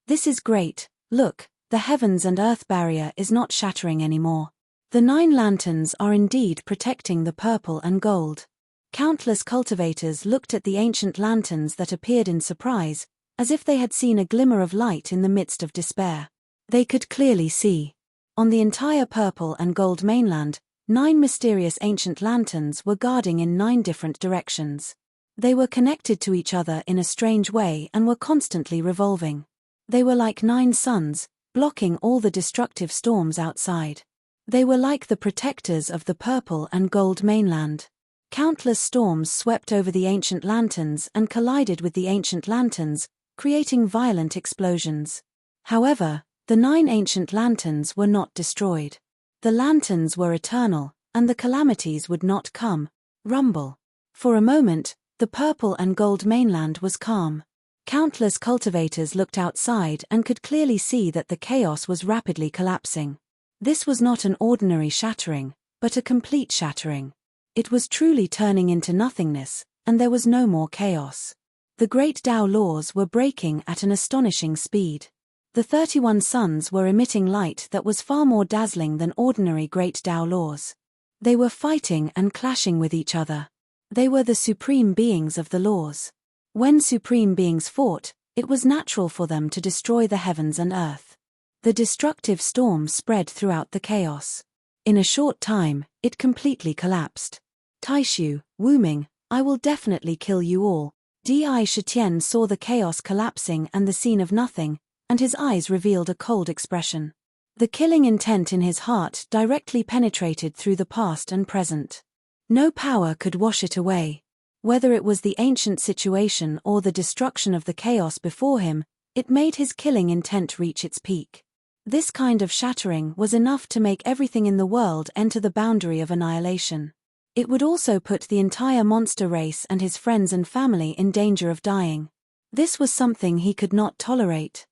This is great. Look, the heavens and earth barrier is not shattering anymore. The 9 lanterns are indeed protecting the purple and gold. Countless cultivators looked at the ancient lanterns that appeared in surprise, as if they had seen a glimmer of light in the midst of despair. They could clearly see. On the entire purple and gold mainland, 9 mysterious ancient lanterns were guarding in 9 different directions. They were connected to each other in a strange way and were constantly revolving. They were like 9 suns, blocking all the destructive storms outside. They were like the protectors of the purple and gold mainland. Countless storms swept over the ancient lanterns and collided with the ancient lanterns, creating violent explosions. However, the 9 ancient lanterns were not destroyed. The lanterns were eternal, and the calamities would not come. Rumble. For a moment, the purple and gold mainland was calm. Countless cultivators looked outside and could clearly see that the chaos was rapidly collapsing. This was not an ordinary shattering, but a complete shattering. It was truly turning into nothingness, and there was no more chaos. The great Tao laws were breaking at an astonishing speed. The 31 suns were emitting light that was far more dazzling than ordinary great Tao laws. They were fighting and clashing with each other. They were the supreme beings of the laws. When supreme beings fought, it was natural for them to destroy the heavens and earth. The destructive storm spread throughout the chaos. In a short time, it completely collapsed. Taishu, Wuming, I will definitely kill you all. Di Shitian saw the chaos collapsing and the scene of nothing, and his eyes revealed a cold expression. The killing intent in his heart directly penetrated through the past and present. No power could wash it away. Whether it was the ancient situation or the destruction of the chaos before him, it made his killing intent reach its peak. This kind of shattering was enough to make everything in the world enter the boundary of annihilation. It would also put the entire monster race and his friends and family in danger of dying. This was something he could not tolerate.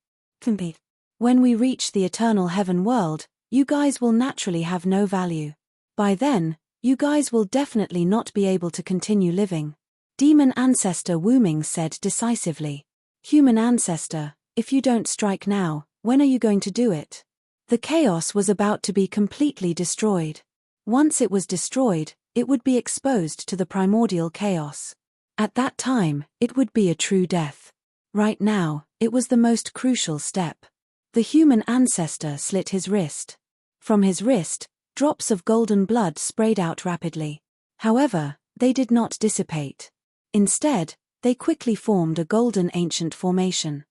When we reach the eternal heaven world, you guys will naturally have no value. By then, you guys will definitely not be able to continue living. Demon Ancestor Wuming said decisively. Human Ancestor, if you don't strike now, when are you going to do it? The chaos was about to be completely destroyed. Once it was destroyed, it would be exposed to the primordial chaos. At that time, it would be a true death. Right now, it was the most crucial step. The human ancestor slit his wrist. From his wrist, drops of golden blood sprayed out rapidly. However, they did not dissipate. Instead, they quickly formed a golden ancient formation.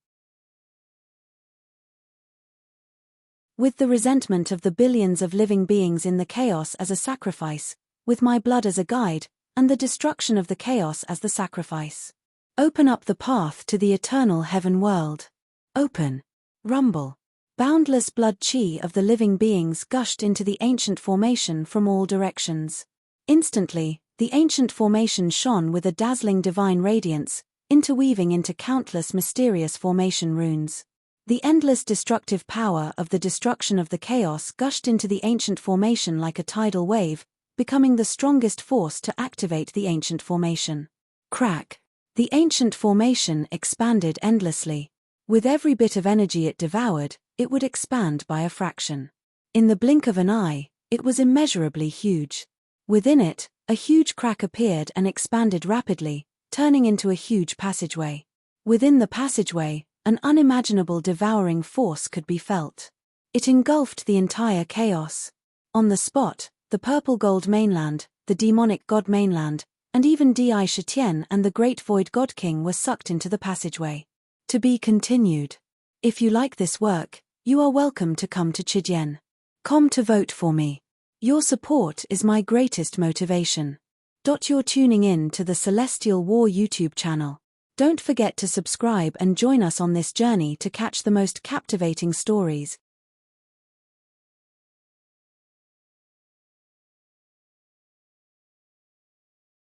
With the resentment of the billions of living beings in the chaos as a sacrifice, with my blood as a guide, and the destruction of the chaos as the sacrifice. Open up the path to the eternal heaven world. Open. Rumble. Boundless blood chi of the living beings gushed into the ancient formation from all directions. Instantly, the ancient formation shone with a dazzling divine radiance, interweaving into countless mysterious formation runes. The endless destructive power of the destruction of the chaos gushed into the ancient formation like a tidal wave, becoming the strongest force to activate the ancient formation. Crack. The ancient formation expanded endlessly. With every bit of energy it devoured, it would expand by a fraction. In the blink of an eye, it was immeasurably huge. Within it, a huge crack appeared and expanded rapidly, turning into a huge passageway. Within the passageway, an unimaginable devouring force could be felt. It engulfed the entire chaos. On the spot, the purple gold mainland, the demonic god mainland, and even Di Shitian and the great void god king were sucked into the passageway. To be continued. If you like this work, you are welcome to come to Chidian.com to vote for me. Your support is my greatest motivation. You're tuning in to the Celestial War YouTube channel. Don't forget to subscribe and join us on this journey to catch the most captivating stories,